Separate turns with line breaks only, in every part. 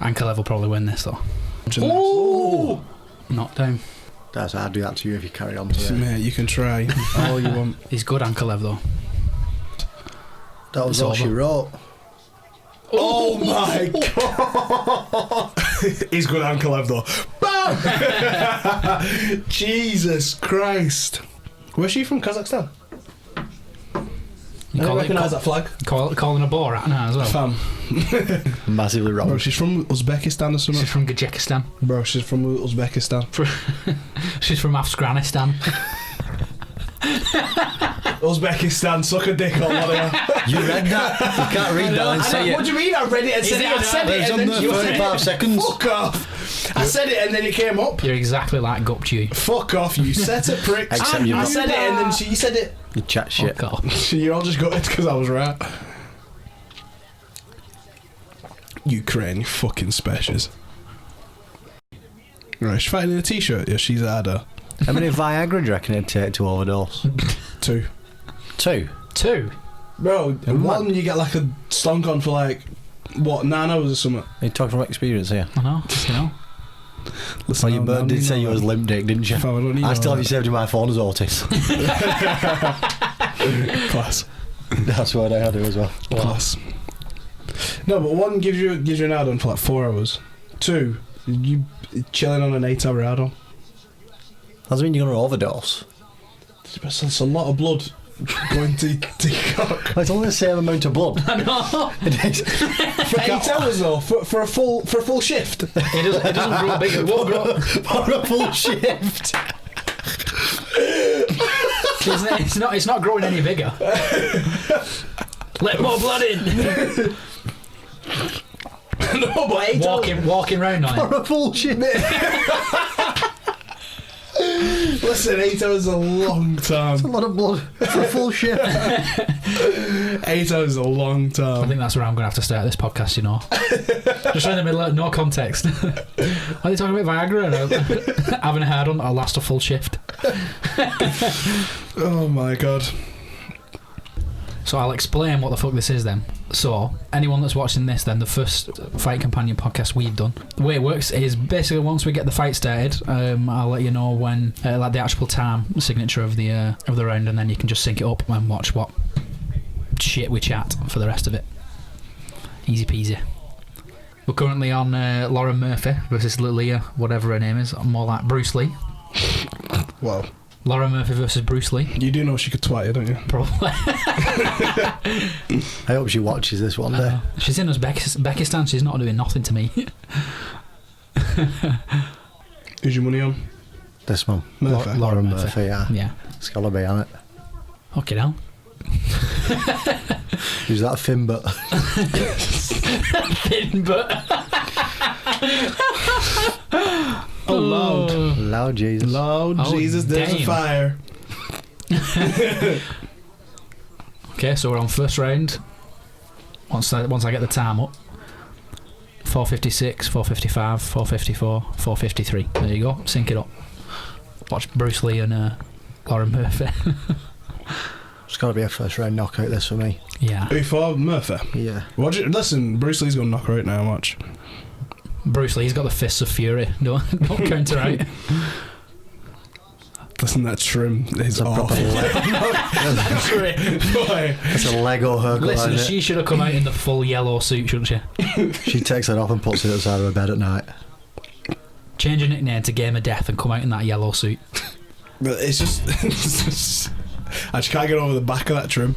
Ankalev will probably win this though.
Oh!
Knockdown.
That's I'd do that to you if you carry on today.
Mate, you can try all you want.
He's good, Ankalev though.
That was all she wrote.
Oh my god! He's good, Ankalev though. Bam! Jesus Christ! Where's she from? Kazakhstan? I don't recognise that flag.
Calling a ball right now as well.
Fam.
Massively wrong.
Bro, she's from Uzbekistan or something.
She's from Tajikistan.
Bro, she's from Uzbekistan.
She's from Afghanistan.
Uzbekistan, suck a dick or whatever.
You read that? You can't read that and say it.
What do you mean I read it and said it? I said it and then you said
35 seconds.
Fuck off. I said it and then it came up.
You're exactly like Gupchew.
Fuck off, you set it pricks.
Except
I said it and then you said it.
You chat shit.
Fuck off.
You all just got it because I was right. Ukraine, you fucking specials. Right, she's fighting in a t-shirt. Yeah, she's a adder.
How many Viagra do you reckon it'd take to overdose?
2.
2?
2?
Bro, one you get like a stonk on for like, what, 9 hours or something?
You're talking from experience here.
I know, you know.
Listen, well, you did say you was limp dick, didn't you? I still have you saved in my phone as Otis.
Class.
That's what I had to as well.
Class. No, but one gives you an add-on for like 4 hours. 2, you chilling on an 8-hour add-on.
Doesn't mean you're going to overdose.
That's a lot of blood going to your cock.
It's only the same amount of blood.
I know.
It is.
For 8 hours though, for a full shift.
It doesn't grow bigger. It won't grow.
For a full shift.
It's not growing any bigger. Let more blood in.
No, but 8 hours.
Walking round on it.
For a full shift.
Listen, 8 hours is a long time.
That's a lot of blood for a full shift.
8 hours is a long time.
I think that's where I'm going to have to start this podcast, you know. Just in the middle of no context. Are they talking about Viagra and having a hard on that'll last a full shift?
Oh my god.
So I'll explain what the fuck this is then. So, anyone that's watching this then, the first Fight Companion podcast we've done, the way it works is basically once we get the fight started, I'll let you know when, like the actual time signature of the round, and then you can just sync it up and watch what shit we chat for the rest of it. Easy peasy. We're currently on Lauren Murphy versus Lilia, whatever her name is, more like Bruce Lee.
Wow.
Lauren Murphy versus Bruce Lee.
You do know she could twat you, don't you?
Probably.
I hope she watches this one day.
She's in Uzbekistan. She's not doing nothing to me.
Who's your money on?
This one.
Murphy.
Lauren Murphy, yeah.
Yeah.
It's got to be on it.
Okay, now.
Who's that Finbut?
Finbut.
Oh, loud.
Loud Jesus.
Loud Jesus, there's a fire.
Okay, so we're on first round. Once I get the time up. 4:56, 4:55, 4:54, 4:53. There you go. Sync it up. Watch Bruce Lee and Lauren Murphy.
It's got to be a first round knockout this for me.
Yeah.
Who for Murphy?
Yeah.
Listen, Bruce Lee's going to knock her out now, watch.
Bruce Lee's got the fists of fury. Don't counter out.
Listen, that trim is awful.
It's a Lego her.
Listen, she should have come out in the full yellow suit, shouldn't she?
She takes it off and puts it outside of her bed at night.
Change her nickname to Game of Death and come out in that yellow suit.
But it's just I just can't get over the back of that trim.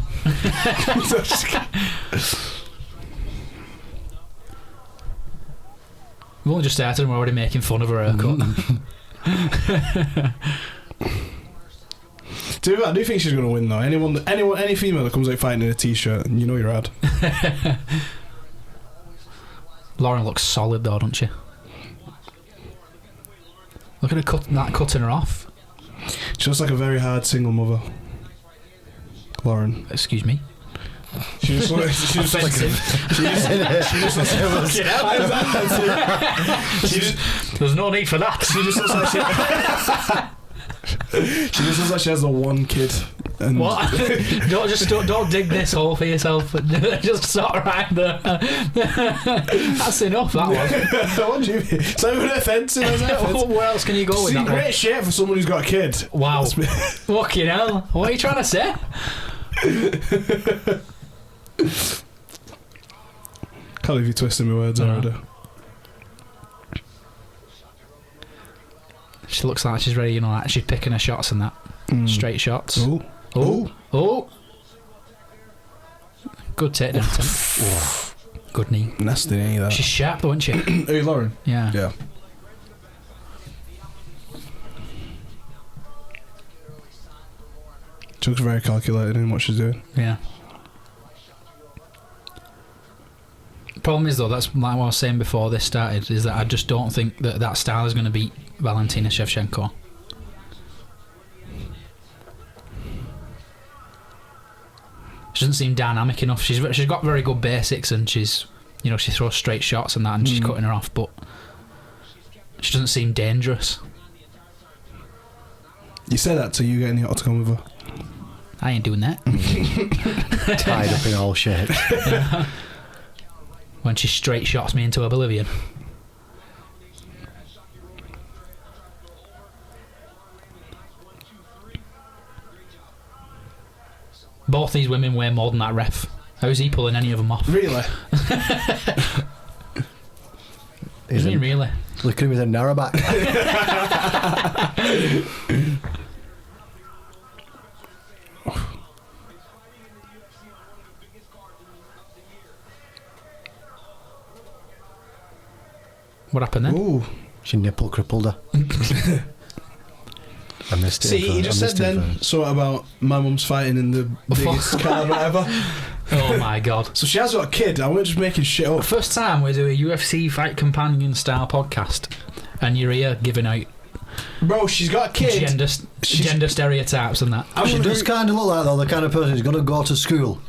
We've only just started and we're already making fun of her haircut.
I do think she's going to win though. Any female that comes out fighting in a t-shirt, you know you're ad.
Lauren looks solid though, doesn't she? Look at her cutting her off.
She looks like a very hard single mother. Lauren.
Excuse me.
She just looks
There's no need for that.
She just looks like she just looks like she has the one kid And
What? don't dig this hole for yourself. Just stop right there. That's enough. That was.
What do you mean? It's not even offensive, is it?
Where else can you go with
See,
that?
great shit for someone who's got a kid.
Wow. Fucking hell. What are you trying to say?
Can't believe you're twisting my words already.
She looks like she's ready, like she's picking her shots and that. Straight shots.
Oh.
Oh. Good takedown attempt. Good knee.
Nasty knee, that.
She's sharp though, isn't she?
Who, Lauren?
Yeah.
Yeah. She looks very calculated in what she's doing.
Yeah. Problem is though, that's like what I was saying before this started, is that I just don't think that style is going to beat Valentina Shevchenko. She doesn't seem dynamic enough. She's got very good basics, and she's, she throws straight shots and that, and she's cutting her off, but she doesn't seem dangerous.
You say that till you get in the octagon with her.
I ain't doing that.
Tied up in all shit.
When she straight shots me into oblivion. Both these women weigh more than that ref. How's he pulling any of them off?
Really?
Isn't he really?
Look at him with a narrowback.
What happened then?
Ooh.
She nipple crippled her. I missed it.
See, he just said then something about my mum's fighting in the biggest card or whatever.
Oh my god.
So she has got a kid. I wasn't just making shit up.
First time we do a UFC fight companion style podcast, and you're here giving out
Bro, she's got a kid.
gender stereotypes and that.
She does kind of look like, though, the kind of person who's going to go to school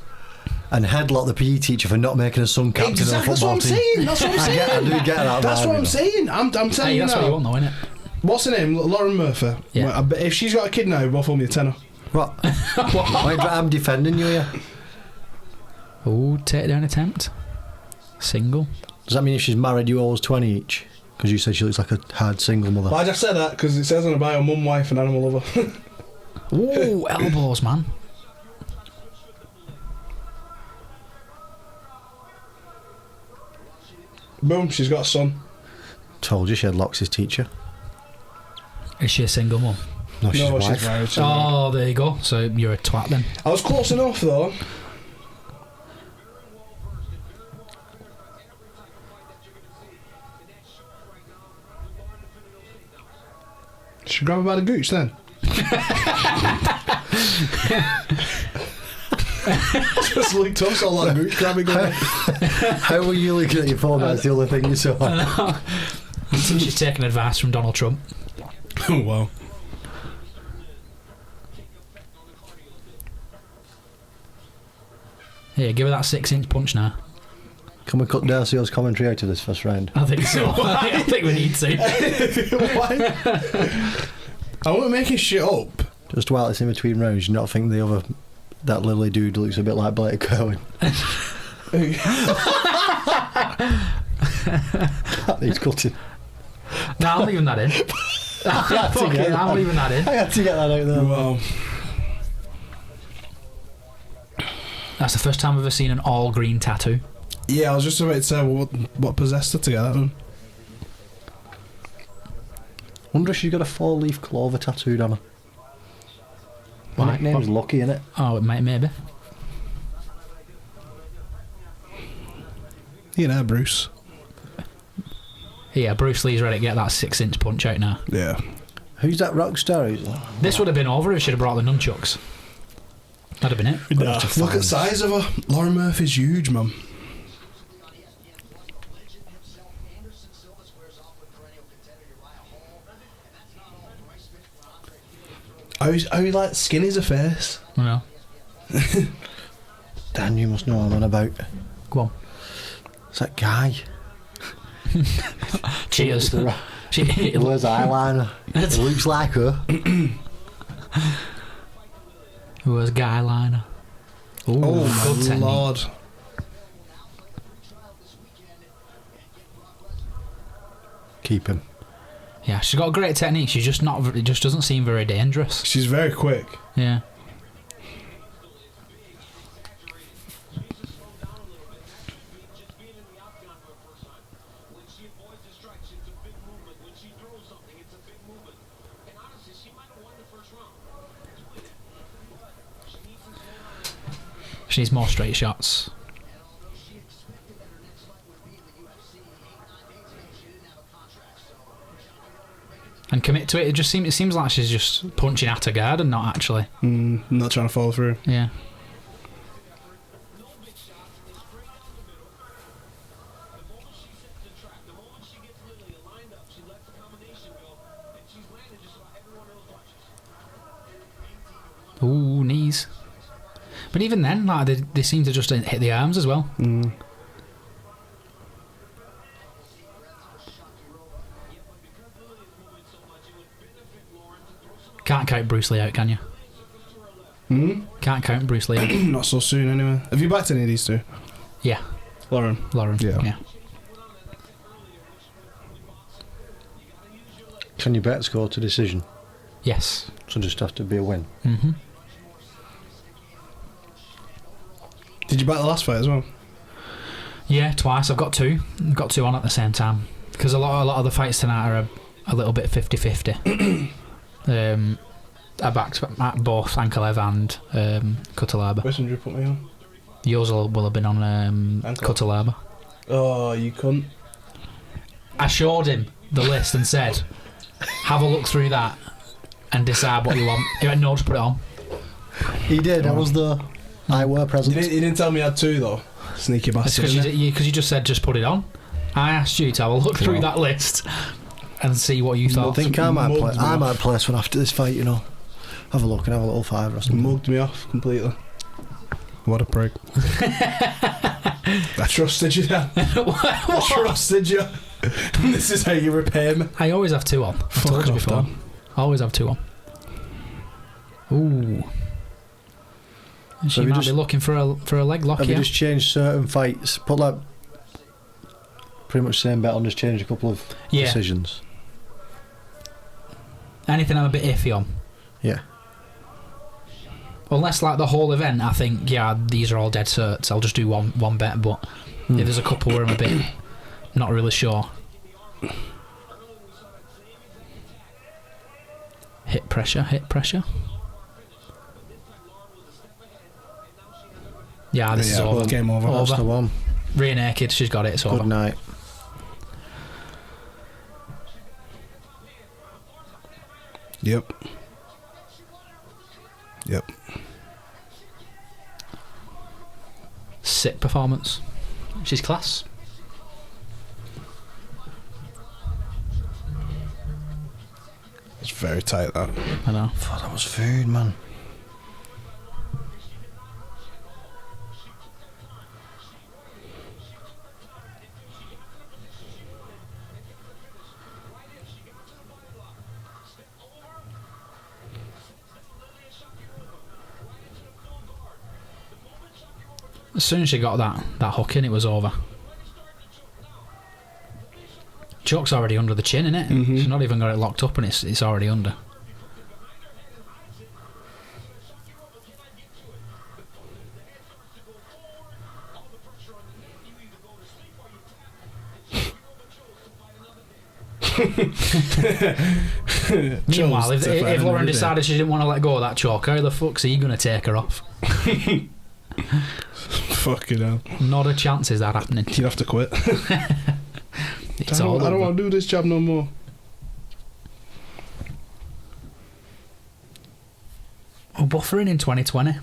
and headlock the PE teacher for not making a son captain of a football team.
That's what I'm saying.
I do get that.
That's what I'm saying. I'm telling
Hey,
you
that's
now.
what you want though, isn't it?
What's her name? Lauren Murphy.
Yeah.
Well, I bet if she's got a kid now, both owe me a tenner.
What? I'm defending you here.
Oh, takedown attempt. Single.
Does that mean if she's married, you owe us 20 each? Because you said she looks like a hard single mother.
Well, I just said that because it says on the bio, mum, wife, and animal lover.
Ooh, elbows, man.
Boom, she's got a son.
Told you she had Lox's teacher.
Is she a single mum?
No, she's
No,
wife.
she's married. She's married.
Oh, there you go. So you're a twat then.
I was close enough though. Should grab her by the gooch then. Just looked up, so like gooch grabbing going.
How were you looking at your phone? That's the only thing you saw.
I think she's taking advice from Donald Trump.
Oh wow.
Here, give her that 6-inch punch now.
Can we cut Darcio's commentary out of this first round?
I think so. I think we need to.
Why? I wasn't making shit up.
Just while it's in between rounds, you not think that lily dude looks a bit like Blake Kerwin? That needs cutting.
No, I'm leaving that in. I'm leaving that in.
I had to get that out there.
Wow.
That's the first time I've ever seen an all green tattoo.
Yeah, I was just about to say what possessed her to get that done.
Wonder if she's got a 4-leaf clover tattooed on her.
Why?
My nickname's Lucky, innit?
Oh, it might, maybe.
You know, Bruce.
Yeah, Bruce Lee's ready to get that 6-inch punch out now.
Yeah.
Who's that rock star?
This would have been over if she'd have brought the nunchucks. That'd have been it.
Look at the size of her. Lauren Murphy's huge, man. How he like skinny's a face.
I know.
Dan, you must know what I'm on about.
Go on.
It's that guy.
Cheers.
He wears eyeliner. It looks like her.
Who was Guy Liner? Ooh,
Oh,
good
my
technique.
Lord.
Keep him.
Yeah, she's got a great technique. She's just not. It just doesn't seem very dangerous.
She's very quick.
Yeah. She needs more straight shots. And commit to it. It seems like she's just punching at her guard and not actually.
Not trying to follow through.
Yeah. Ooh, knees. But even then, like they seem to just hit the arms as well. Can't count Bruce Lee out, can you? Can't count Bruce Lee out.
Not so soon, anyway. Have you backed any of these two?
Yeah,
Lauren.
Yeah.
Can your bets go to decision?
Yes.
So just have to be a win.
Mm-hmm.
Did you back the last fight as well?
Yeah, twice. I've got two. I've got two on at the same time because a lot of the fights tonight are a little bit 50-50. I backed both Ankalev and Kutalaba.
Which one did you put me on?
Yours will have been on Kutalaba.
Oh, you cunt.
I showed him the list and said, have a look through that and decide what you want. He went, no, just put it on.
He did. I was there. I were present.
He didn't tell me I had two, though. Sneaky bastard.
Because you just said, just put it on. I asked you to have a look through that list and see what you thought.
I think I might place one after this fight, you know. Have a look and have a little five or something.
Mugged me off completely. What a prick. I trusted you then. I trusted you. This is how you repay me.
I always have two on. I've told you before. I always have two on. Ooh. She might be looking for a leg lock.
Have you just changed certain fights? Put like pretty much same bet on, just change a couple of decisions.
Anything I'm a bit iffy on.
Yeah.
Unless like the whole event, I think these are all dead certs. I'll just do one bet. But if there's a couple where I'm a bit not really sure. Hit pressure. Yeah, this is over.
Game over.
That's the one.
Rear naked, she's got it. It's over.
Good night.
Yep.
Sick performance. She's class.
It's very tight, that.
I know.
Oh, that was food, man.
As soon as she got that hook in, it was over. Choke's already under the chin, innit?
Mm-hmm.
She's not even got it locked up and it's already under. Meanwhile, if Lauren decided she didn't want to let go of that choke, how the fuck's he going to take her off?
Fucking hell.
Not a chance is that happening.
You'd have to quit. I
It's all
don't
over.
want to do this job no more.
Oh, buffering in 2020.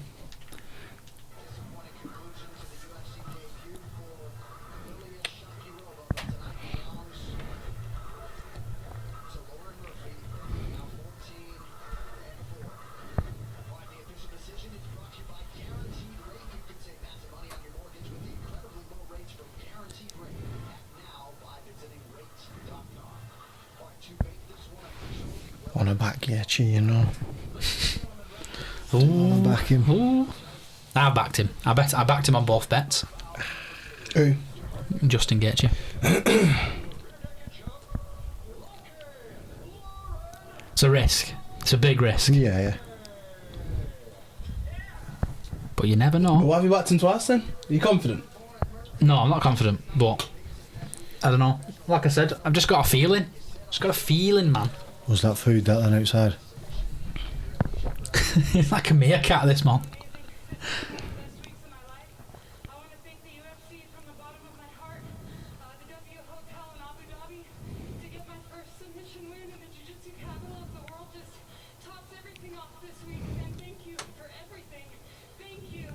On a back, yeah, you know. I'll back him.
Ooh. I backed him. I backed him on both bets.
Who?
Justin Gaethje. It's a risk. It's a big risk.
Yeah.
But you never know.
What have you backed him twice then? Are you confident?
No, I'm not confident, but I don't know. Like I said, I've just got a feeling. Just got a feeling, man.
Was that food that then outside?
It's like a meerkat, this man.
I want to thank the UFC from the bottom of my heart, the W Hotel in Abu Dhabi, to get my first submission win in the jiu-jitsu capital of the world. Just tops everything off this week, and thank you for everything. Thank you.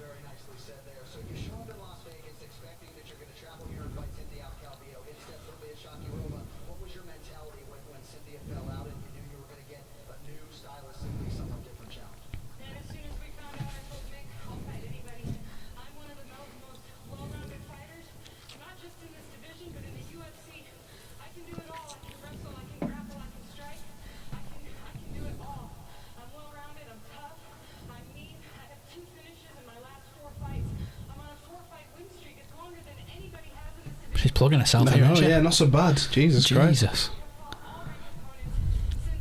Very nicely said there. So you show up in Las Vegas expecting that you're going to travel here and fight Cynthia Calvillo. Instead, Lilia Shakirova. What was your mentality when Cynthia fell out and you knew you were going to get a new stylistically somewhat different challenge?
And as soon as we found out, I told Mick, I'll fight anybody. I'm one of the most well-rounded fighters, not just in this division, but in the UFC. I can do it all. I can wrestle, I can grapple, I can strike. I can do it all. I'm well-rounded, I'm tough, I'm mean. I have 2 finishes in my last 4 fights. I'm on a 4-fight win streak. It's longer than anybody has in this division.
She's plugging herself here,
No,
isn't she?
yeah, not so bad. Jesus Christ.
Jesus.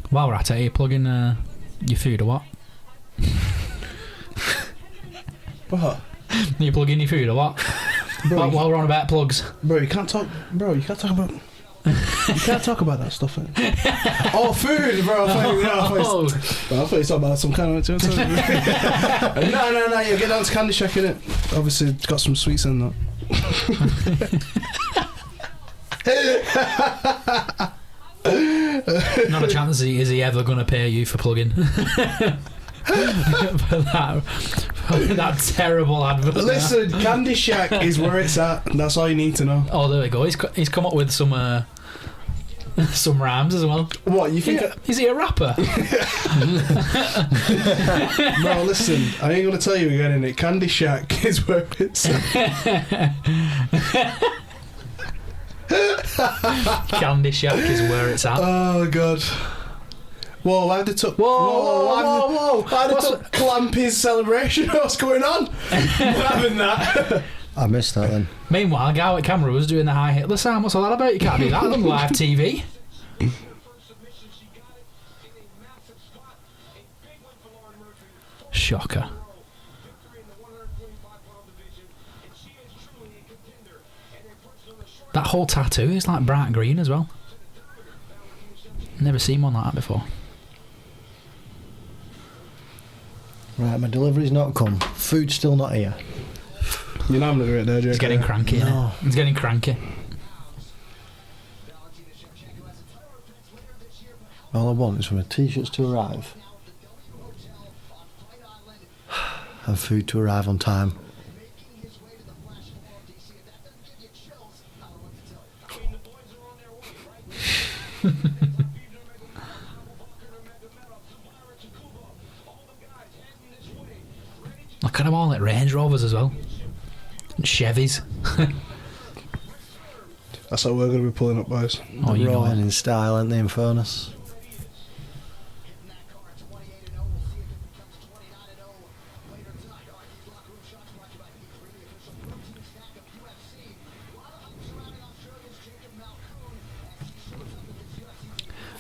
While we're at it, are you plugging your food or what?
What?
Are you plugging your food or what?
Bro,
While we're on about plugs.
Bro, you can't talk. Bro, you can't talk about. You can't talk about that stuff. Oh, food, bro. I thought you were talking about some kind of. No. You get down to Candy Shack, innit? Obviously, it's got some sweets in that.
Not a chance is he ever going to pay you for plugging. for that terrible advert.
Listen, Candy Shack is where it's at. That's all you need to know.
Oh, there we go. He's come up with some rhymes as well.
What you think?
Is he a rapper?
Bro, listen. I ain't gonna tell you again. Innit? Candy Shack is where it's at.
Candy Shack is where it's at.
Oh God. Whoa, why have they took...
Whoa.
Why have they took Clampy's celebration? What's going on? What happened that?
I missed that then.
Meanwhile, Garlic Camera was doing the high Hitler sound. What's all that about? You can't do that on live TV. Shocker. That whole tattoo is like bright green as well. Never seen one like that before.
Right, my delivery's not come. Food's still not here.
You're not having a great day, Jake.
It's getting cranky.
No.
It's getting cranky.
All I want is for my t-shirts to arrive and food to arrive on time.
Look at them all at Range Rovers as well. And Chevys.
That's what we're going to be pulling up, boys.
Oh, you know
Rolling
it.
in style, aren't they, in fairness?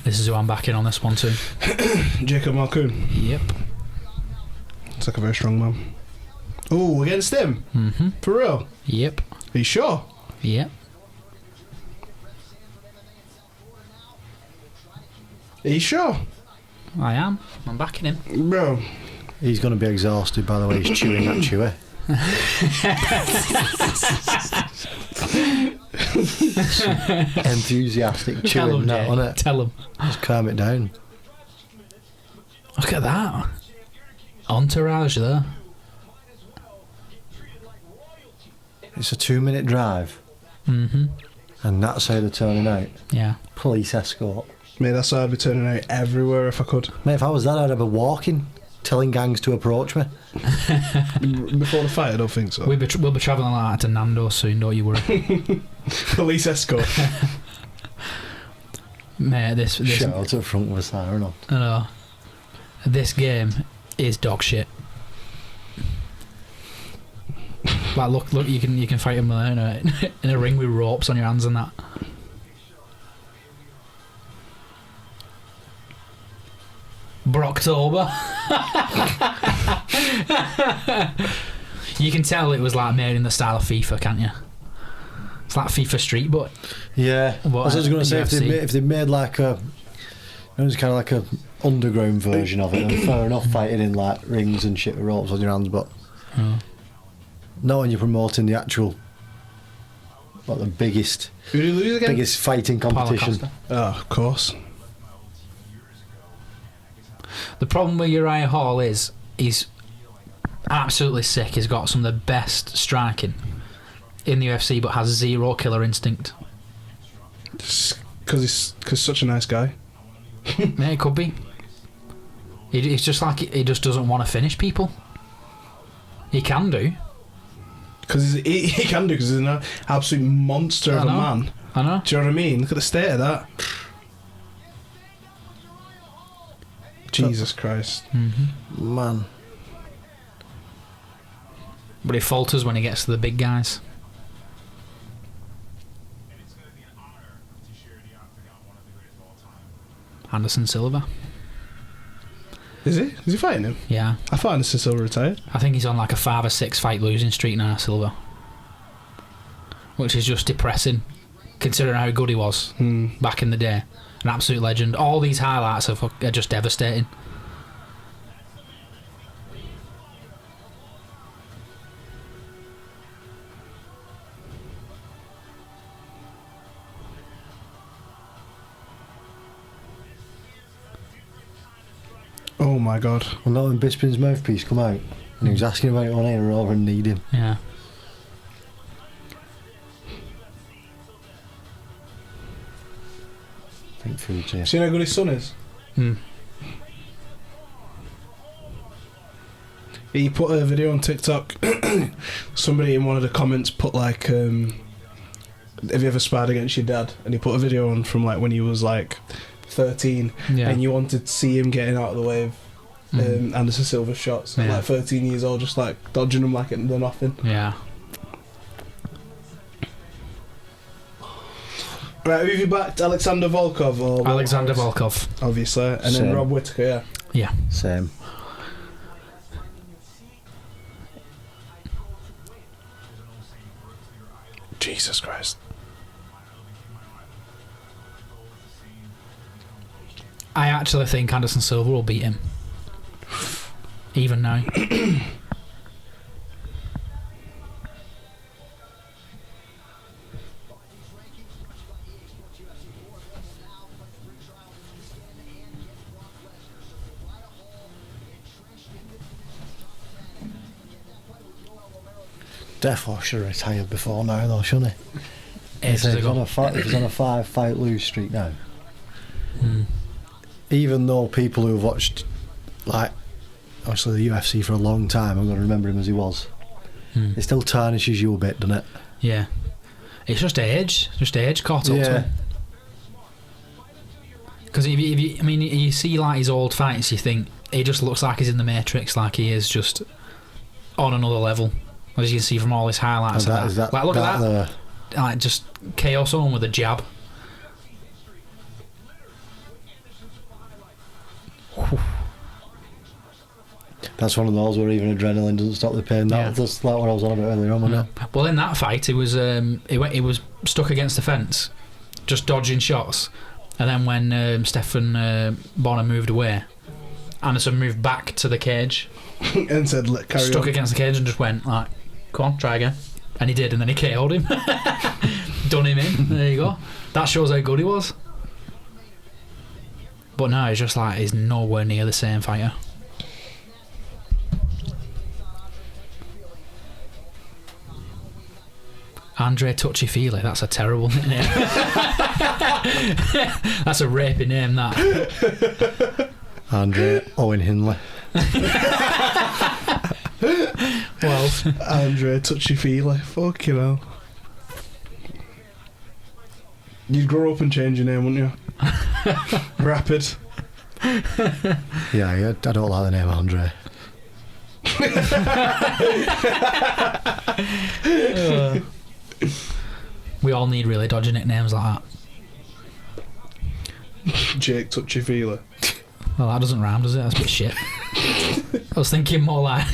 This is who I'm backing on this one too.
Jacob Malkoon.
Yep.
It's like a very strong man. Oh, against him?
Mm-hmm.
For real?
Yep.
Are you sure?
Yep.
Are you sure?
I am. I'm backing him.
Bro.
He's going to be exhausted by the way he's chewing that chewy. Enthusiastic
Tell
chewing
him,
that on
Jay.
it.
Tell him.
Just calm it down.
Look at that. Entourage there.
It's a 2-minute drive,
Mm-hmm.
and that's how they're turning out.
Yeah.
Police escort.
Mate, that's how I'd be turning out everywhere if I could.
Mate, if I was that, I'd have a walking, telling gangs to approach me.
Before the fight, I don't think so.
We'll be travelling like that to Nando's soon, don't you worry.
Police escort.
Mate, this
Shout out to the front with a siren on.
I know. This game is dog shit. Like, look, you can fight him in a ring with ropes on your hands and that. Brocktober. You can tell it was like made in the style of FIFA, can't you? It's like FIFA Street, but
yeah. I was going to say if they made like it was kind of like a underground version of it, and fair enough, fighting in like rings and shit with ropes on your hands, but not when you're promoting the actual, like the biggest,
Who did he lose again?
biggest fighting competition.
Oh, of course.
The problem with Uriah Hall is he's absolutely sick. He's got some of the best striking in the UFC, but has zero killer instinct.
Because he's such a nice guy.
Yeah, it could be. It's just like he just doesn't want to finish people. He can do.
Because he can do, because he's an absolute monster of a man.
I know.
Do you know what I mean? Look at the state of that. Jesus Christ.
Man.
But he falters when he gets to the big guys. Anderson Silva.
Is he? Is he fighting him?
Yeah.
I thought Anderson Silva retired.
I think he's on like a 5 or 6 fight losing streak now, Silva. Which is just depressing, considering how good he was back in the day. An absolute legend. All these highlights are just devastating.
Oh my god.
Well, not when Bisping's mouthpiece come out, and he was asking about it on air over and need him.
Yeah.
Think through to
See how good his son is? He put a video on TikTok. Somebody in one of the comments put like, have you ever sparred against your dad? And he put a video on from like when he was like 13, and you wanted to see him getting out of the way of Anderson Silva's shots. At like 13 years old, just like dodging them like they're nothing.
Yeah.
Right, who have you backed? Alexander Volkov or
Alexander Volkov.
Obviously, and
Same.
then Rob Whittaker, yeah.
Yeah.
Same.
Jesus Christ.
I actually think Anderson Silva will beat him. Even now.
Defo should have retired before now, though, shouldn't he? If he's on a 5-fight lose streak now. Even though people who have watched, like, obviously the UFC for a long time, I'm going to remember him as he was. It still tarnishes you a bit, doesn't it?
Yeah. It's just age caught up to him. Because if you see like his old fights, you think he just looks like he's in the Matrix, like he is just on another level. As you can see from all his highlights. Like, look at that. Like, just KO someone with a jab.
That's one of those where even adrenaline doesn't stop the pain. That's like what I was on about earlier on, wasn't it?
Well, in that fight, he was stuck against the fence, just dodging shots, and then when Stephan Bonner moved away, Anderson moved back to the cage
and said, "Let carry
stuck
on."
against the cage and just went like, "Come on, try again," and he did, and then he KO'd him, done him in. There you go. That shows how good he was. But now he's just like he's nowhere near the same fighter. Andre Touchy Feely, that's a terrible name. That's a rapey name, that.
Andre Owen Hindley.
Well,
Andre Touchy Feely, fucking hell. You'd grow up and change your name, wouldn't you? Rapid.
Yeah, I don't like the name Andre.
We all need really dodgy nicknames like that.
Jake Touchy Feeler.
Well, that doesn't rhyme, does it? That's a bit shit. I was thinking more like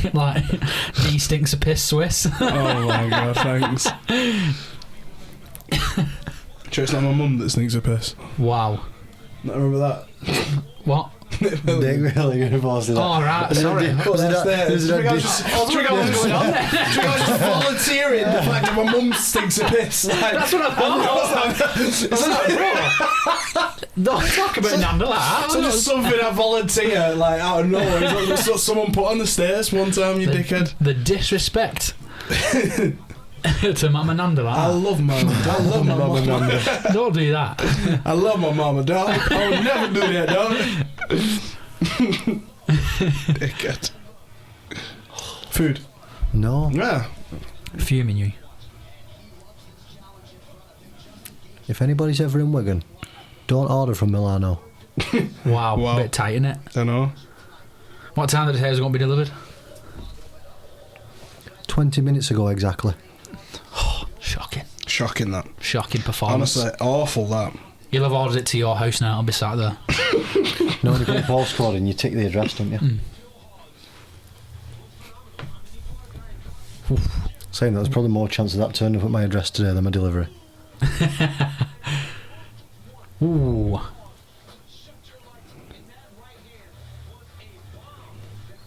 D stinks a piss Swiss.
Oh my god, thanks. Sure, it's not my mum that sneaks a piss.
Wow.
Not remember that.
What?
Nick really going to pause it.
Oh, right, sorry.
I was going on there. I was just volunteering the fact that my mum stinks a piss. Like,
That's what I thought. Don't talk about Nanda like that.
So just something I volunteer, like, out of nowhere. It's not just what someone put on the stairs one time, you dickhead.
The disrespect to Mama Nanda like
I
that.
love Mama. I love my Mama Nanda.
Don't do that.
I love my Mama, dog. I would never do that, dog. Dickhead. Food.
No.
Yeah.
Fuming you.
If anybody's ever in Wigan, don't order from Milano.
Wow.
Wow.
Bit tight, innit?
I know.
What time did it say it was going to be delivered?
20 minutes ago exactly.
Shocking.
Shocking, that.
Shocking performance.
Honestly, awful, that.
You'll have ordered it to your house now. I'll be sat there.
No, when you put the postcode in, you tick the address, don't you? Saying that, there's probably more chance of that turning up at my address today than my delivery.
Ooh.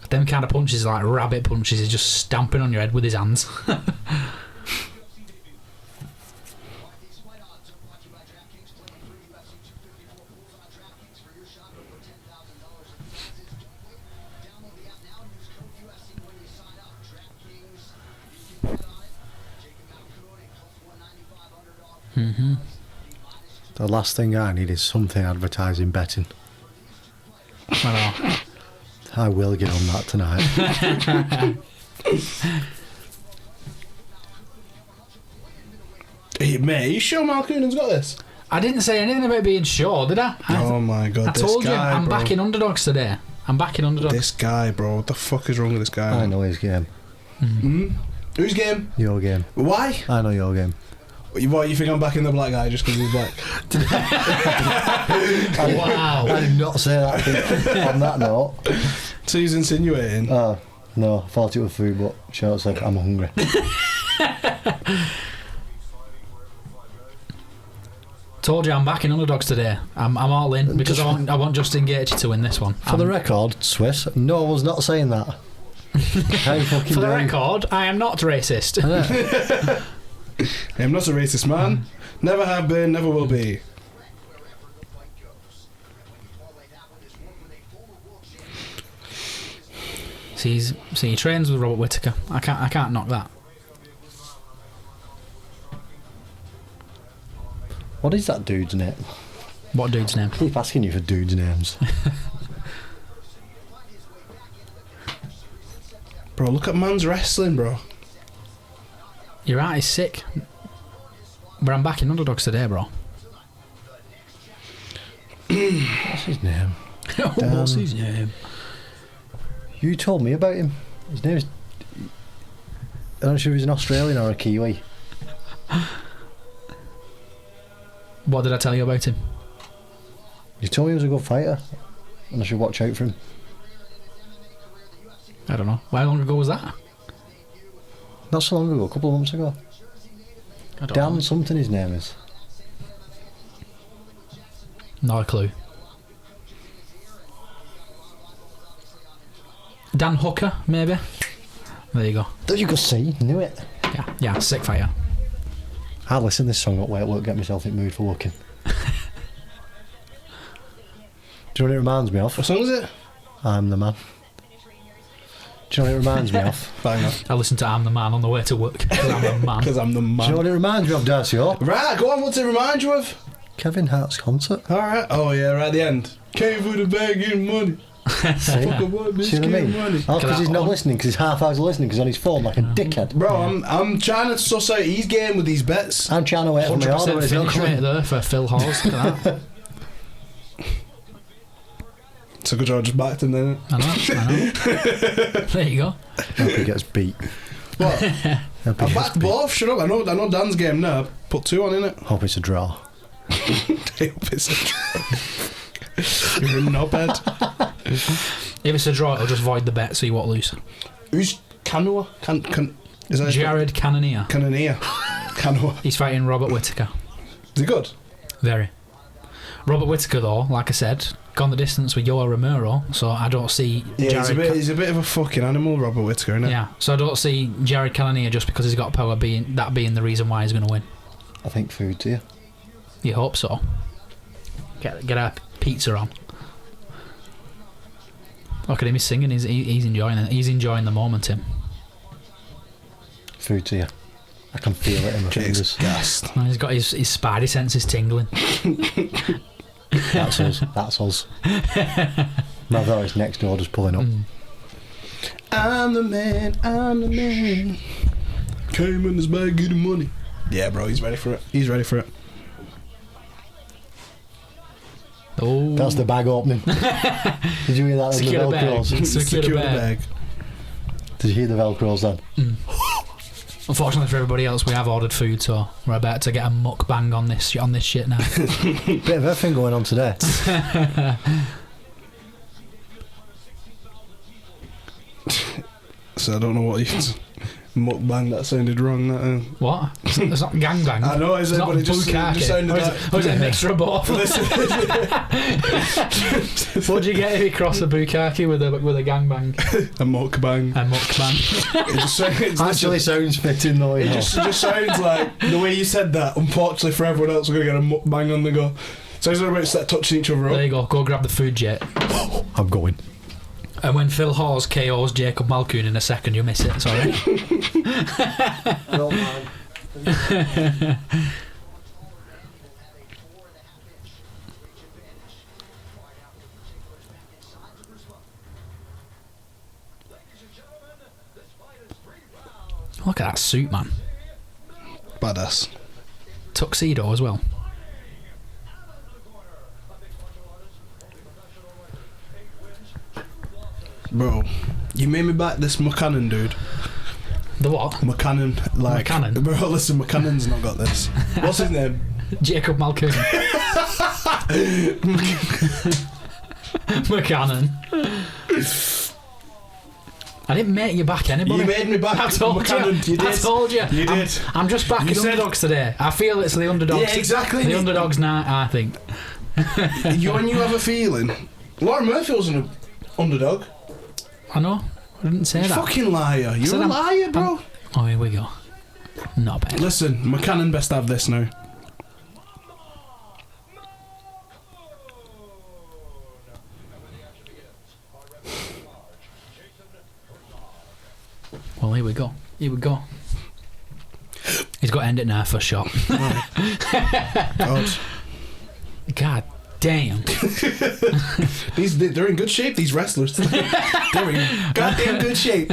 Them kind of punches, like rabbit punches, he's just stamping on your head with his hands.
The last thing I need is something advertising betting.
I
I will get on that tonight.
Hey, mate, are you sure Mal Coonan's got this?
I didn't say anything about being sure, did I?
Oh my god,
I
this
told
guy,
you, I'm
bro.
backing underdogs today. I'm backing underdogs.
This guy, bro. What the fuck is wrong with this guy?
I
man?
know his game.
Whose game?
Your game.
Why?
I know your game.
What, you think I'm backing the black guy just because he's black?
Wow.
I did not say that on that note.
So he's insinuating.
Oh, no, I thought it was food, but Charlotte said, I'm hungry.
Told you I'm backing underdogs today. I'm all in because I want Justin Gaethje to win this one.
For the record, Swiss, no one's not saying that. How fucking
For the
dare you?
record, I am not racist.
I'm not a racist man. Never have been, never will be.
See, he trains with Robert Whittaker. I can't knock that.
What is that dude's name?
What dude's name?
I keep asking you for dudes' names.
Bro, look at man's wrestling, bro.
You're right, he's sick. But I'm backing underdogs today, bro.
What's his name?
What's his name?
You told me about him. His name is... I'm not sure if he's an Australian or a Kiwi.
What did I tell you about him?
You told me he was a good fighter. And I should watch out for him.
I don't know. How long ago was that?
Not so long ago, a couple of months ago.
I don't
Dan
know.
something his name is.
Not a clue. Dan Hooker, maybe? There you go.
There you go, see, knew it.
Yeah, sick fighter.
I'll listen to this song up way at work, get myself in the mood for working. Do you know what it reminds me of?
What song is it?
I'm the man. Do you know what it reminds me of?
Bang on.
I listen to I'm the Man on the way to work because I'm a man.
Because I'm the
Do you know
man.
what it reminds me of, Darcy?
Right, go on, what's it remind you of?
Kevin Hart's concert.
Alright. Oh, yeah, right at the end. Came for the bag in money.
See?
Fuck about bitch,
See what I
give
mean?
money.
Oh, because he's not listening, because he's half hours listening, because he's on his phone like a dickhead.
Bro, I'm trying to suss out his game with these bets.
I'm trying to wait for my order,
100%
but it's not
finish rate
coming.
there for Phil Halls. Look at that.
So good job, just backed him then.
I know. There you go.
hope he gets beat.
What?
Hope he
I
gets
backed
beat.
both. Shut up. I know Dan's game now. Put 2 on in it.
Hope it's a draw.
You're a knobhead.
If it's a draw, it'll just void the bet, so you won't lose.
Who's Canoa? Is that
Jared Cannonier.
Canoa.
He's fighting Robert Whittaker.
Is he good?
Very. Robert Whittaker, though, like I said, gone the distance with Yoel Romero, so I don't see Jared...
he's a bit of a fucking animal, Robert Whittaker, isn't he?
Yeah, so I don't see Jared Cannonier just because he's got power being the reason why he's going to win.
I think food to you.
You hope so. Get our pizza on. Look at him, he's singing, he's enjoying it. He's enjoying the moment, Tim.
Food to you. I can feel it in my fingers.
Gassed.
He's got his spidey senses tingling.
That's us. That's us. My voice next door just pulling up.
I'm the man. Came in this bag getting money. Yeah, bro, he's ready for it.
Oh,
That's the bag opening. Did you hear that?
Secure
The Velcros.
Secure the bag.
Did you hear the Velcros then?
Unfortunately for everybody else, we have ordered food, so we're about to get a mukbang on this shit now.
Bit of everything going on today.
So I don't know what you... Mukbang, that sounded wrong.
What? It's not gangbang.
I know, is it?
Not
But it just sounded like...
Or is it a mixture of both? What'd you get if you cross a bukkake with a gangbang?
A mukbang.
A mukbang.
It
Actually sounds fitting though.
It just sounds like the way you said that. Unfortunately for everyone else, we're going to get a mukbang on the go. Sounds like we're about to start touching each other up.
There you go. Go grab the food jet.
I'm going.
And when Phil Hawes KOs Jacob Malkoon in a second, you miss it. Sorry. Look at that suit, man.
Badass.
Tuxedo as well.
Bro, you made me back this McCannon dude.
The what?
McCannon, like...
McCannon?
Bro, listen, McCannon's not got this. What's his name?
Jacob Malkoon. McCannon. I didn't make you back anybody.
You made me back.
I told
McCannon, you did.
I told you.
You did.
I'm just backing underdogs today. I feel it's the underdogs.
Yeah, exactly.
The underdogs night, I think.
When you have a feeling... Lauren Murphy was an underdog.
I know. I didn't say
You
that.
fucking liar. You're a liar, bro.
Oh, here we go. Not bad.
Listen, McCannon best have this now.
Well, here we go. Here we go. He's got to end it now for shot. God damn.
They're in good shape, these wrestlers. They're in goddamn good shape.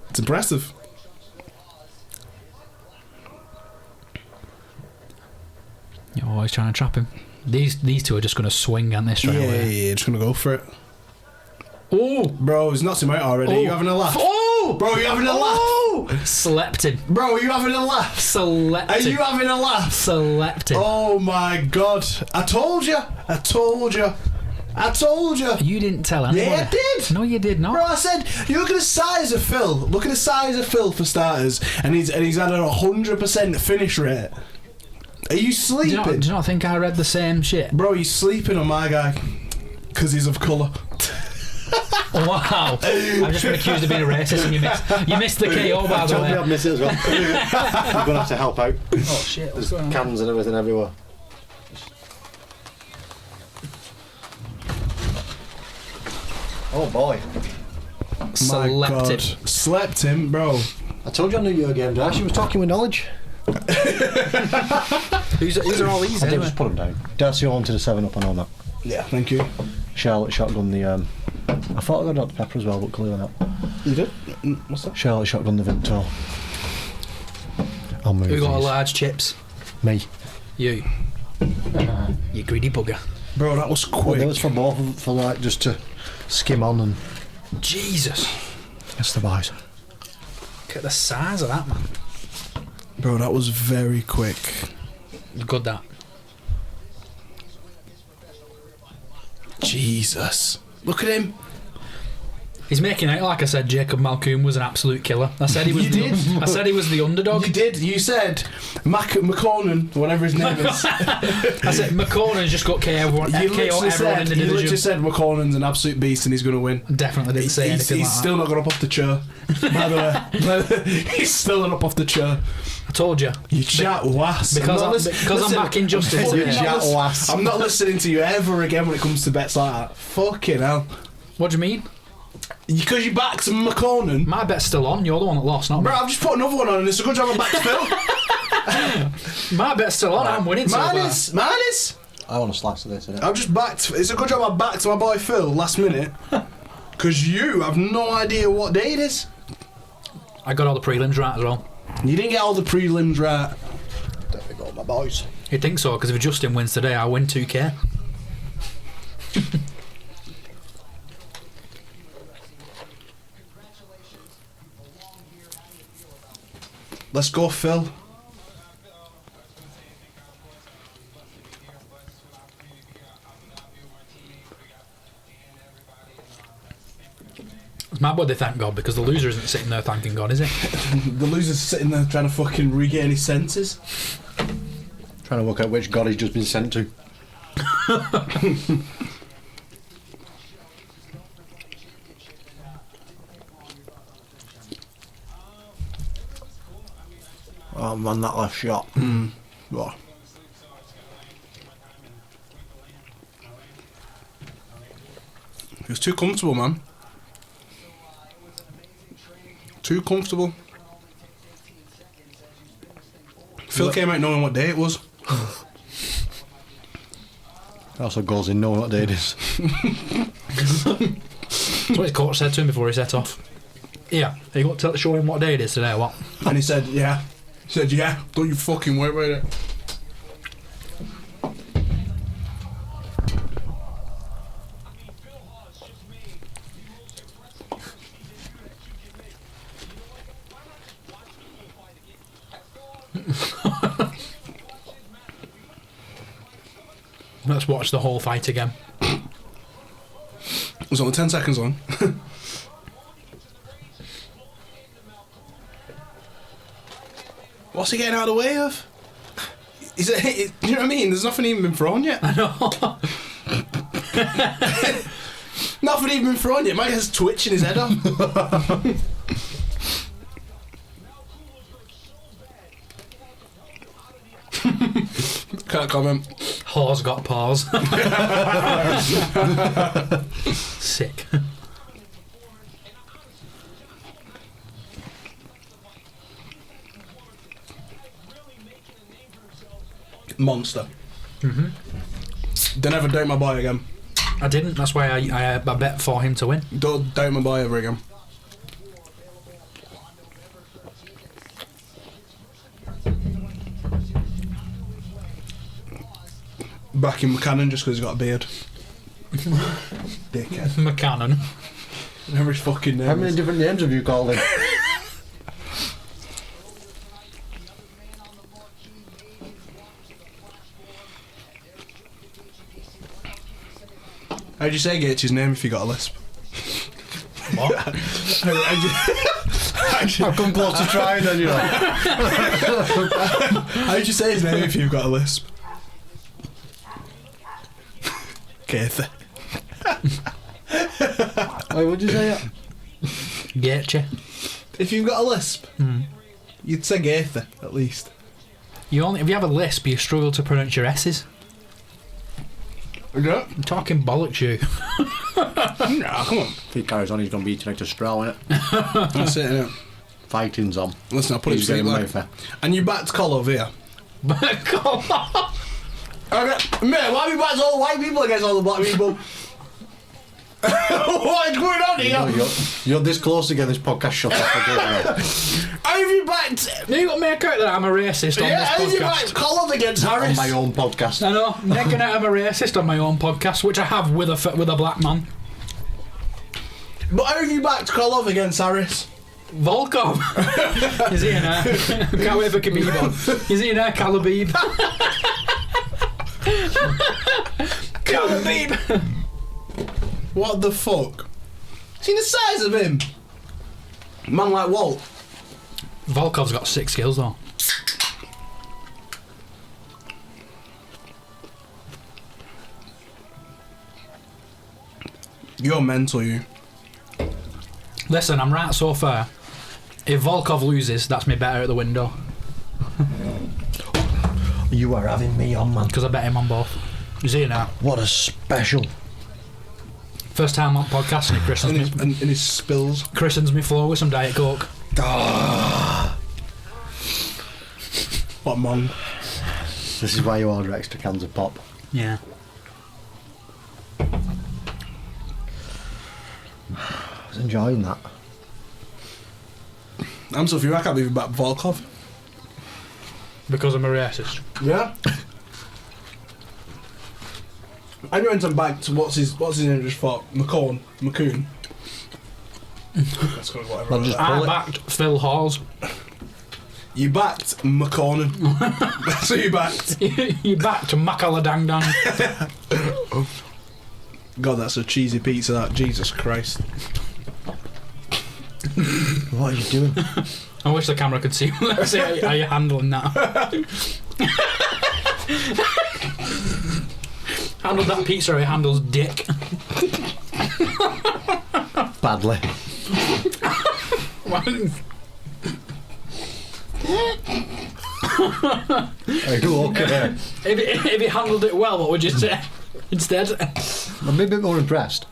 It's impressive.
You're always trying to trap him. These two are just going to swing, aren't they, straight away?
Yeah, just going to go for it.
Oh!
Bro, he's knocked him out already.
Oh.
You having a laugh?
Oh!
Bro, you having a laugh?
Slept him.
Bro, are you having a laugh?
Slept
Are
him.
you having a laugh?
Slept him.
Oh my god. I told you. I told you.
You didn't tell anybody.
Yeah, I did.
No, you did not.
Bro, I said, you look at the size of Phil. Look at the size of Phil for starters, and he's had a 100% finish rate. Are you sleeping?
Do you not think I read the same shit?
Bro, you're sleeping on my guy because he's of colour.
Wow. I've just been accused of being a racist and you missed the KO, by the way.
I've missed it as well. You're going to have to help out.
Oh shit,
There's cans and everything everywhere. Oh boy.
Slept him.
Slept him, bro.
I told you I knew your game, Dash. You was talking with knowledge.
These are all easy.
I did just put them down. Darcy wanted a 7-Up and all that.
Yeah, thank you.
Charlotte shotgun the I thought I got Dr. Pepper as well, but clearly not.
You did? What's that?
Charlotte shotgun the Vimto. I'll move
Who got a
these.
large chips?
Me.
You. You greedy bugger.
Bro, that was quick.
Well, that was for both of them, for like just to skim on and
Jesus.
That's the boys.
Look at the size of that, man.
Bro, that was very quick.
Good, that.
Jesus. Look at him.
He's making out like I said Jacob Malcolm was an absolute killer. I said he was.
You did.
I said he was the underdog.
You did. You said McCornan, whatever his name is.
I said McCornan's just got KO everyone in the
You
division.
literally said McCornan's an absolute beast and he's going to win.
Definitely didn't say anything
He's
like
still not got up off the chair. By the way, he's still not up off the chair.
I told you.
You chat was.
Because I'm backing Justin today.
I'm not listening to you ever again when it comes to bets like that. Fucking hell.
What do you mean?
Because you backed McCornan.
My bet's still on. You're the one that lost, not me.
Bro, I've just put another one on and it's a good job I backed Phil.
My bet's still on. I'm winning so far.
Mine is.
I want a slice of this, innit?
I've just backed. It's a good job I backed my boy Phil last minute. Because you have no idea what day it is.
I got all the prelims right as well.
You didn't get all the prelims right.
Definitely got my boys.
You'd think so, because if Justin wins today, I win 2k.
Let's go, Phil.
It's my body, thank God, because the loser isn't sitting there thanking God, is he?
The loser's sitting there trying to fucking regain his senses.
Trying to work out which god he's just been sent to. Oh man, that last shot.
What? It was too comfortable, man. Too comfortable. Phil came out knowing what day it was.
Also goes in knowing what day it is.
That's what his coach said to him before he set off. Yeah, you got to show him what day it is today or what?
And he said, yeah. He said, yeah, don't you fucking worry about it.
Let's watch the whole fight again.
There's only 10 seconds on. What's he getting out of the way of? Is it, you know what I mean? There's nothing even been thrown yet.
I know.
Nothing even been thrown yet. Mike has twitching his head off. Can't comment.
Whore's got paws. Sick.
Monster. Don't ever doubt my boy again.
I didn't. That's why I bet for him to win.
Don't doubt my boy ever again. Back in McCannon just because he's got a beard. Dickhead.
McCannon.
Whatever his fucking name
How many
is.
different names have you called him?
How'd you say Gate's name if you got a lisp?
What?
I've come close to trying then, you know.
How'd you say his name if you've got a lisp? Keith.
Wait, what'd you say?
Get you.
If you've got a lisp, you'd say Gaither, at least.
You only if you have a lisp, you struggle to pronounce your S's.
Yeah.
I'm talking bollocks, you.
Nah, come on.
If he carries on, he's going to be eating out a straw, innit?
That's it, innit?
Fighting's on.
Listen, I'll put it
He's
straight
getting
like.
Mayfair.
And you backed Col over here.
Come on.
Okay, mate, why have you backed all the white people against all the black people? What is going on here?
You're this close to getting this podcast shut off.
How have you backed...
You got to make out that I'm a racist on
Yeah, how have
this
you
podcast.
backed Col against
On
Harris?
my own podcast.
I know, making out I'm a racist on my own podcast, which I have with a black man.
But how have you backed Krylov against Harris?
Volkov. Is he in there? Can't wait for Khabib on. Is he in there, Kalabib? Kalabib.
What the fuck? See the size of him? Man like Walt.
Volkov's got 6 skills though.
You're mental, you.
Listen, I'm right so far. If Volkov loses, that's me better at the window.
You are having me on, man.
Because I bet him on both. Is he now?
What a special.
First time on podcast and he christens me.
In his spills.
Christens me floor with some Diet Coke.
What mong?
This is why you order extra cans of pop.
Yeah.
I was enjoying that.
I'm so few, I can't believe you back Volkov.
Because I'm a racist.
Yeah. And you went and backed what's his name just fought? McCoon. That's kind of whatever.
Well, just
I
pull it.
backed Phil Hawes.
You backed McConan. That's who you backed.
You backed Makala Dang Dang.
God, that's a cheesy pizza, that. Jesus Christ.
What are you doing?
I wish the camera could see how you're handling that. Handled that pizza how he handles dick.
Badly. Are you okay?
If he handled it well, what would you say instead?
I'm a bit more impressed.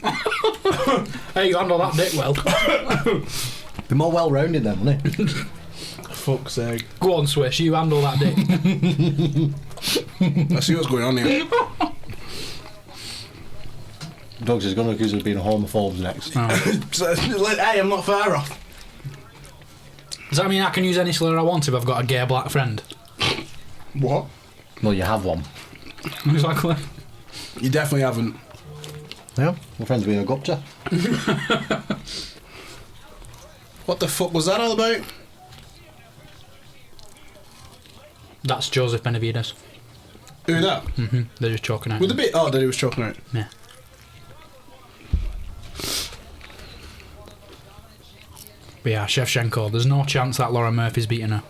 Hey, you handle that dick well.
Be more well-rounded then, wouldn't it?
Fuck's sake.
Go on, Swish, you handle that dick.
I see what's going on here.
Dogs is going to accuse us of being homophobes next.
Oh.
So, hey, I'm not far off.
Does that mean I can use any slur I want if I've got a gay black friend?
What?
Well, you have one.
Exactly.
You definitely haven't.
Yeah, my friend's being a gupta.
What the fuck was that all about?
That's Joseph Benavides.
Who that?
They're just choking out.
With the bit? Oh, that he was choking out.
Yeah. But yeah, Shevchenko, there's no chance that Laura Murphy's beating her.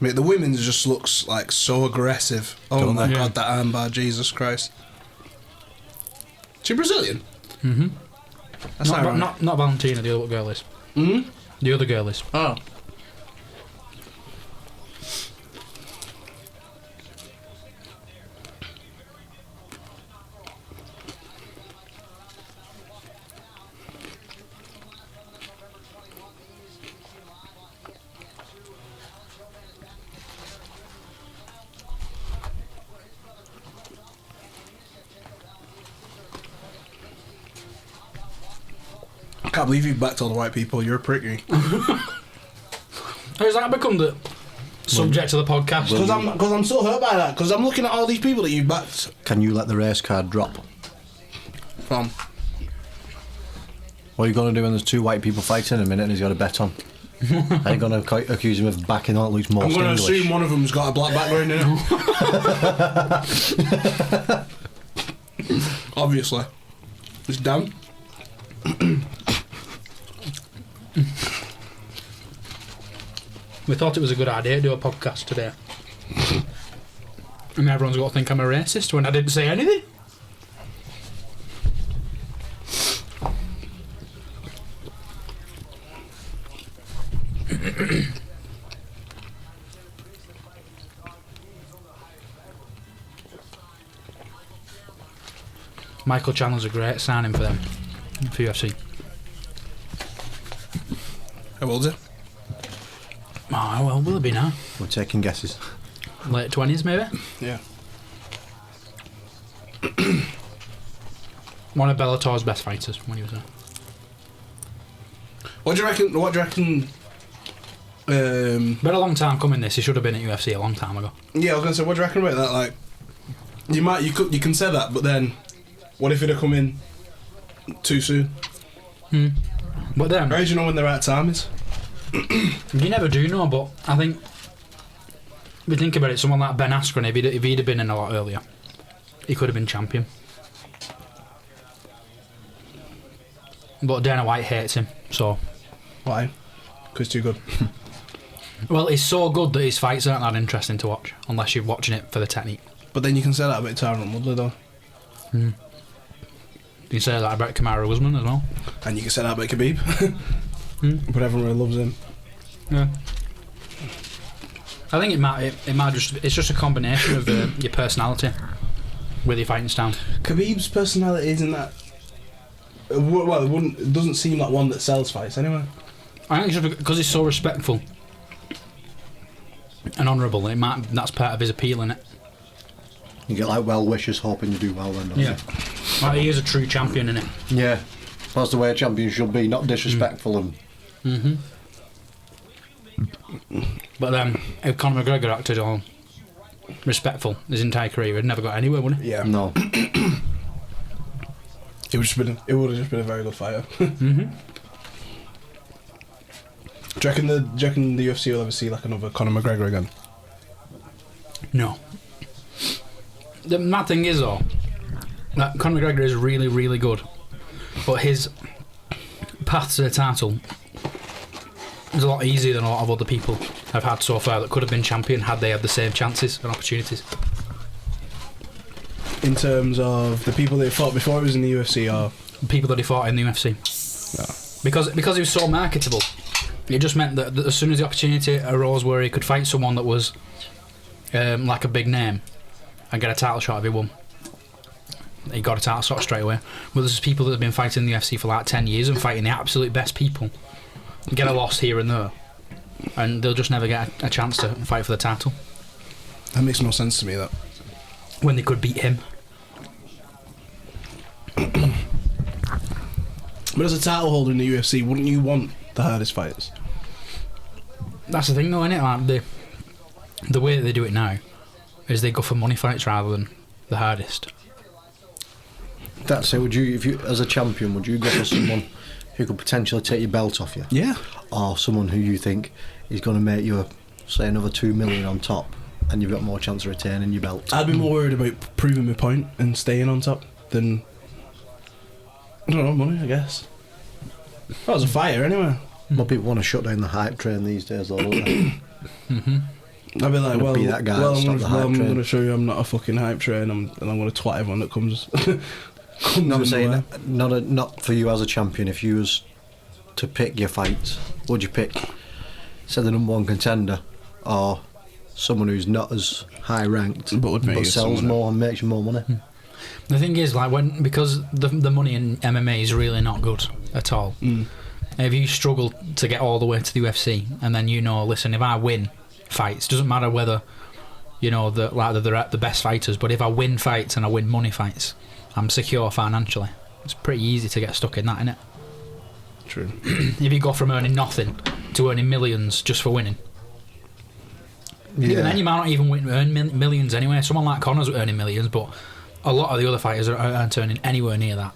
Mate, the women's just looks like so aggressive. Oh
Don't
my
they?
god, that armbar, Jesus Christ. She Brazilian?
Mm-hmm.
That's
Not,
not,
not Valentina, the other girl is.
Hmm?
The other girl is.
Oh. I can't believe you've backed all the white people. You're a pricky.
Has that become the subject of the podcast?
Because I'm so hurt by that. Because I'm looking at all these people that you've backed
Can you let the race card drop?
from.
What are you going to do when there's two white people fighting in a minute and he's got a bet on? Are you going to accuse him of backing on at least most
I'm going to
English?
assume one of them's got a black background in it. Obviously. It's Dan.
We thought it was a good idea to do a podcast today. And everyone's got to think I'm a racist when I didn't say anything. Michael Chandler's a great signing for them, for UFC.
How old is it?
Oh, well, will it be now?
We're taking guesses.
Late 20s, maybe?
Yeah.
One of Bellator's best fighters when he was there.
What do you reckon?
Been a long time coming this. He should have been at UFC a long time ago.
Yeah, I was going to say, what do you reckon about that? Like, You can say that, but then what if it'd have come in too soon?
But then,
How do you know when the right time is?
you never do know. But I think if you think about it, someone like Ben Askren, if he'd have been in a lot earlier, he could have been champion. But Dana White hates him, so.
Why? Because too good.
Well, he's so good that his fights aren't that interesting to watch, unless you're watching it for the technique.
But then you can say that about Tyron Woodley though.
You can say that about Kamaru Usman as well.
And you can say that about Khabib. But everyone really loves him.
Yeah. I think it might it's just a combination of your personality with your fighting style.
Khabib's personality isn't that. Well, it doesn't seem like one that sells fights anyway.
I think it's just because he's so respectful and honourable. That's part of his appeal, in it.
You get like well wishes hoping you do well then, don't you?
Like, he is a true champion, isn't it?
Yeah. That's the way a champion should be, not disrespectful and.
But then, if Conor McGregor acted all respectful his entire career, he'd never got anywhere, would he?
Yeah.
No.
It would have just been a very good fighter.
Mm-hmm.
Do you reckon the UFC will ever see like another Conor McGregor again?
No. The mad thing is though, that Conor McGregor is really, really good, but his path to the title is a lot easier than a lot of other people have had so far that could have been champion had they had the same chances and opportunities.
In terms of the people that fought before he was in the UFC, or
People that he fought in the UFC.
yeah.
Because he was so marketable, it just meant that as soon as the opportunity arose where he could fight someone that was like a big name and get a title shot if he won, he got a title shot straight away. Well, there's people that have been fighting the UFC for like 10 years and fighting the absolute best people, get a loss here and there, and they'll just never get a chance to fight for the title
That makes no sense to me. That
when they could beat him.
But as a title holder in the UFC, wouldn't you want the hardest fighters?
That's the thing though, isn't it? Like the way that they do it now is they go for money fights rather than the hardest.
That's it. Would you, if you, as a champion, would you go for someone who could potentially take your belt off you?
Yeah.
Or someone who you think is going to make you, say, another 2 million on top, and you've got more chance of retaining your belt?
I'd be more worried about proving my point and staying on top than, I don't know, money, I guess. If I was a fighter anyway.
More people want to shut down the hype train these days, though, don't they?
I'd be like, well,
be that guy
well,
to stop the hype
I'm
train.
going to show you I'm not a fucking hype train, and I'm going to twat everyone that comes. comes
No, I'm
in
saying
the way.
not for you as a champion. If you was to pick your fights, would you pick, say, the number one contender, or someone who's not as high ranked
But would make you
sells
someone
more and makes you more money?
The thing is, like, because the money in MMA is really not good at all. If you struggle to get all the way to the UFC, and then listen, if I win fights, doesn't matter whether they're the best fighters, but if I win fights and I win money fights, I'm secure financially. It's pretty easy to get stuck in that, isn't it?
True.
If you go from earning nothing to earning millions just for winning, even then you might not even earn millions anyway. Someone like Conor's earning millions, but a lot of the other fighters aren't earning anywhere near that.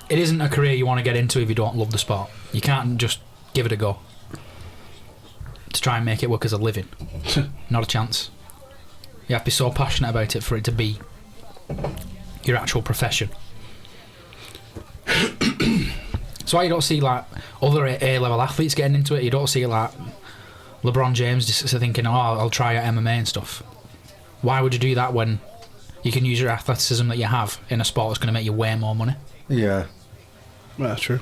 It isn't a career you want to get into if you don't love the sport. You can't just give it a go to try and make it work as a living. Not a chance. You have to be so passionate about it for it to be your actual profession. That's why you don't see like other A-level athletes getting into it. You don't see like LeBron James just thinking, oh, I'll try out MMA and stuff. Why would you do that when you can use your athleticism that you have in a sport that's going to make you way more money?
Yeah.
That's true.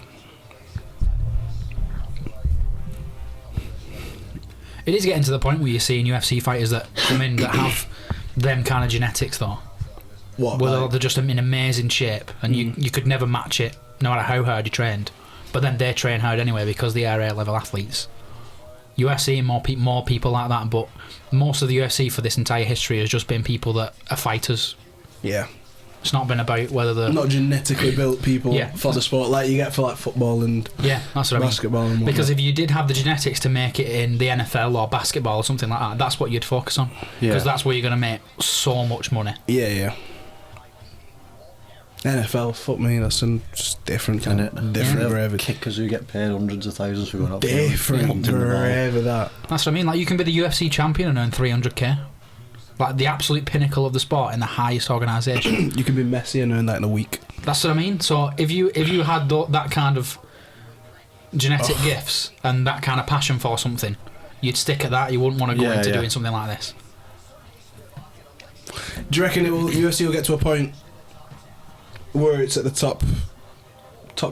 It is getting to the point where you're seeing UFC fighters that come in that have them kind of genetics though.
What?
Well,
Like,
they're just in amazing shape and you could never match it no matter how hard you trained. But then they train hard anyway because they are A-level athletes. You are seeing more people like that, but most of the UFC for this entire history has just been people that are fighters.
yeah.
It's not been about whether the
Not genetically built people
Yeah.
for the sport like you get for like football and
yeah, that's what
basketball and
I mean.
whatnot.
Because if you did have the genetics to make it in the NFL or basketball or something like that, that's what you'd focus on.
Yeah.
Because that's where you're going to make so much money.
Yeah. NFL, fuck me, that's just different kind of different gravy.
Kickers who get paid hundreds of thousands for going up.
Different gravy, that.
That's what I mean. Like, you can be the UFC champion and earn 300k. Like, the absolute pinnacle of the sport in the highest organisation.
You can be Messi and earn that in a week.
That's what I mean. So if you had that kind of genetic gifts and that kind of passion for something, you'd stick at that. You wouldn't want to go into doing something like this.
Do you reckon UFC will get to a point where it's at the top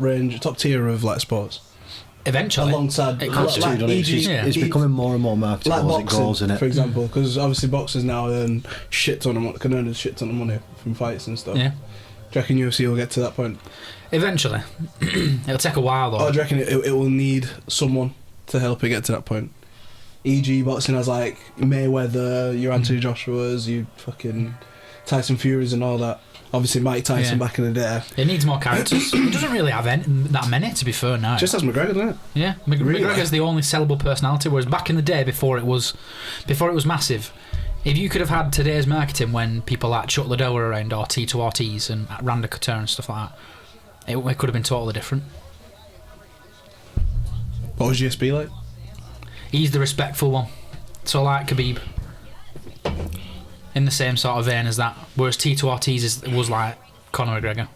range, top tier of like sports?
Eventually.
Alongside
It
like,
could
like
do,
it's becoming more and more marketable
like
as it
boxing,
goes, isn't it?
for example, because obviously boxers now earn can earn a shit ton of money from fights and stuff.
Yeah.
Do you reckon UFC will get to that point?
Eventually. It'll take a while though.
Or do you reckon it will need someone to help it get to that point? E.g. boxing has like Mayweather, your Anthony Joshua's, you fucking Tyson Furies and all that. Obviously Mike Tyson back in the day.
It needs more characters. It doesn't really have that many, to be fair now.
Just as McGregor, doesn't it?
Yeah,
Really?
McGregor's the only sellable personality, whereas back in the day, before it was massive, if you could have had today's marketing when people like Chuck Liddell were around, or Tito Ortiz and Randy Couture and stuff like that, it could have been totally different.
What was GSP like?
He's the respectful one. So like Khabib, in the same sort of vein as that, whereas Tito Ortiz was like Conor McGregor.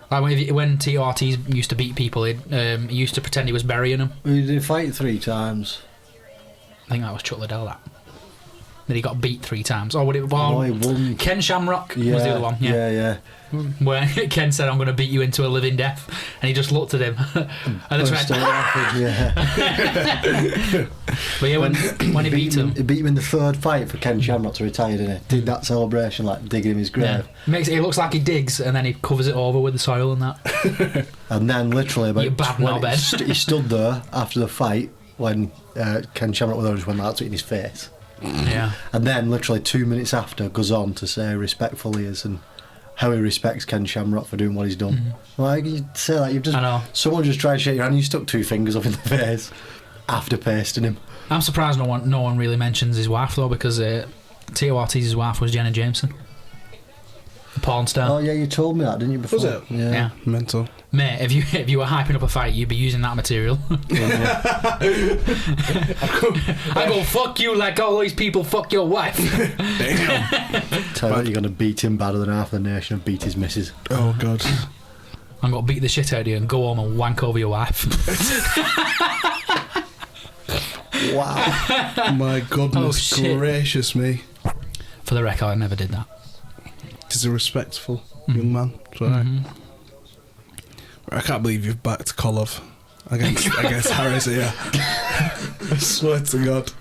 Like when Tito Ortiz used to beat people, he used to pretend he was burying them.
He did fight 3 times.
I think that was Chuck Liddell, that he got beat 3 times. Or would it? Well,
he won.
Ken Shamrock was the other one.
Yeah.
Where Ken said, "I'm going to beat you into a living death," and he just looked at him and just went. But yeah, when he beat him,
he beat him in the 3rd fight for Ken Shamrock to retire, didn't he? Did that celebration like digging him his grave.
Yeah. It looks like he digs and then he covers it over with the soil and that.
And then literally about
You bad knobhead.
he stood there after the fight when Ken Shamrock just went out in his face.
Yeah.
And then literally 2 minutes after goes on to say how respectful he is and how he respects Ken Shamrock for doing what he's done. Like, you say that, you've just...
I know.
Someone just tried to shake your hand and you stuck 2 fingers up in the face after pasting him.
I'm surprised no one really mentions his wife though, because Tito Ortiz's wife was Jenna Jameson, the porn star.
Oh yeah, you told me that, didn't you, before?
Was it?
Yeah.
Mental.
Mate, if you were hyping up a fight, you'd be using that material. I go, fuck you like all these people fuck your wife.
Damn.
Tell you what, you're going to beat him better than half the nation and beat his missus.
Oh god.
I'm going to beat the shit out of you and go home and wank over your wife.
Wow.
My goodness gracious me.
For the record, I never did that.
He's a respectful young man. I can't believe you've backed Kolov against Harris here. I swear to God.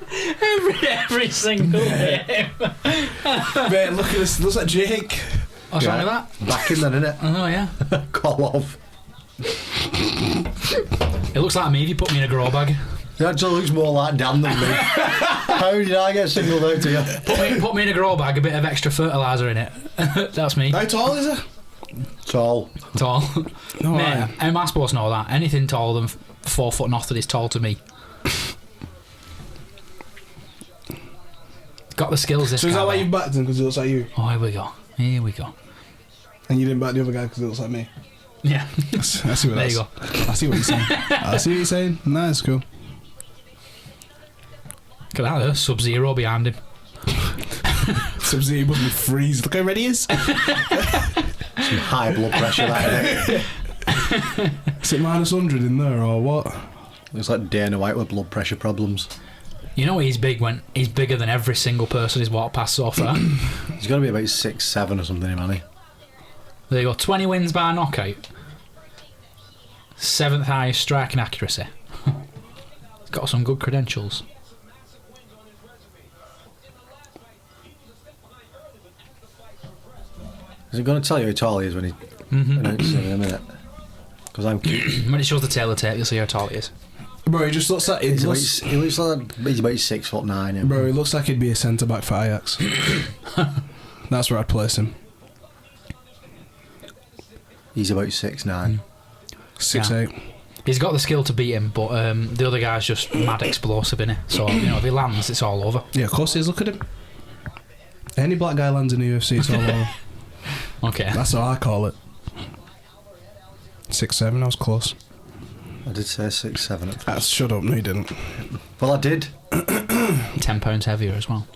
Every single game.
Mate, look at this. Looks like Jake.
What's wrong with that?
Back him then, innit?
Oh, yeah.
Kolov.
It looks like me if you put me in a grow bag.
He actually looks more like Dan than me. How did I get singled out to you?
Put me in a grow bag, a bit of extra fertiliser in it. That's me.
How tall is it?
Tall.
Tall.
No,
Mate, how am I supposed to know that? Anything taller than 4 foot nothing is tall to me. Got the skills, this
So is
guy.
that why you backed him? Because he looks like you?
Oh, here we go. Here we go.
And you didn't back the other guy because he looks like me?
Yeah.
I see what
There you go.
I see what you're saying. I see what you're saying. No, it's cool.
Look at that, there's Sub-Zero behind him.
Sub-Zero must be freeze. Look how ready he is.
Some high blood pressure, that,
Is it minus 100 in there or what?
Looks like Dana White with blood pressure problems.
You know he's big when he's bigger than every single person he's walked past so far.
He's got to be about 6'7" or something, man.
There you go, 20 wins by knockout. 7th highest striking accuracy. He's got some good credentials.
Is he going to tell you how tall he is when he announces it in a minute? Because I'm cute.
When it shows the tail of tape, you'll see how tall he is.
Bro, he just looks like
He looks like he's about 6'9". Yeah.
Bro, he looks like he'd be a centre back for Ajax. That's where I'd place him.
He's about 6'9".
6'8".
He's got the skill to beat him, but the other guy's just mad explosive, innit? So, if he lands, it's all over.
Yeah, of course he is. Look at him. Any black guy lands in the UFC, it's all over.
Okay.
That's how I call it. 6'7", I was close.
I did say 6'7".
Shut up, no you didn't.
Well, I did.
10 pounds heavier as well.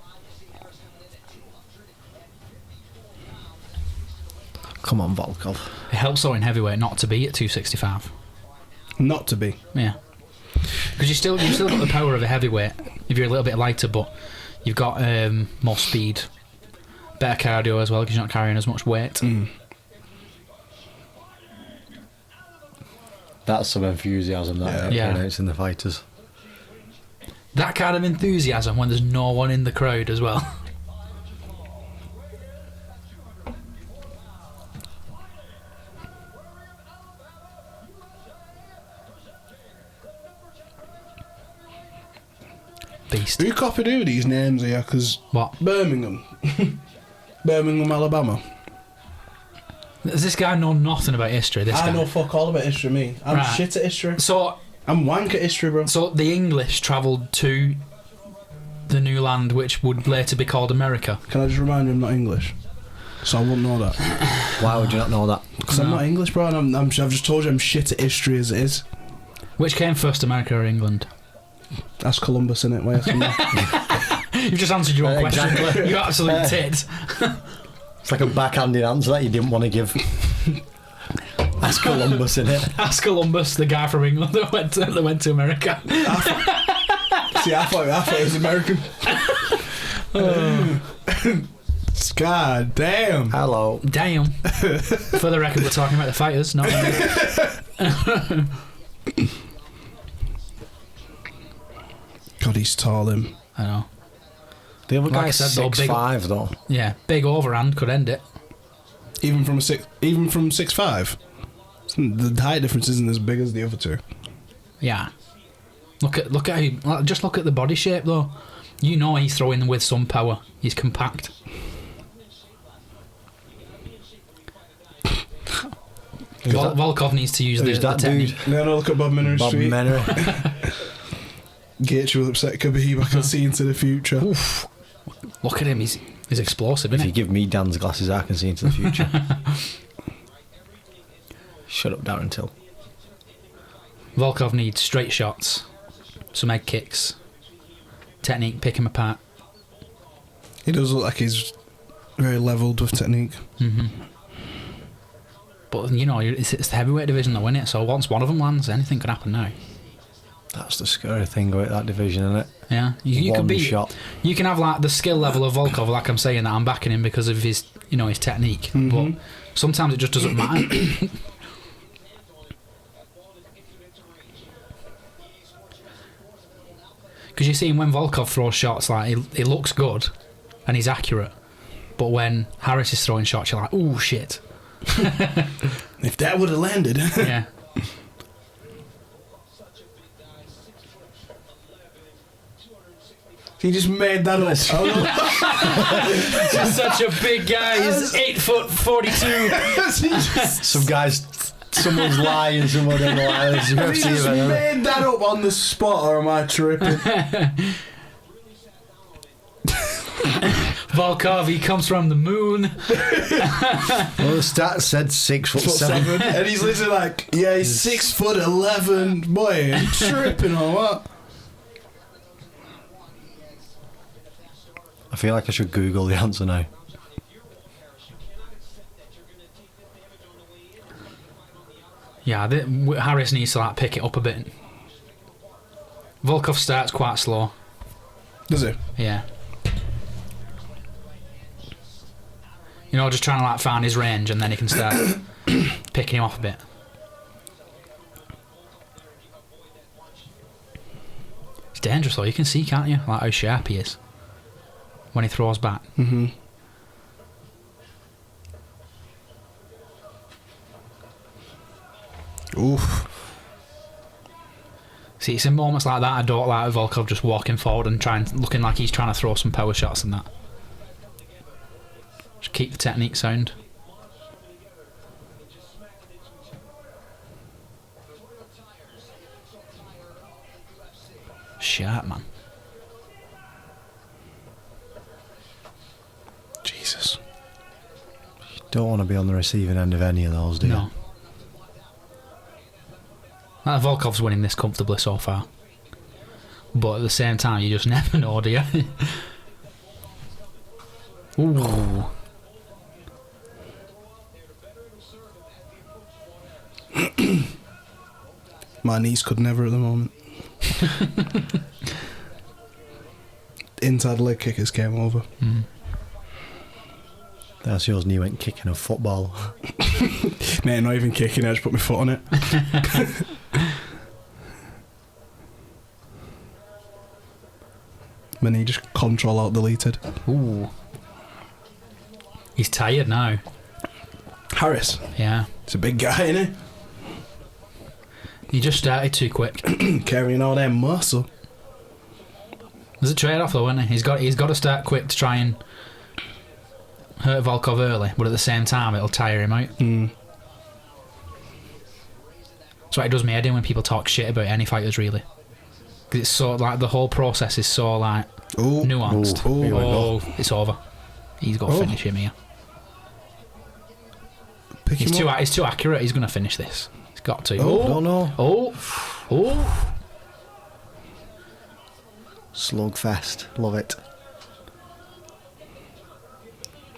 Come on, Volkov.
It helps though in heavyweight not to be at 265.
Not to be.
Yeah. Because you've still got the power of a heavyweight if you're a little bit lighter, but you've got more speed, better cardio as well because you're not carrying as much weight.
That's some enthusiasm that creates in the fighters.
That kind of enthusiasm when there's no one in the crowd as well. Beast.
Who copied who these names here? Because
What?
Birmingham. Birmingham, Alabama.
Does this guy know nothing about history? This
I
guy?
know fuck all about history, me. I'm
Right.
shit at history.
So
I'm wank at history, bro.
the English travelled to the new land which would later be called America.
Can I just remind you I'm not English? So I wouldn't know that.
Why would you not know that?
Because I'm not English, bro, and I've just told you I'm shit at history as it is.
Which came first, America or England?
That's Columbus, innit? Why asking me?
You've just answered your own question.
Exactly.
You absolute tit.
It's like a backhanded answer that you didn't want to give. That's Columbus, innit?
Ask Columbus, the guy from England that went to America.
See, I thought it was American. God damn.
Hello.
Damn. For the record, we're talking about the fighters, not
God, he's tall, him.
I know.
The other
Like I
guy's
said, though,
6'5", though.
Yeah, big overhand could end it.
Even from 6'5". The height difference isn't as big as the other two.
Yeah. Look at who. Just look at the body shape though. You know he's throwing with some power. He's compact. Volkov needs to use
Who's
the
that
technique.
dude?
No, look at Bob Minnery
Bob
Street.
Menery.
Gaethje will upset Khabib. I can see into the future.
Oof. Look at him. He's explosive,
If
isn't
you
he?
give me Dan's glasses, I can see into the future. Shut up, Darren Till.
Volkov needs straight shots, some egg kicks, technique, pick him apart.
He does look like he's very levelled with technique.
Mm-hmm. But you know, it's the heavyweight division though, isn't it? So once one of them lands, anything could happen now.
That's the scary thing about that division, isn't it?
Yeah, you
One
could be.
shot.
You can have like the skill level of Volkov, like I'm saying that I'm backing him because of his, his technique.
Mhm.
But sometimes it just doesn't matter. Because you see him when Volkov throws shots, like he looks good and he's accurate. But when Harris is throwing shots, you're like, ooh, shit.
If that would have landed.
Yeah.
He just made that up.
Just such a big guy. He's 8'42".
Some guys, someone's lying, someone don't lie. It's a
He
UFC
just
event, isn't it?
made that up on the spot, or am I tripping?
Volkov, he comes from the moon.
Well, the stats said 6'7".
And he's literally like, yeah, he's 6'11". Boy, I'm tripping or what?
I feel like I should Google the answer now.
Yeah, Harris needs to like pick it up a bit. Volkov starts quite slow.
Does he?
Yeah. Just trying to like find his range and then he can start picking him off a bit. It's dangerous though, you can see, can't you? Like how sharp he is when he throws back.
Mm-hmm. Oof.
See, it's in moments like that I don't like Volkov just walking forward and looking like he's trying to throw some power shots and that. Just keep the technique sound. Sharp, man.
Jesus.
You don't want to be on the receiving end of any of those, do you?
No. Volkov's winning this comfortably so far. But at the same time, you just never know, do you? Ooh.
My knees could never at the moment. Inside leg kickers came over.
That's yours, and you went kicking a football.
Mate, not even kicking, I just put my foot on it. My knee just control alt deleted.
Ooh. He's tired now.
Harris.
Yeah.
It's a big guy, innit?
He just started too quick.
Carrying all that muscle.
There's a trade-off though, isn't he? He's got to start quick to try and hurt Volkov early, but at the same time it'll tire him out. That's why it does me head in when people talk shit about any fighters, really. Because it's so, like, the whole process is so, like, nuanced. It's over. He's got to finish him here. He's too accurate. He's going to finish this. He's got to.
Slugfest. Love it.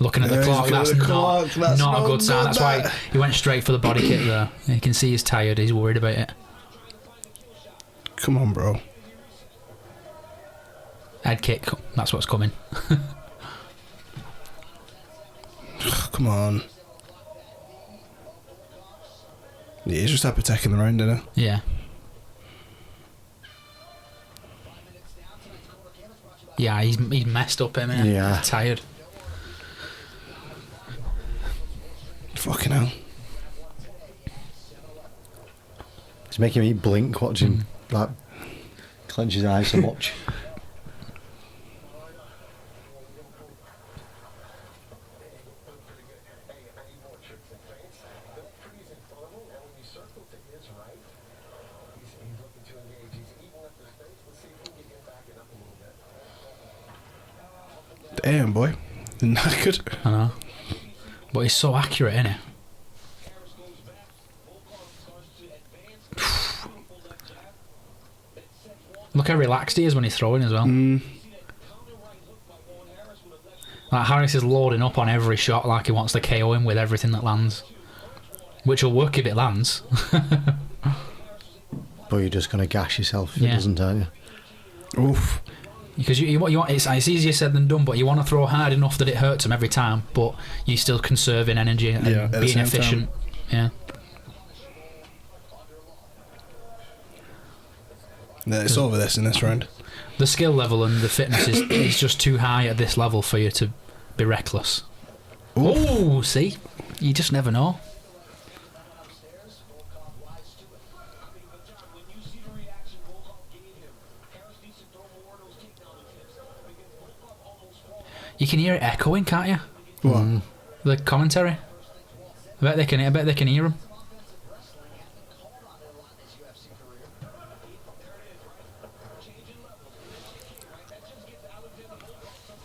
Looking at the clock, that's not a good sign. That's why he went straight for the body kick there. You can see he's tired. He's worried about it.
Come on, bro.
Head kick. That's what's coming.
Come on. Yeah, he's just hyperteching the round, isn't he?
Yeah. Yeah, he's messed up him, innit?
Yeah.
He's tired.
Fucking hell.
It's making me blink watching, like, clench his eyes so much.
Damn, boy. Knackered.
I know. But he's so accurate, isn't he? Look how relaxed he is when he's throwing as well. Like, Harris is loading up on every shot like he wants to KO him with everything that lands. Which will work if it lands.
But you're just going to gash yourself if it doesn't, aren't you?
Oof.
Because you want it's easier said than done, but you want to throw hard enough that it hurts him every time, but you're still conserving energy and being efficient. Yeah.
Yeah, it's over this in this round.
The skill level and the fitness is just too high at this level for you to be reckless. Oh, see? You just never know. You can hear it echoing, can't you?
What?
The commentary. I bet they can hear him.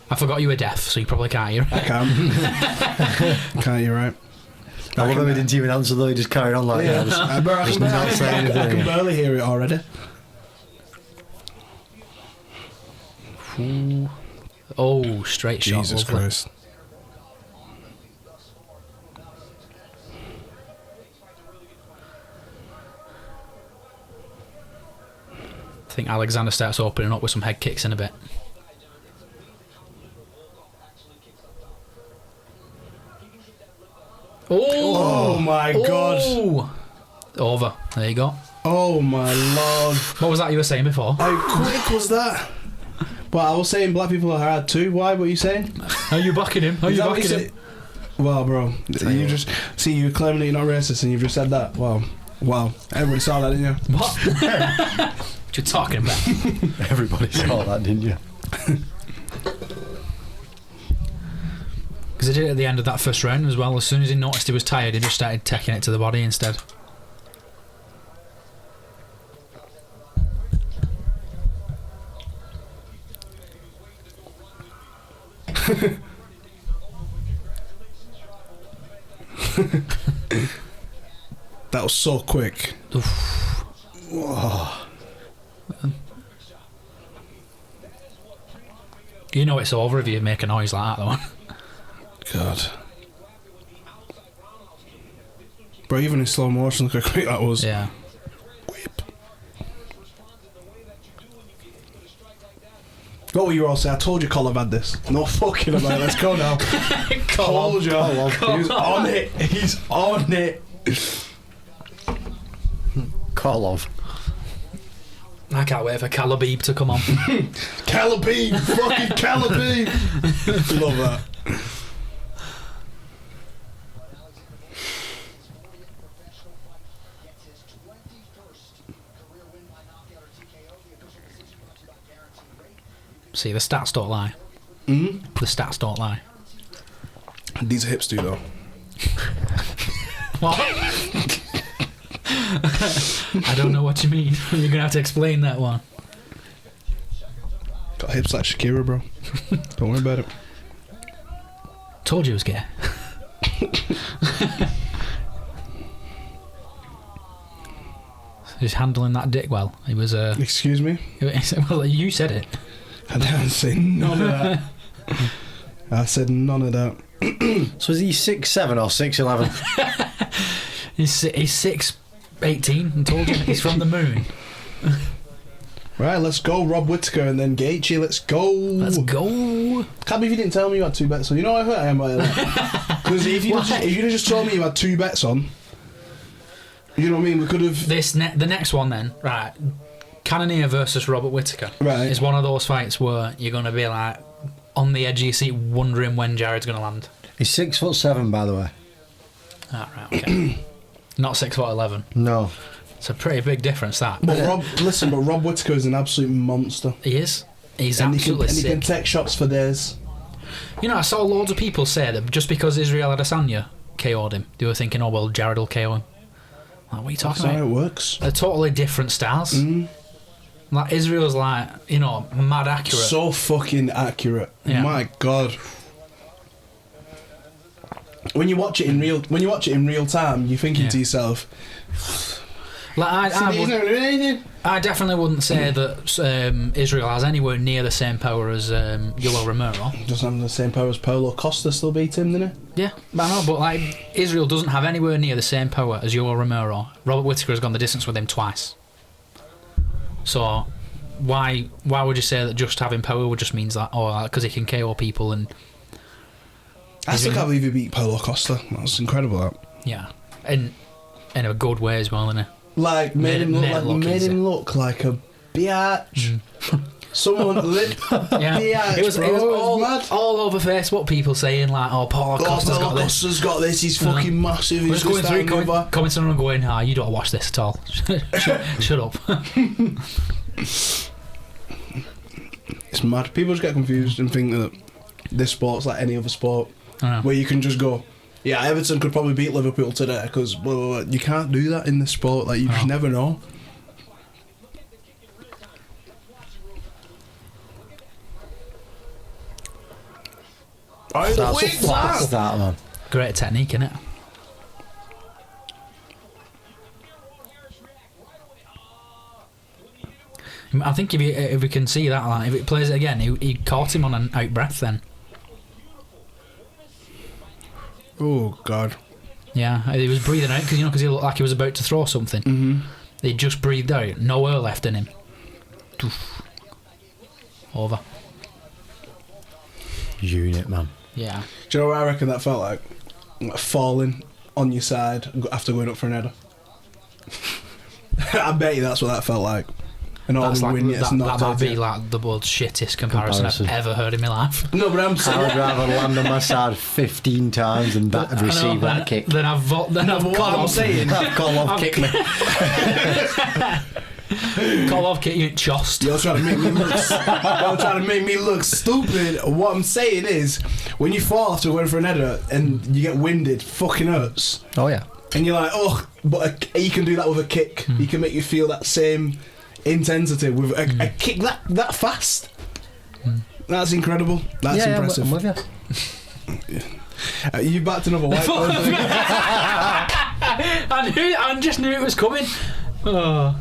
I forgot you were deaf, so you probably can't hear it.
I can't. Can't, you're right.
I love how he didn't even answer though, he just carried on like
I can barely hear it already.
Oh, straight shot.
Jesus Christ.
I think Alexander starts opening up with some head kicks in a bit.
Oh my God.
Over. There you go.
Oh my Lord.
What was that you were saying before?
How quick was that? But I was saying black people are hard too. Why? What are you saying?
Are you backing him? Are you backing him?
Well, bro, you just see you claiming that you're not racist, and you've just said that. Wow, everybody saw that, didn't you?
What? What you talking about?
Everybody saw that, didn't you?
Because he did it at the end of that first round as well. As soon as he noticed he was tired, he just started taking it to the body instead.
That was so quick.
Whoa.
You know it's over if you make a noise like that, though.
God. Bro, even in slow motion, look how quick that was.
Yeah.
Whip. What were you all saying? I told you Colin had this. No fucking about it. Let's go now. Told you. He's on it. He's on it.
Kolov.
I can't wait for Calabib to come on.
Calabib. Fucking Calabib. Love that.
See, the stats don't lie.
Mm?
The stats don't lie.
These hips do though.
What? I don't know what you mean. You're going to have to explain that one.
Got hips like Shakira, bro. Don't worry about it.
Told you it was gay. He's handling that dick well. He was
Excuse me?
well, you said it.
I didn't say none of that. I said none of that.
So is he 6'7" or 6'11"?
He's 6'18", I told you. He's from the moon.
Right, let's go, Rob Whittaker and then Gaethje. Let's go.
Let's go.
Can't believe you didn't tell me you had 2 bets on. You know how hurt I am by that. Because if you'd have just told me you had 2 bets on, you know what I mean? We could have.
The next one then, right? Cannonier versus Robert Whittaker.
Right.
Is one of those fights where you're going to be like on the edge of your seat, wondering when Jared's going to land.
He's 6'7", by the way.
Ah, right, okay. Not 6'11".
No.
It's a pretty big difference, that.
But Rob Whittaker is an absolute monster.
He is. He's
And
absolutely
he
sick.
can take shots for days.
You know, I saw loads of people say that just because Israel Adesanya KO'd him, they were thinking, oh, well, Jared will KO him. Like, what are you talking
That's
about?
how it works.
They're totally different styles. Like, Israel's like, you know, mad accurate.
So fucking accurate.
Yeah.
My God. When you watch it in real time, you're thinking to yourself,
Like,
he's not going to do anything.
I definitely wouldn't say that Israel has anywhere near the same power as Yoel Romero.
Doesn't have the same power as Paulo Costa, still beat him, didn't he?
Yeah, but I know, but like Israel doesn't have anywhere near the same power as Yoel Romero. Robert Whittaker has gone the distance with him twice. So why would you say that just having power just means that, or because he can KO people and
I still can't believe he beat Paulo Costa. That's incredible. That.
yeah, in a good way as well, isn't it?
Like made him look like a biatch. Someone
Yeah, it was all over Facebook. People saying like, "Oh, Paulo Costa's
got this. He's fucking massive."
We're
He's
just going through
over.
comments and going, "Ah, you don't watch this at all. Shut up."
It's mad. People just get confused and think that this sport's like any other sport, where you can just go, yeah, Everton could probably beat Liverpool today because you can't do that in this sport. Like, you just never know.
That's a flat start, man.
Great technique, innit? I think if we can see that, like, if it plays it again, he caught him on an out breath then.
Oh God.
Yeah, he was breathing out because he looked like he was about to throw something.
Mm-hmm.
He just breathed out, no air left in him. Over.
Unit, man.
Yeah.
Do you know what I reckon that felt like? Like falling on your side after going up for an header. I bet you that's what that felt like. And all
That's
the
like,
wind gets knocked
that'd
out.
be like the world's shittest comparison I've ever heard in my life.
No, but I'm
I
saying.
would rather land on my side 15 times than receive that kick.
Then I've
I'm saying.
That Kolov kicked me.
Kolov kick you in chest.
You're trying to make me look stupid. What I'm saying is, when you fall after going for an header and you get winded, fucking hurts.
Oh yeah.
And you're like, oh, but he can do that with a kick. He can make you feel that same intensity with a kick that fast. That's incredible. That's impressive.
I'm with you.
You backed another white person.
I just knew it was coming. Oh.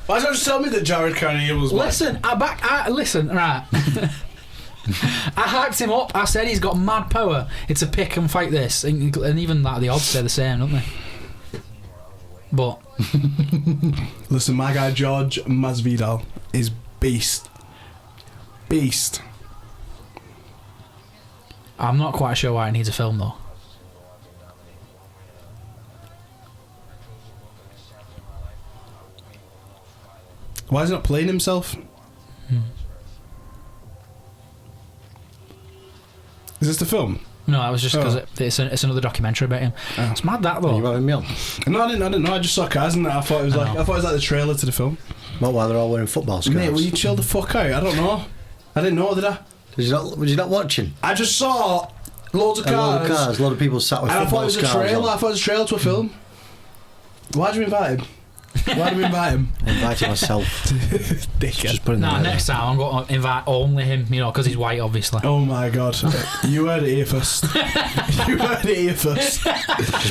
Why don't you tell me that Jared Carnegie was white?
Listen, right. I hyped him up. I said he's got mad power. It's a pick and fight this, and even that the odds stay the same, don't they? But
listen, my guy George Masvidal is beast.
I'm not quite sure why it needs a film though.
Why is he not playing himself? Is this the film?
No, that was just because it's another documentary about him.
Oh.
It's mad that though.
Are you having me on?
No, I didn't know. I just saw cars and I thought it was like the trailer to the film.
What, why they're all wearing football skirts?
Mate, will you chill the fuck out? I don't know. I didn't know, did I?
Was you not watching?
I just saw loads of cars.
A lot of people sat with
And I thought
football
it was a
scarves
trailer.
on.
I thought it was a trailer to a film. Why'd you invite him? Why'd you invite him?
I invited myself.
Dickhead.
Just putting that
Next time I'm going to invite only him, because he's white, obviously.
Oh my god. You heard it here first.
Just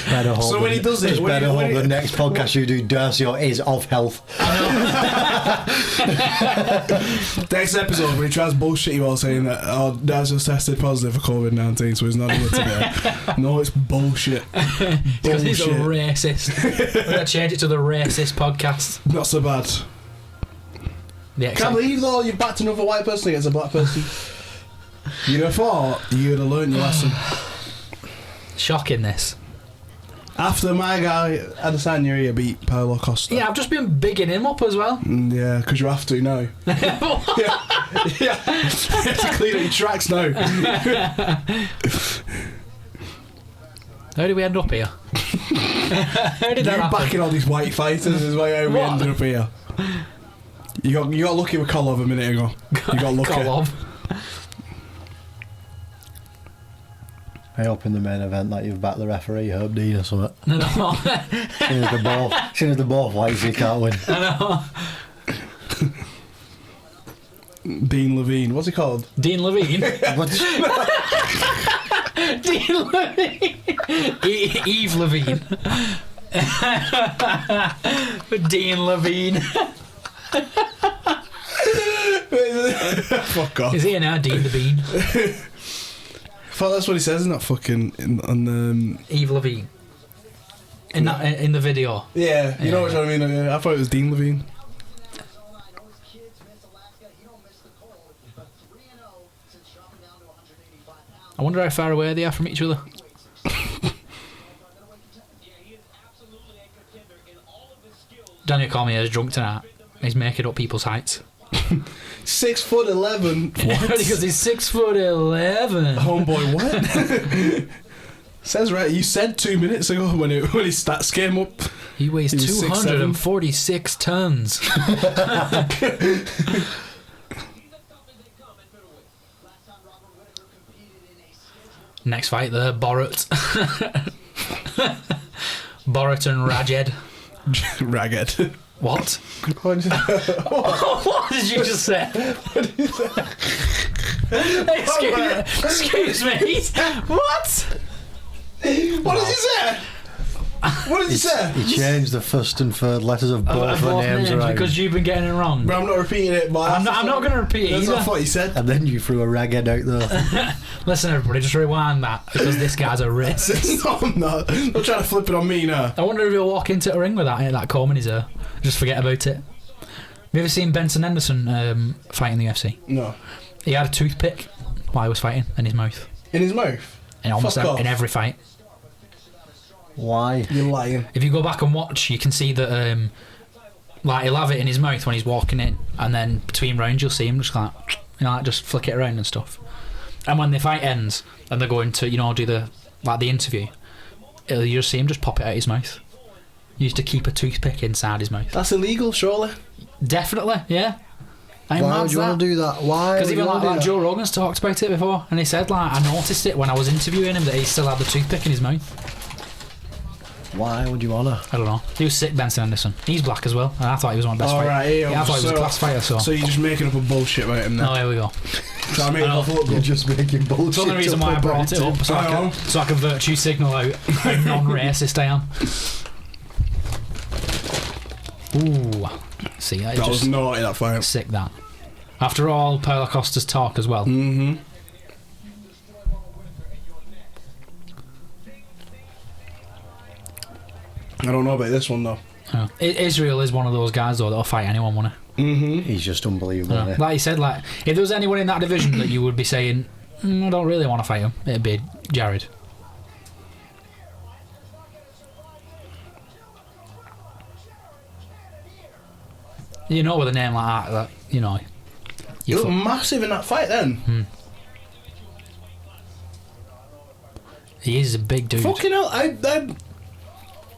better hope
So when he does it, when he-
the next podcast you do, Darcy, or is of health.
Next episode when he tries bullshit you all saying that Daz was tested positive for COVID-19, so he's not here today. No, it's bullshit.
Because he's a racist. We're going to change it to the racist podcast.
Not so bad. Can't believe though you backed another white person against a black person. You'd have thought you'd have learned your lesson.
Shocking this.
After my guy Adesanya beat Paulo Costa.
Yeah, I've just been bigging him up as well.
Yeah, because you have to now. yeah. You have to clean up your tracks now.
How did we end up here? How did that
You
happen?
backing all these white fighters is why we ended up here. You got lucky with Kolov a minute ago. You got lucky.
Kolov.
I hope in the main event that you've backed the referee, Herb Dean or something.
No.
Seeing as they're both white, so you can't win.
I know.
Dean Levine. What's he called?
Dean Levine.
What's,
Dean Levine. Eve Levine. Dean Levine.
Fuck off.
Is he now Dean the Bean?
I thought that's what he says in that fucking on
Eve Levine. In the video.
yeah, you know what I mean. I thought it was Dean Levine.
I wonder how far away they are from each other. Daniel Cormier is drunk tonight. He's making up people's heights.
6'11". What?
Because he's 6'11".
Homeboy, what? Says right. You said 2 minutes ago when his stats came up.
He weighs
He was
246 tons. Next fight, the Borat. Borat and Rajed.
Ragged.
What?
What did you say?
What did you just say? Excuse me. What?
What did you say? What did you say?
he changed the first and third letters of both the names around.
Because you've been getting it wrong.
But I'm not repeating it. But
I'm not going to repeat it
That's what I
either.
thought you said.
And then you threw a raghead out there.
Listen, everybody, just rewind that because this guy's a racist.
No, I'm not. Don't try to flip it on me now.
I wonder if he'll walk into a ring with that comb in his hair. Just forget about it. Have you ever seen Benson Henderson fight in the UFC?
No.
He had a toothpick while he was fighting in his mouth.
In his mouth?
In almost
Fuck off.
in every fight.
Why?
You're lying.
If you go back and watch, you can see that like he'll have it in his mouth when he's walking in, and then between rounds you'll see him just like just flick it around and stuff. And when the fight ends and they're going to do the interview, you just see him just pop it out his mouth. used to keep a toothpick inside his mouth.
That's illegal, surely.
Definitely, yeah.
Why would you want to do that? Why?
Because even like
that?
Joe Rogan's talked about it before, and he said like I noticed it when I was interviewing him that he still had the toothpick in his mouth.
Why would you wanna?
I don't know. He was sick, Benson Anderson. He's black as well, and I thought he was one of the best fighters. Yeah, I thought he was a class fighter.
So you're just making up a bullshit about him now?
Oh, here we go.
So I mean,
You're just making bullshit.
It's the only reason why I brought it up, so I can virtue signal out how non-racist I am. Ooh, see, that
was naughty, that fight.
Sick, that. After all, Paulo Costa's talk as well.
Mm-hmm. I don't know about this one though.
Oh. Israel is one of those guys though that'll fight anyone, won't he?
Mm-hmm.
He's just unbelievable.
Yeah. Like you said, like if there was anyone in that division that you would be saying, I don't really want to fight him, it'd be Jared. You know, with a name like that you know.
You look massive in that fight then.
He is a big dude.
Fucking hell,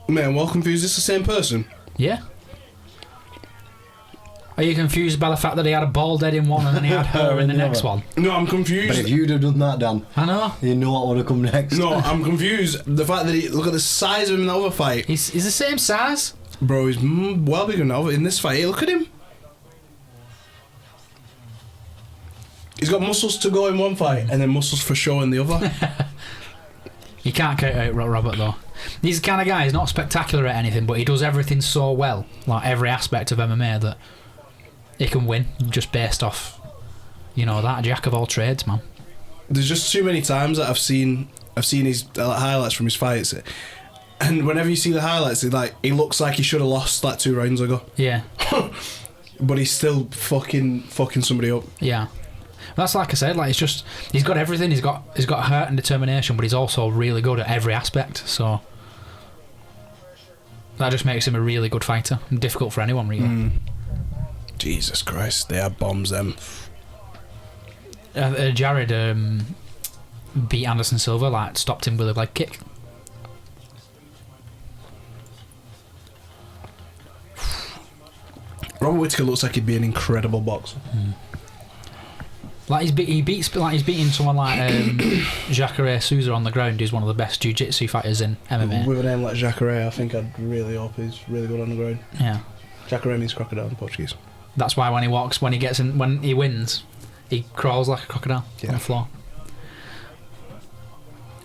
man, well confused. Is this the same person?
Yeah. Are you confused by the fact that he had a bald head in one and then he had her in the next one?
No, I'm confused.
But if you'd have done that, Dan,
I know.
you know what would have come next.
No, I'm confused. The fact that look at the size of him in the other fight.
He's the same size.
Bro, he's well bigger now in this fight. Hey, look at him. He's got muscles to go in one fight and then muscles for show in the other.
You can't count out Robert though. He's the kind of guy, he's not spectacular at anything, but he does everything so well, like every aspect of MMA, that he can win just based off, you know, that jack of all trades, man.
There's just too many times that I've seen his highlights from his fights, and whenever you see the highlights, he looks like he should have lost like 2 rounds ago.
Yeah.
But he's still fucking somebody up.
Yeah. That's like I said, like he's got everything. He's got heart and determination, but he's also really good at every aspect. So that just makes him a really good fighter. And difficult for anyone, really.
Jesus Christ, they are bombs. Them.
Jared beat Anderson Silva, like stopped him with a leg kick.
Robert Whittaker looks like he'd be an incredible boxer.
Like he's beating someone like Jacare Souza on the ground, who's one of the best jiu-jitsu fighters in MMA.
With a name like Jacare, I think I'd really hope he's really good on the ground.
Yeah.
Jacare means crocodile in Portuguese.
That's why when he wins, he crawls like a crocodile on the floor.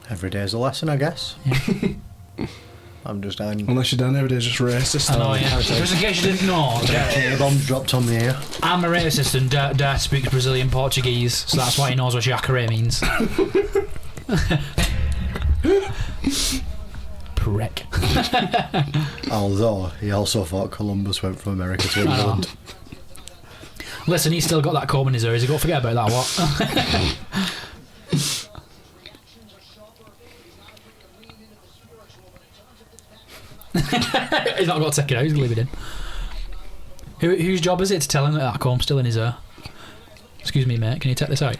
Every day's a lesson, I guess.
Yeah.
I'm just down.
Unless you're down every day, just racist.
I know, yeah. Just in case you didn't know,
Bombs dropped on me here.
I'm a racist and Dart speaks Brazilian Portuguese, so that's why he knows what Jacare means. Prick.
Although he also thought Columbus went from America to England.
Listen, he's still got that comb in his ear. Is he going to forget about that? What? He's not got to take it out. He's going to leave it in. Whose job is it to tell him that comb's still in his ear? Excuse me, mate. Can you take this out?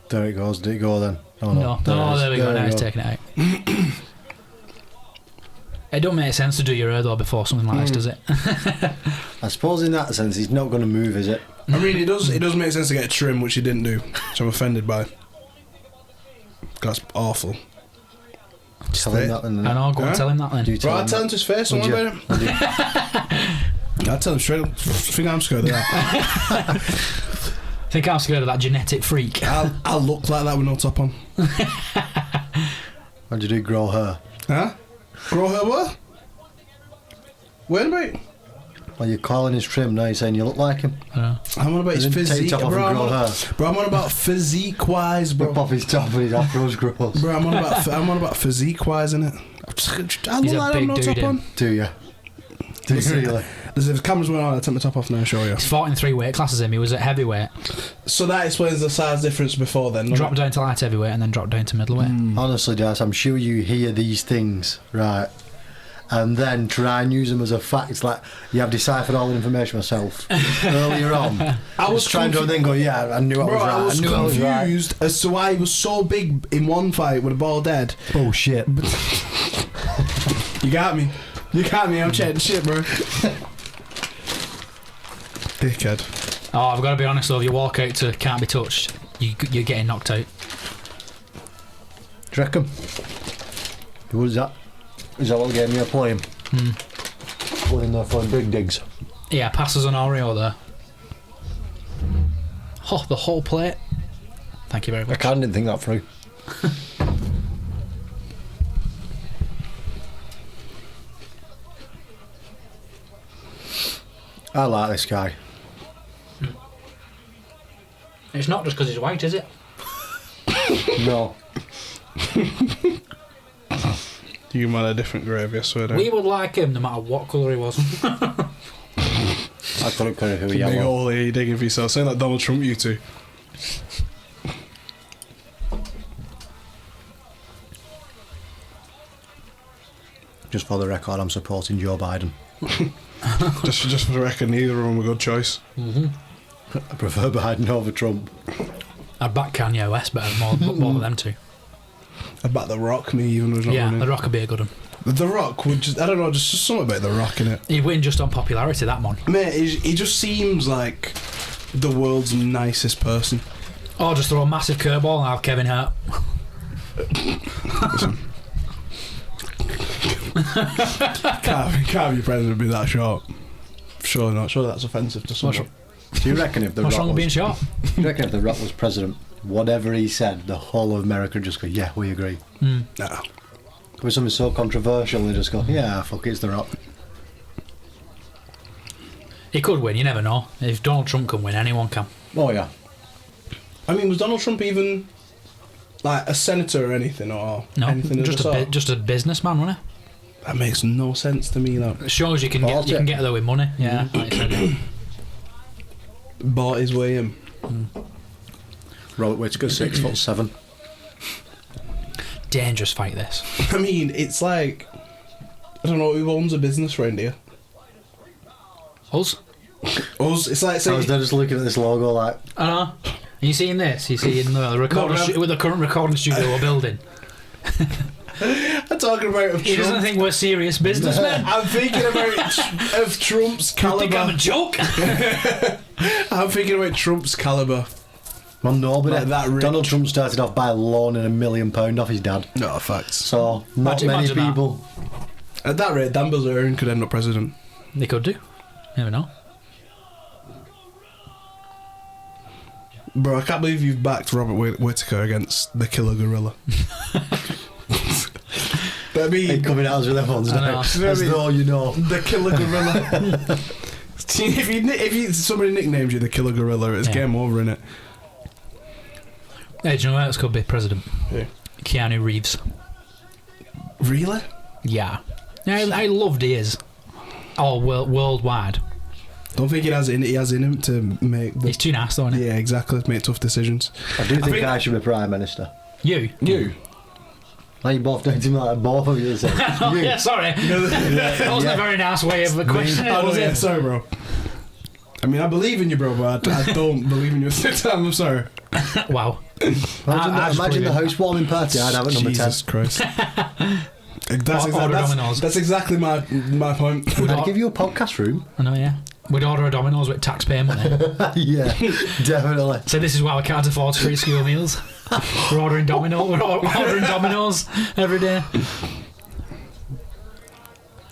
There it goes. Did it go then? Oh,
no. There we go. Now he's taking it out. It don't make sense to do your hair though before something like this, does it?
I suppose in that sense he's not going to move, is it?
I mean, it does make sense to get a trim, which he didn't do, which I'm offended by. That's awful.
Tell him that then.
I know, go and tell him that then.
Bro, I'd tell him to his face, don't worry about it. I'd tell him straight up. I think I'm scared of that.
Think I'm scared of that genetic freak.
I'll look like that with no top on.
What'd you do, grow hair?
Huh? Grow hair what? When, mate?
Well, you're calling his trim now, you're saying you look like him.
I'm on about his physique, bro. I'm on about physique-wise, bro.
Rip off his top and his afro's gross.
Bro, I'm on about physique-wise, innit? I look like I'm no top on.
Do you? Do you really?
If the cameras went on, I'd take my top off now and show you.
He's fought in 3 weight classes him. He was at heavyweight.
So that explains the size difference before then.
Dropped down to light heavyweight and then dropped down to middleweight.
Honestly, Jas, I'm sure you hear these things, right? And then try and use them as a fact. Like, you have deciphered all the information myself earlier on.
I was
trying to then go, yeah, I knew I was right.
I was confused as to why he was so big in one fight with a bald head.
Bullshit.
You got me. I'm chatting shit, bro. Dickhead.
Oh, I've got to be honest though. If you walk out to can't be touched, you're getting knocked out.
Do you reckon? What is that? Is that what game you're playing? Playing there for big digs.
Yeah, passes on Oreo there. Oh, the whole plate. Thank you very much.
I didn't think that through. I like this guy.
It's not just because he's white, is it?
No.
You man a different gravy, I swear.
We would like him no matter what colour he was.
I couldn't care who he
Big
yellow.
hole here, you're digging for yourself. Saying like Donald Trump, you two.
Just for the record, I'm supporting Joe Biden.
just for the record, neither of them a good choice.
I prefer Biden over Trump.
I'd back Kanye West better more than them two.
I'd back The Rock, me even was not
Yeah,
running.
The Rock would be a good one.
The Rock would just, I don't know, just something about The Rock in it.
He'd win just on popularity, that man.
Mate, he just seems like the world's nicest person.
Or just throw a massive curveball and have Kevin Hart.
Can't be president and be that short. Surely not. Surely that's offensive to someone.
Do you reckon if the
What's
Rock
wrong with being
was,
short?
do you reckon if the Rock was president, whatever he said, the whole of America would just go, yeah, we agree?
No.
It was something so controversial, they just go, yeah, fuck it, it's the Rock.
He could win, you never know. If Donald Trump can win, anyone can.
Oh yeah.
I mean, was Donald Trump even like a senator or anything, or
No,
anything
just a businessman, wasn't
That makes no sense to me. That
it? Shows you can get there with money. Yeah, like you said, yeah.
Bought his way in.
Robert Whittaker, 6'7".
Dangerous fight this.
I mean, it's like, I don't know who owns a business around here.
Us?
Us. It's like
I was there just looking at this logo like,
I know. Are you seeing this? You seeing the recording with the current recording studio we're building?
I'm talking about
He doesn't think we're serious businessmen.
I'm thinking about of Trump's
You think I'm
caliber.
a joke?
I'm thinking about Trump's caliber.
well, no, but
Like that rich.
Donald Trump started off by loaning £1 million off his dad.
No facts.
So, not many
Imagine that.
people.
At that rate, Dan Bilzerian could end up president.
They could do. Never know.
Bro, I can't believe you've backed Robert Whittaker against the killer gorilla. But I mean,
Ain't coming out with them ones
I
now.
know.
As though you know.
the killer gorilla. See, if somebody nicknames you the killer gorilla, it's
Yeah.
game over, innit?
Hey, do you know who else could be president?
Who?
Keanu Reeves.
Really?
Yeah. I loved his. Oh, worldwide.
Don't think he has in him to make the.
He's too nice, though, isn't he?
Yeah, exactly. Make tough decisions.
I do think
think-
I should be Prime Minister.
You?
You.
Like you both doing to me like both of you. Say,
Oh,
you.
yeah, sorry. That wasn't a very nice way of the question,
Oh,
was
no, yeah,
it?
sorry, bro. I mean, I believe in you, bro, but I don't believe in you at the same time. I'm sorry.
Wow.
Imagine the housewarming party I'd have at number 10.
Jesus Christ.
Order Domino's.
That's exactly my point.
I'd give you a podcast room.
I know, yeah. We'd order a Domino's with taxpayer money.
Yeah, definitely.
So this is why we can't afford free school meals. We're ordering Domino's. We're ordering Domino's every day.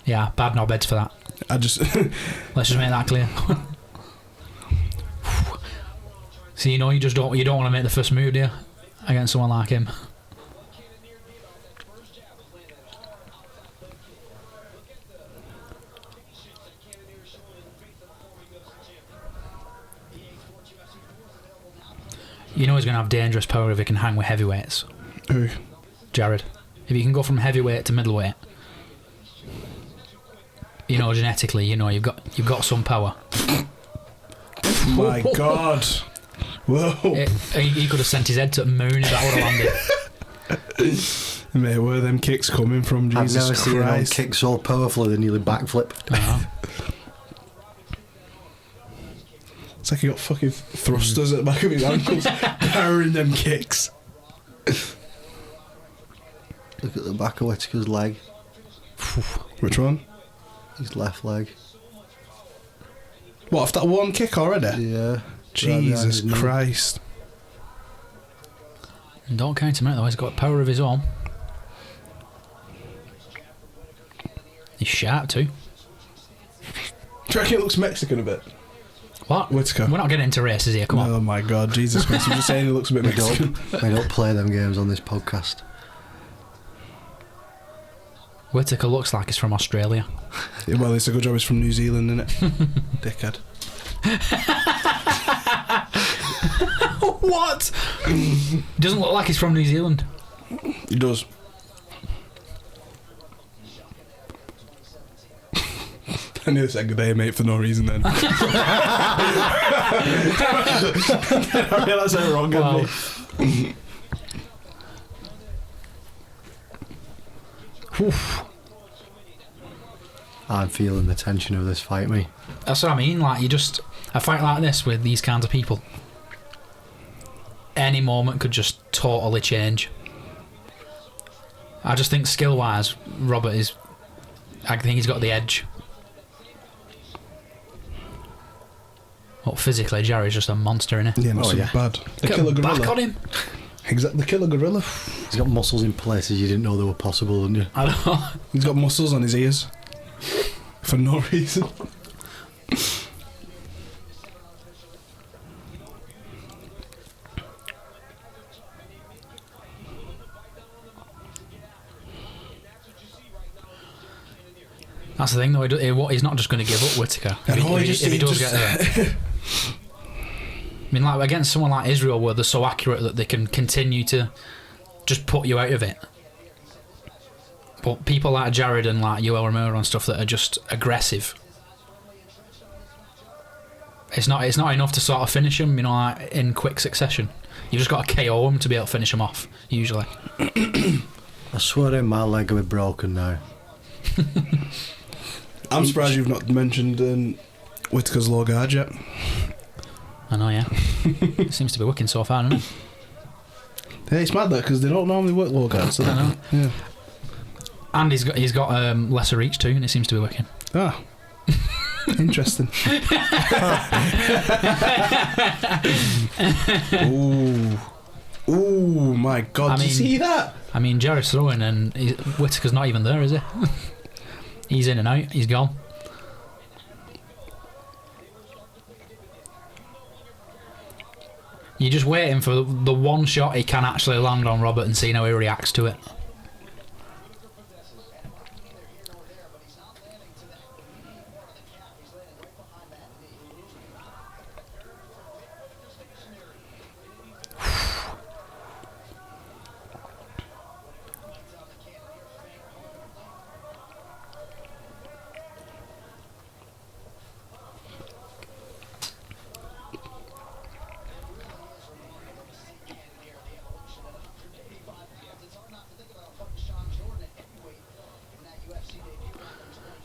Yeah, bad knobheads for that.
I just.
Let's just make that clear. So you know you don't want to make the first move, do you? Against someone like him. You know he's going to have dangerous power if he can hang with heavyweights.
Who?
Jared. If you can go from heavyweight to middleweight, you know, genetically, you know, you've got some power.
My God. Whoa.
He could have sent his head to the moon if that would have landed.
Mate, where are them kicks coming from? Jesus
I've never seen anyone
Christ.
kick so powerfully they nearly backflip.
It's like he got fucking thrusters at the back of his ankles, powering them kicks.
Look at the back of Whittaker's leg.
Which one?
His left leg.
What, off that one kick already?
Yeah.
Jesus
Right
Christ.
Don't count him out though, he's got power of his own. He's sharp too.
Do you reckon it looks Mexican a bit?
What?
Whittaker.
We're not getting into races here, come on.
Oh my God, Jesus Christ, I'm just saying he looks a bit Mexican.
We don't play them games on this podcast.
Whittaker looks like he's from Australia.
Yeah, well, it's a good job he's from New Zealand, isn't it? Dickhead.
What? Doesn't look like he's from New Zealand.
He does. I knew this good day, mate, for no reason then. I realised I was wrong,
Wow. Oof.
I'm feeling the tension of this fight, me.
That's what I mean, like, a fight like this with these kinds of people, any moment could just totally change. I just think skill-wise, I think he's got the edge. But physically, Jerry's just a monster, innit?
Yeah, not so bad. The
Get
killer
back
gorilla.
on him.
Exactly, the killer gorilla.
He's got muscles in places you didn't know they were possible, didn't you?
I don't know.
He's got muscles on his ears. For no reason.
That's the thing, though. He's not just going to give up Whittaker.
I know,
if he does get there. I mean, like against someone like Israel, where they're so accurate that they can continue to just put you out of it. But people like Jared and like Yoel Romero and stuff that are just aggressive. It's not enough to sort of finish them, like in quick succession. You've just got to KO them to be able to finish them off, usually.
I swear my leg will be broken now.
I'm surprised you've not mentioned Whittaker's low guard yet.
I know, yeah. It seems to be working so far, doesn't it?
Yeah, it's mad though, because they don't normally work low guard. So
I know.
Yeah.
And he's got lesser reach too, and it seems to be working.
Ah. Interesting. Ooh, my God! Did you see that?
I mean, Jared's throwing, and Whittaker's not even there, is he? He's in and out. He's gone. You're just waiting for the one shot he can actually land on Robert and see how he reacts to it.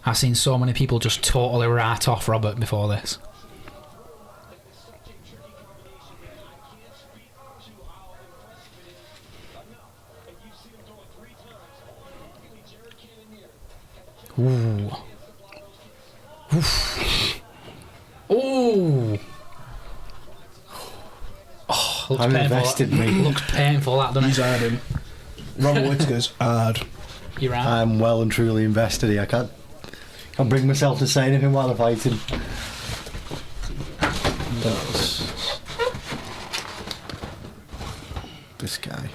I've seen so many people just totally rat off Robert before this. Ooh. Oof. Ooh. Oh, looks
I'm
painful.
invested, mate.
Looks painful, that, doesn't
He's
it?
hard in. Robert Whittaker's hard.
You're right.
I'm well and truly invested here. I can't bring myself to say anything while I'm fighting. This guy.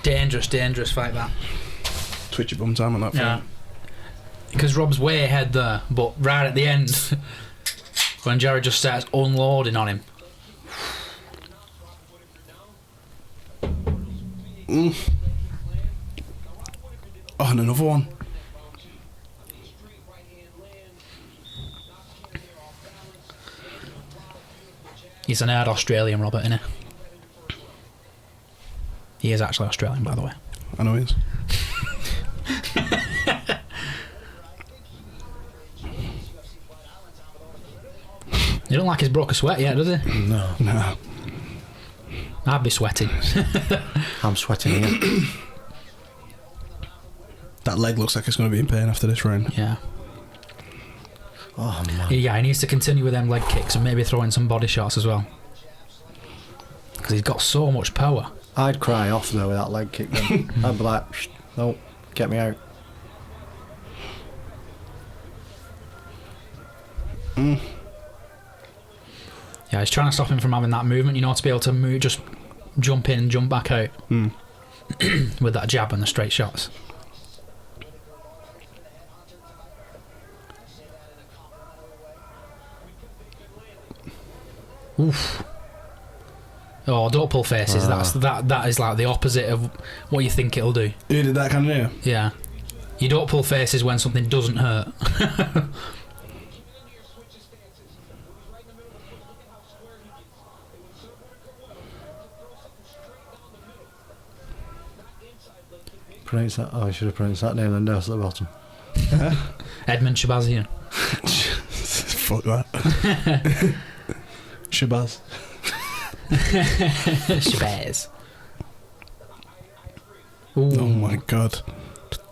Dangerous fight, that.
Twitchy bum time on that
Yeah.
fight.
Because Rob's way ahead there, but right at the end, when Jared just starts unloading on him.
Oh, and another one.
He's an hard Australian, Robert, isn't he? He is actually Australian, by the way.
I know he is.
You don't like he's broke a sweat yet, does he?
No.
Nah.
I'd be sweating.
I'm sweating here.
That leg looks like it's going to be in pain after this round.
Yeah.
Oh man.
Yeah, he needs to continue with them leg kicks and maybe throw in some body shots as well. Because he's got so much power.
I'd cry off though with that leg kick then. I'd be like, no, get me out.
Yeah, he's trying to stop him from having that movement, to be able to move, just jump in and jump back out with that jab and the straight shots. Oof. Oh, don't pull faces. That is like the opposite of what you think it'll do.
Who did that kind of do?
Yeah. You don't pull faces when something doesn't hurt.
Pronounce that. Oh, I should have pronounced that name then down at the bottom.
Edmund Shabazian.
Fuck that. Shabazz.
Shabazz. Ooh.
Oh my god.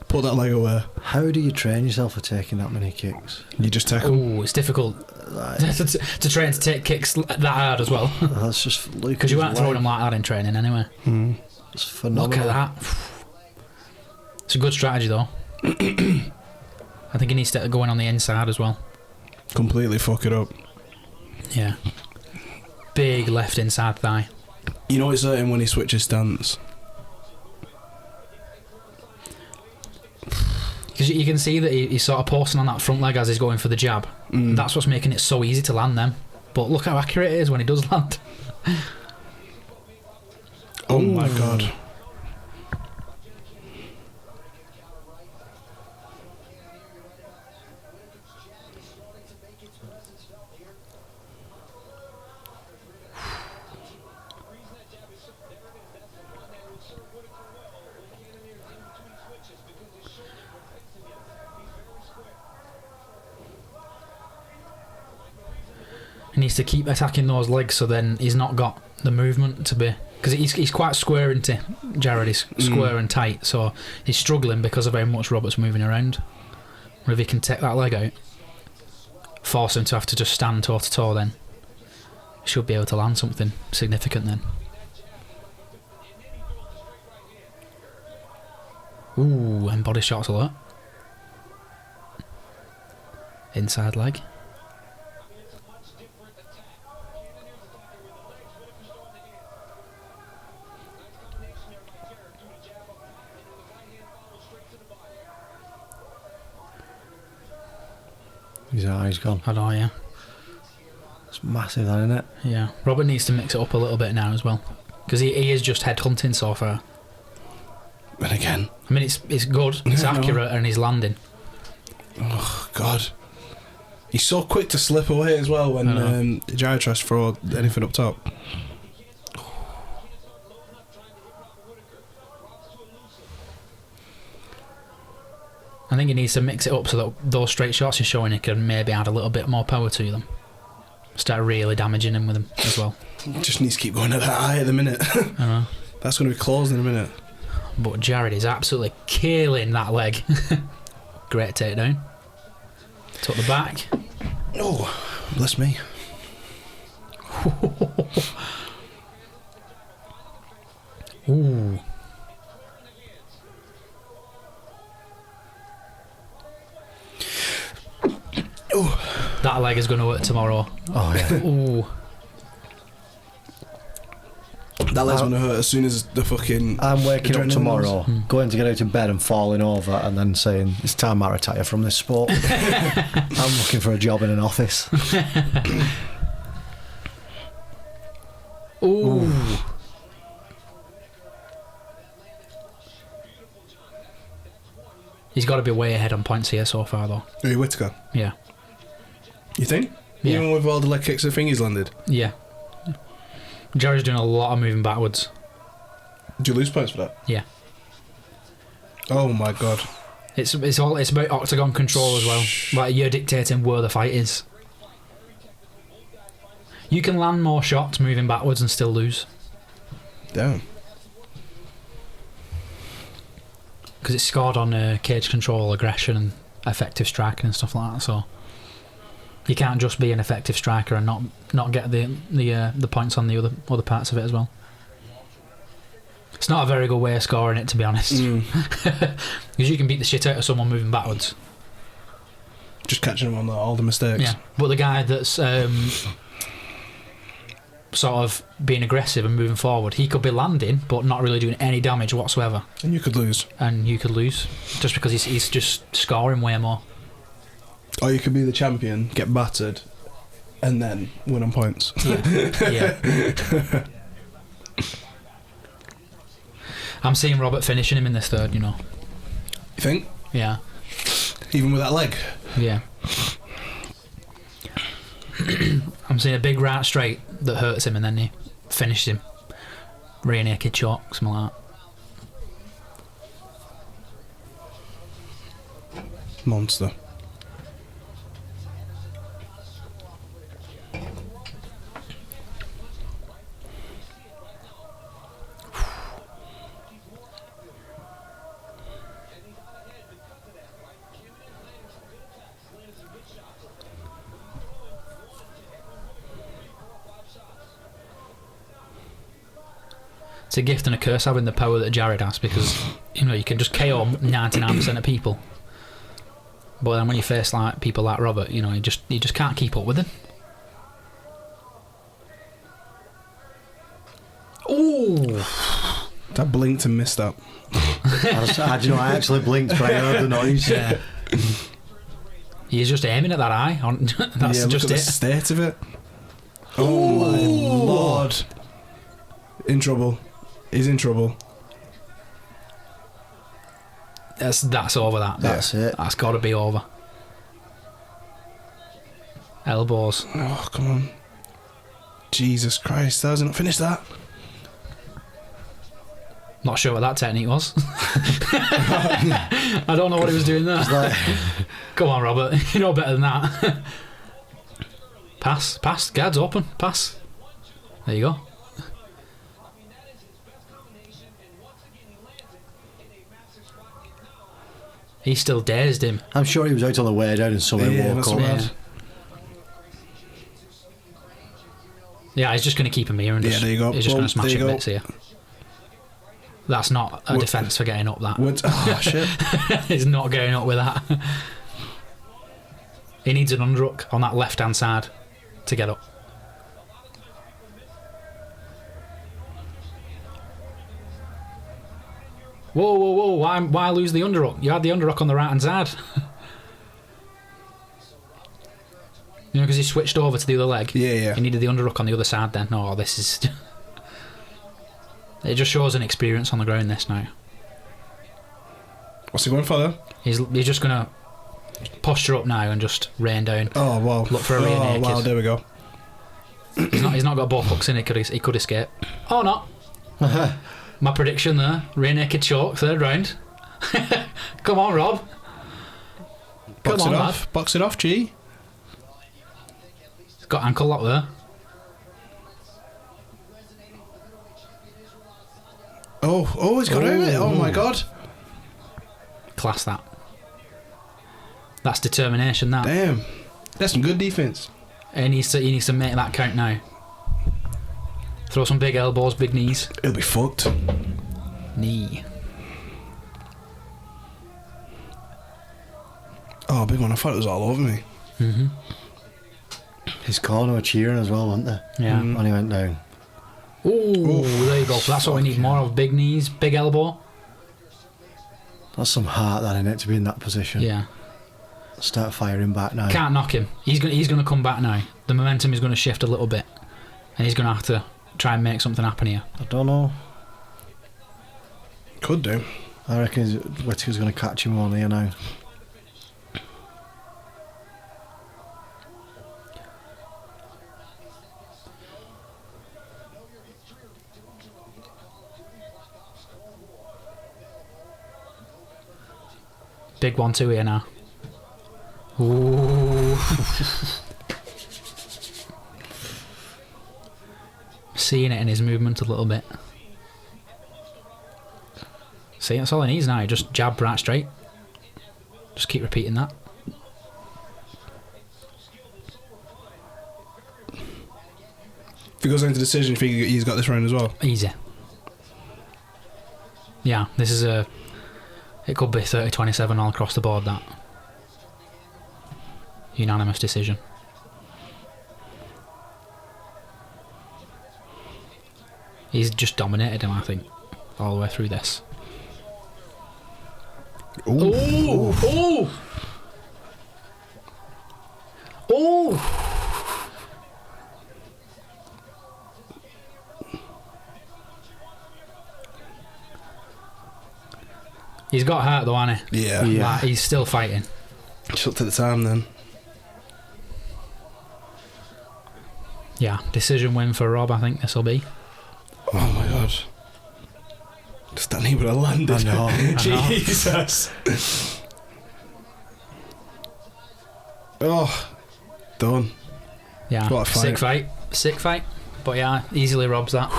Put that leg away.
How do you train yourself for taking that many kicks?
You just take them.
Ooh, it's difficult to train to take kicks that hard as well.
That's just
because you weren't throwing them like that in training anyway.
It's phenomenal.
Look at that. It's a good strategy though. I think he needs to go in on the inside as well.
Completely fuck it up.
Yeah. Big left inside thigh.
You know it's hurting when he switches stance.
Because you can see that he's sort of posting on that front leg as he's going for the jab. That's what's making it so easy to land them. But look how accurate it is when he does land.
Oh my god.
He needs to keep attacking those legs so then he's not got the movement to be... Because he's quite square, isn't he? Jared is square and tight, so he's struggling because of how much Robert's moving around. Or if he can take that leg out, force him to have to just stand toe to toe, then he should be able to land something significant then. Ooh, and body shots alert. Inside leg.
His eye's gone.
I know, yeah.
It's massive, that, isn't it?
Yeah. Robert needs to mix it up a little bit now as well. Because he is just head hunting so far.
And again.
I mean, it's good, it's accurate, and he's landing.
Oh, God. He's so quick to slip away as well when Jared tries to throw anything up top.
I think he needs to mix it up so that those straight shots he's showing he can maybe add a little bit more power to them. Start really damaging him with them as well.
Just needs to keep going at that high at the minute.
I know.
That's going to be closed in a minute.
But Jared is absolutely killing that leg. Great takedown. Took the back.
Oh, bless me.
Ooh.
Ooh.
That leg is going to work tomorrow.
Oh, yeah.
Ooh.
That leg's going to hurt as soon as the fucking...
I'm waking up
adrenaline
tomorrow, going to get out of bed and falling over and then saying, it's time I retire from this sport. I'm looking for a job in an office.
Ooh. He's got to be way ahead on points here so far, though.
Are you Whittaker?
Yeah.
You think?
Yeah.
Even with all the leg kicks the thing he's landed?
Yeah. Jared's doing a lot of moving backwards.
Do you lose points for that?
Yeah.
Oh my god.
It's about octagon control as well. Like, you're dictating where the fight is. You can land more shots moving backwards and still lose.
Damn.
Because it's scored on cage control, aggression, and effective striking and stuff like that. So you can't just be an effective striker and not get the points on the other parts of it as well. It's not a very good way of scoring it, to be honest. Because you can beat the shit out of someone moving backwards.
Just catching them on all the mistakes.
Yeah, but the guy that's sort of being aggressive and moving forward, he could be landing but not really doing any damage whatsoever.
And you could lose.
Just because he's just scoring way more.
Or you could be the champion, get battered, and then win on points.
Yeah. I'm seeing Robert finishing him in this third, you know.
You think?
Yeah.
Even with that leg?
Yeah. I'm seeing a big right straight that hurts him and then he finishes him. Rear naked choke, something like that.
Monster.
It's a gift and a curse having the power that Jared has, because you know you can just KO 99% of people, but then when you face like people like Robert, you know you just can't keep up with him. Ooh,
That blinked and missed that.
I actually blinked, but I heard the noise.
Yeah. He's just aiming at that eye. That's
yeah,
just
look at
it.
the state of it. Oh my lord! In trouble. He's in trouble.
That's over.
That's it.
That's got to be over. Elbows.
Oh, come on. Jesus Christ, that hasn't finished that.
Not sure what that technique was. I don't know what he was doing there. Come on, Robert. You know better than that. Pass. Guard's open. Pass. There you go. He still dazed him.
I'm sure he was out on the way down and someone walked up.
Yeah. Yeah, he's just going to keep him here and just,
there you go.
he's just going
Boom,
to smash
there
him
you
bits here. That's not a defence for getting up that.
Oh, shit.
He's not going up with that. He needs an underhook on that left-hand side to get up. Whoa. Why lose the underhook? You had the underhook on the right-hand side. You know, because he switched over to the other leg.
Yeah.
He needed the underhook on the other side then. Oh, this is... It just shows an experience on the ground this now.
What's he going for then?
He's just going to posture up now and just rain down.
Oh, wow.
Look for a rear naked.
Wow, there we go.
He's not got both hooks in. He could escape. Oh, not. My prediction there. Rear naked choke, third round. Come on, Rob. Come on, lad.
Box it off, G.
He's got ankle lock there.
Oh, he's got out of it. Oh my god.
Class that. That's determination, that.
Damn. That's some good defence.
He needs to make that count now. Throw some big elbows, big knees.
He'll be fucked.
Knee.
Oh, big one. I thought it was all over me.
Mm-hmm.
His corner were cheering as well, weren't they?
Yeah.
When he went down.
Ooh, there you go. That's what we need more of. Big knees, big elbow.
That's some heart, that, in it, to be in that position.
Yeah.
Start firing back now.
Can't knock him. He's going to come back now. The momentum is going to shift a little bit, and he's going to have to try and make something happen here.
I don't know.
Could do.
I reckon Whittaker's going to catch him on here now.
Big 1-2 here now. Ooh. Seeing it in his movement a little bit. See, that's all he needs now. He just jab right straight. Just keep repeating that.
If he goes into decision, you think he's got this round as well?
Easy. Yeah, this is a... It could be 30-27 all across the board, that. Unanimous decision. He's just dominated him, I think, all the way through this.
Ooh.
Oh! Oh! Oh! He's got hurt though, hasn't he?
Yeah.
Like, he's still fighting.
Shut to the time then.
Yeah, decision win for Rob, I think this will be.
Oh my god. Just that he would have landed.
I know.
Jesus. Oh, done.
Yeah,
What a fight.
Sick fight. But yeah, easily Rob's that.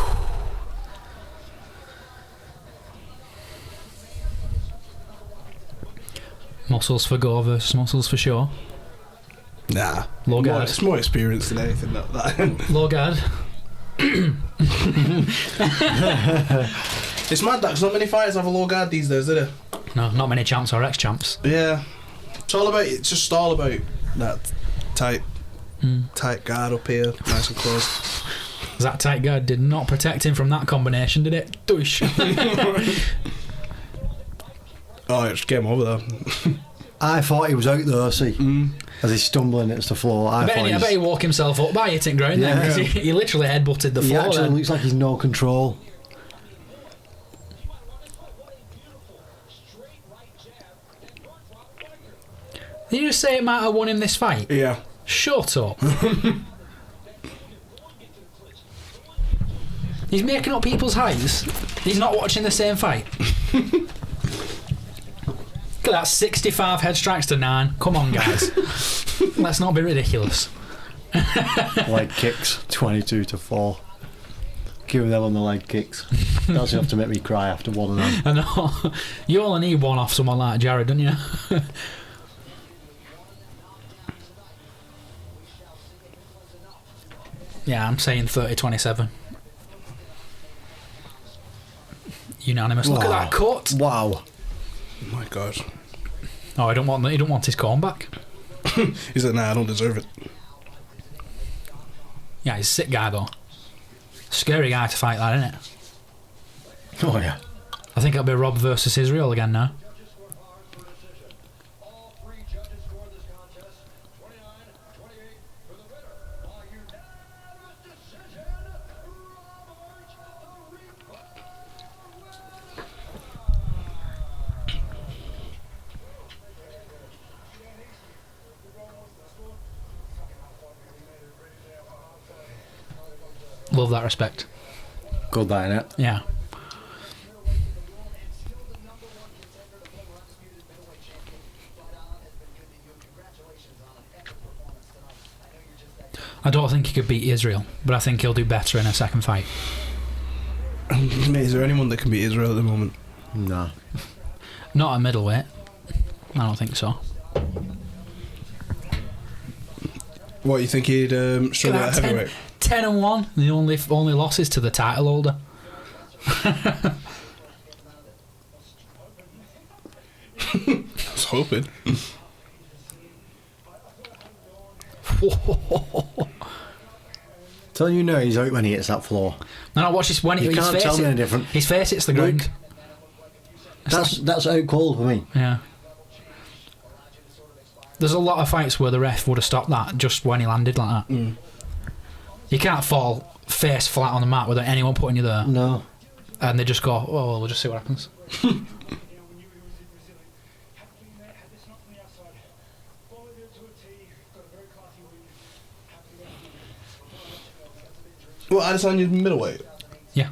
Muscles for go versus muscles for sure.
Nah.
Low guard.
It's more experience than anything. That.
Low guard.
It's mad that 'cause not many fighters have a low guard these days, do they?
No, not many champs or ex-champs.
Yeah. It's just all about that tight guard up here, nice and close.
That tight guard did not protect him from that combination, did it? Douche.
Oh, it's game over there.
I thought he was out there, see, as he's stumbling against the floor. I bet
he walked himself up by hitting ground then, 'cause he literally headbutted the
he
floor.
actually
Then.
looks like he's no control.
Did you just say it might have won him this fight?
Yeah.
Shut up. He's making up people's heights. He's not watching the same fight. Look at that, 65 head strikes to 9. Come on, guys. Let's not be ridiculous.
Leg kicks, 22-4. Giving them on the leg kicks. That's enough to make me cry after one of them.
I know. You only need one off someone like Jared, don't you? Yeah, I'm saying 30-27. Unanimous. Look at that cut.
Wow.
Oh my god.
Oh, he don't want his corn back.
He's like, nah, I don't deserve it.
Yeah, he's a sick guy though. Scary guy to fight that, isn't it?
Oh yeah.
I think it'll be Rob versus Israel again now. Love that respect.
Good that, innit?
Yeah. I don't think he could beat Israel, but I think he'll do better in a second fight.
Mate, is there anyone that can beat Israel at the moment?
No.
Not a middleweight. I don't think so.
What, you think he'd struggle at heavyweight?
10-1. The only losses to the title holder.
I was hoping.
Telling you no, he's out when he hits that floor.
No, watch this. When
You
his
can't
face
tell me any different.
His face hits the ground.
That's out cold for me.
Yeah. There's a lot of fights where the ref would have stopped that just when he landed like that.
Mm.
You can't fall face flat on the mat without anyone putting you there.
No.
And they just go, oh, well, we'll just see what happens.
What, Adesanya's middleweight?
Yeah.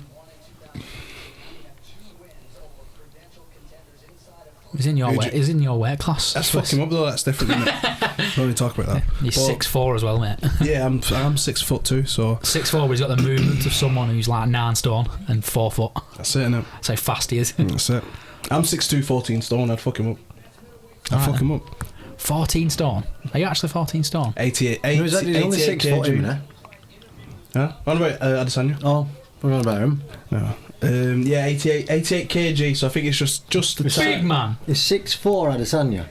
He's in your weight. He's in your weight class.
That's fucking up though. That's different, isn't it? Don't really talk about that.
He's
But
6'4" as well, mate.
Yeah, I'm 6'2", so
6'4", but he's got the movement of someone who's like 9 stone and 4 foot.
that's it, innit?
That's how fast he is.
That's it. I'm 6'2", 14 stone. I'd fuck him up. I'd fuck him up.
14 stone? Are you actually 14 stone?
88.
He's only 6 foot, isn't he?
Huh? What about Adesanya?
Oh, what about him?
No. Yeah, 88 kg. So I think it's just the
Big man.
He's 6'4", Adesanya.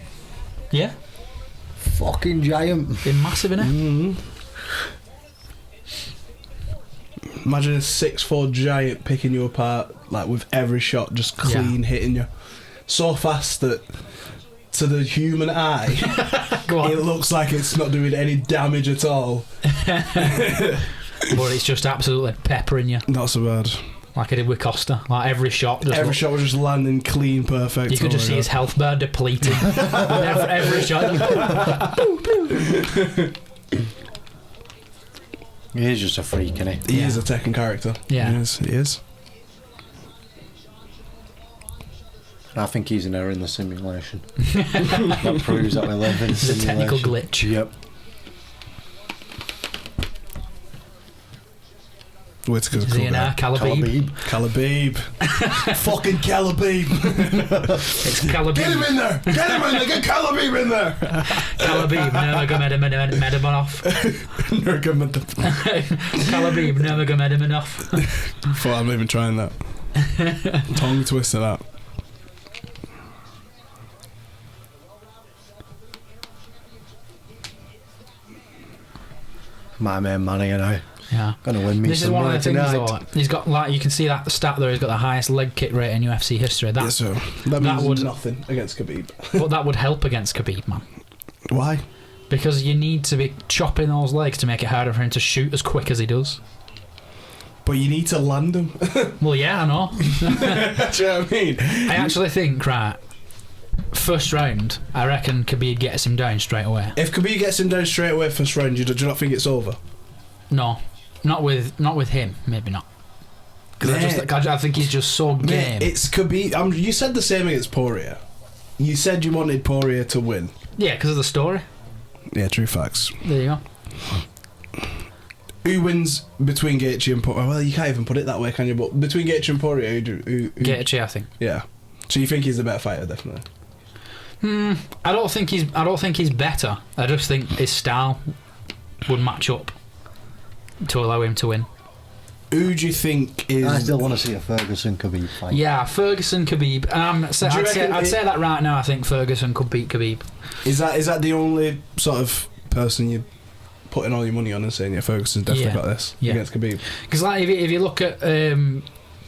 Yeah.
Fucking giant.
Been massive, innit?
Mm-hmm. Imagine a 6'4" giant picking you apart, like with every shot, just clean hitting you so fast that to the human eye, it looks like it's not doing any damage at all.
But it's just absolutely peppering you.
Not so bad.
Like I did with Costa. Like every shot.
Shot was just landing clean, perfect.
You could just see his health bar depleting. every shot.
He is just a freak, isn't he?
He is a Tekken character.
Yeah.
He is.
I think he's an error in the simulation. That proves that we live in a simulation.
It's a technical glitch.
Yep.
Whitaker's
Is he in Calabib?
Calabib. Fucking Calabib.
It's Calabib.
Get him in there. Get him in there. Get Calabib in there.
Calabib, Nurmagomedov. Calabib, Nurmagomedov.
Thought I'm not even trying that. Tongue twister that.
My man, Manny, you know.
Yeah.
Gonna win me
This is
some
one of the things,
tonight.
though. He's got, like, you can see that stat there. He's got the highest leg kick rate in UFC history. That,
So that means nothing against Khabib.
But that would help against Khabib, man.
Why?
Because you need to be chopping those legs to make it harder for him to shoot as quick as he does.
But you need to land him.
Well, yeah, I know.
Do you know what I mean?
I actually think, right, first round, I reckon Khabib gets him down straight away.
If Khabib gets him down straight away first round, do you not think it's over?
No, not with him. Maybe not. Because I think he's just so game.
Mate, it's Khabib. You said the same against Poirier. You said you wanted Poirier to win.
Yeah, because of the story.
Yeah, true facts.
There you go.
Who wins between Gaethje and Poirier? Well, you can't even put it that way, can you? But between Gaethje and Poirier, who
Gaethje, I think.
Yeah. So you think he's the better fighter, definitely?
I don't think he's better. I just think his style would match up to allow him to win.
Who do you think is?
I still want to see a Ferguson Khabib fight.
Yeah, Ferguson Khabib. I'd say that right now. I think Ferguson could beat Khabib.
Is that the only sort of person you putting all your money on and saying, yeah, Ferguson's definitely got this against Khabib?
Because like if you look at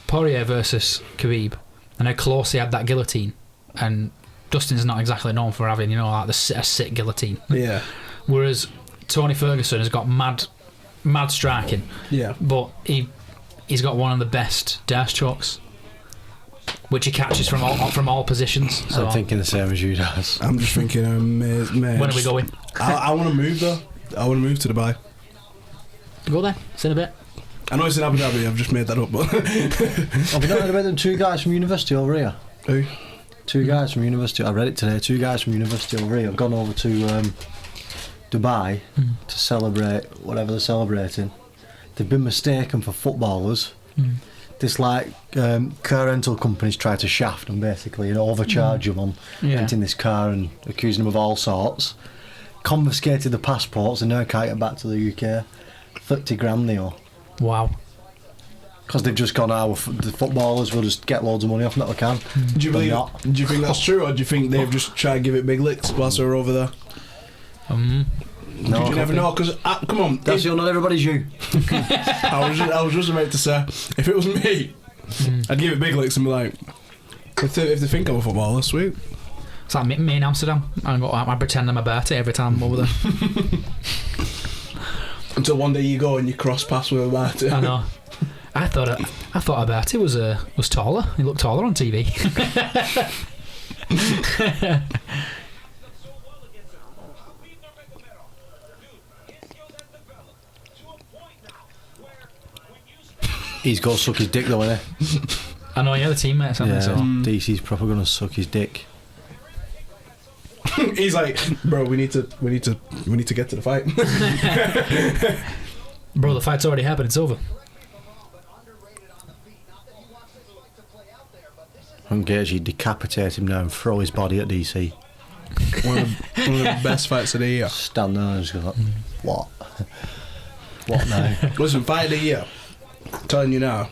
Poirier versus Khabib and how close he had that guillotine, and Dustin's not exactly known for having, you know, like a sick guillotine.
Yeah.
Whereas Tony Ferguson has got mad striking. Yeah. But he's got one of the best dash chokes, which he catches from all positions. So
I'm thinking the same as you guys.
I'm just thinking, mate,
when are we going?
I want to move though. I want to move to Dubai.
Go then. See in a bit.
I know it's in Abu Dhabi. I've just made that up. But
have you not heard about them two guys from university over here?
Who?
Two guys from university. I read it today. Two guys from university over here have gone over to Dubai to celebrate whatever they're celebrating. They've been mistaken for footballers. This car rental companies try to shaft them, basically, and overcharge them on renting this car and accusing them of all sorts. Confiscated the passports and now can't get back to the UK. 30 grand they owe.
Wow.
Because they've just gone, the footballers will just get loads of money off them that they can.
Do you think that's true, or do you think they've just tried to give it big licks whilst they're over there?
No,
you never know, because come on,
that's not everybody's you.
I was just about to say, if it was me, I'd give it big licks and be like, if they think I'm a footballer, sweet.
It's like me in Amsterdam. I pretend I'm a Bertie every time I'm over there. Until
one day you go and you cross paths with a Bertie.
I know. I thought Alberti was taller. He looked taller on TV.
He's got to suck his dick though, isn't he?
I know, yeah, the teammates.
Yeah, so. DC's probably going to suck his dick.
He's like, bro, we need to get to the fight.
Bro, the fight's already happened. It's over.
And Gaethje decapitate him now and throw his body at DC.
One of the best fights of the year.
Stand there and just go like, what? What now?
Listen, fight of the year. I'm telling you now,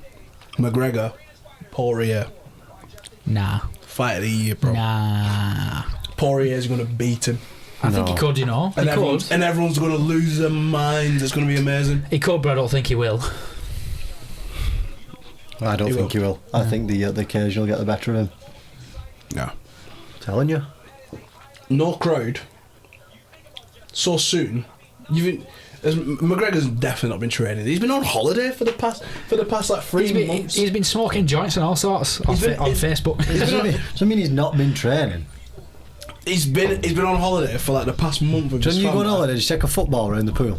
McGregor, Poirier.
Nah.
Fight of the year, bro.
Nah.
Poirier's going to beat him.
I think he could, you know.
And,
He could.
everyone's going to lose their minds. It's going to be amazing.
He could, but I don't think he will.
I don't think he will. I think the occasion will get the better of him.
No.
Telling you.
No crowd. So soon. McGregor's definitely not been training. He's been on holiday for the past like 3 months.
He's been smoking joints and all sorts on Facebook.
Doesn't mean he's not been training.
He's been on holiday for like the past month.
When you go on holiday, just take a football around the pool,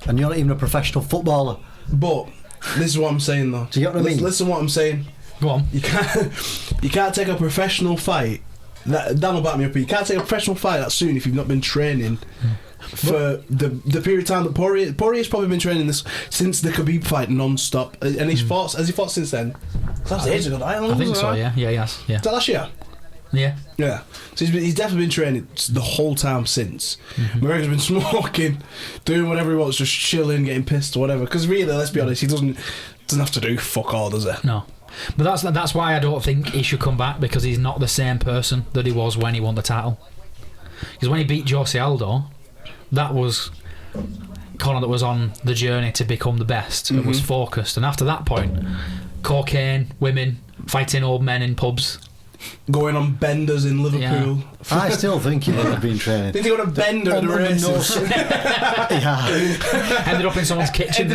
and you're not even a professional footballer.
But this is what I'm saying though.
Do you get what I mean?
Listen what I'm saying.
Go on.
You can't take a professional fight. Dan will back me up. You can't take a professional fight that soon if you've not been training for the period of time that Poirier's probably been training this since the Khabib fight non-stop, and has he fought since then? That's ages ago.
I think so. Yeah, he has. Yeah.
Is that last year?
Yeah.
Yeah. So he's definitely been training the whole time since. McGregor's been smoking, doing whatever he wants, just chilling, getting pissed or whatever. Because really, let's be honest, he doesn't have to do fuck all, does he?
No. But that's why I don't think he should come back, because he's not the same person that he was when he won the title. Because when he beat Jose Aldo, that was Conor that was on the journey to become the best and was focused. And after that point, cocaine, women, fighting old men in pubs,
going on benders in Liverpool.
Yeah. I still think he would have been training.
Did he go on a bender at the races?
Yeah.
Ended up in someone's kitchen.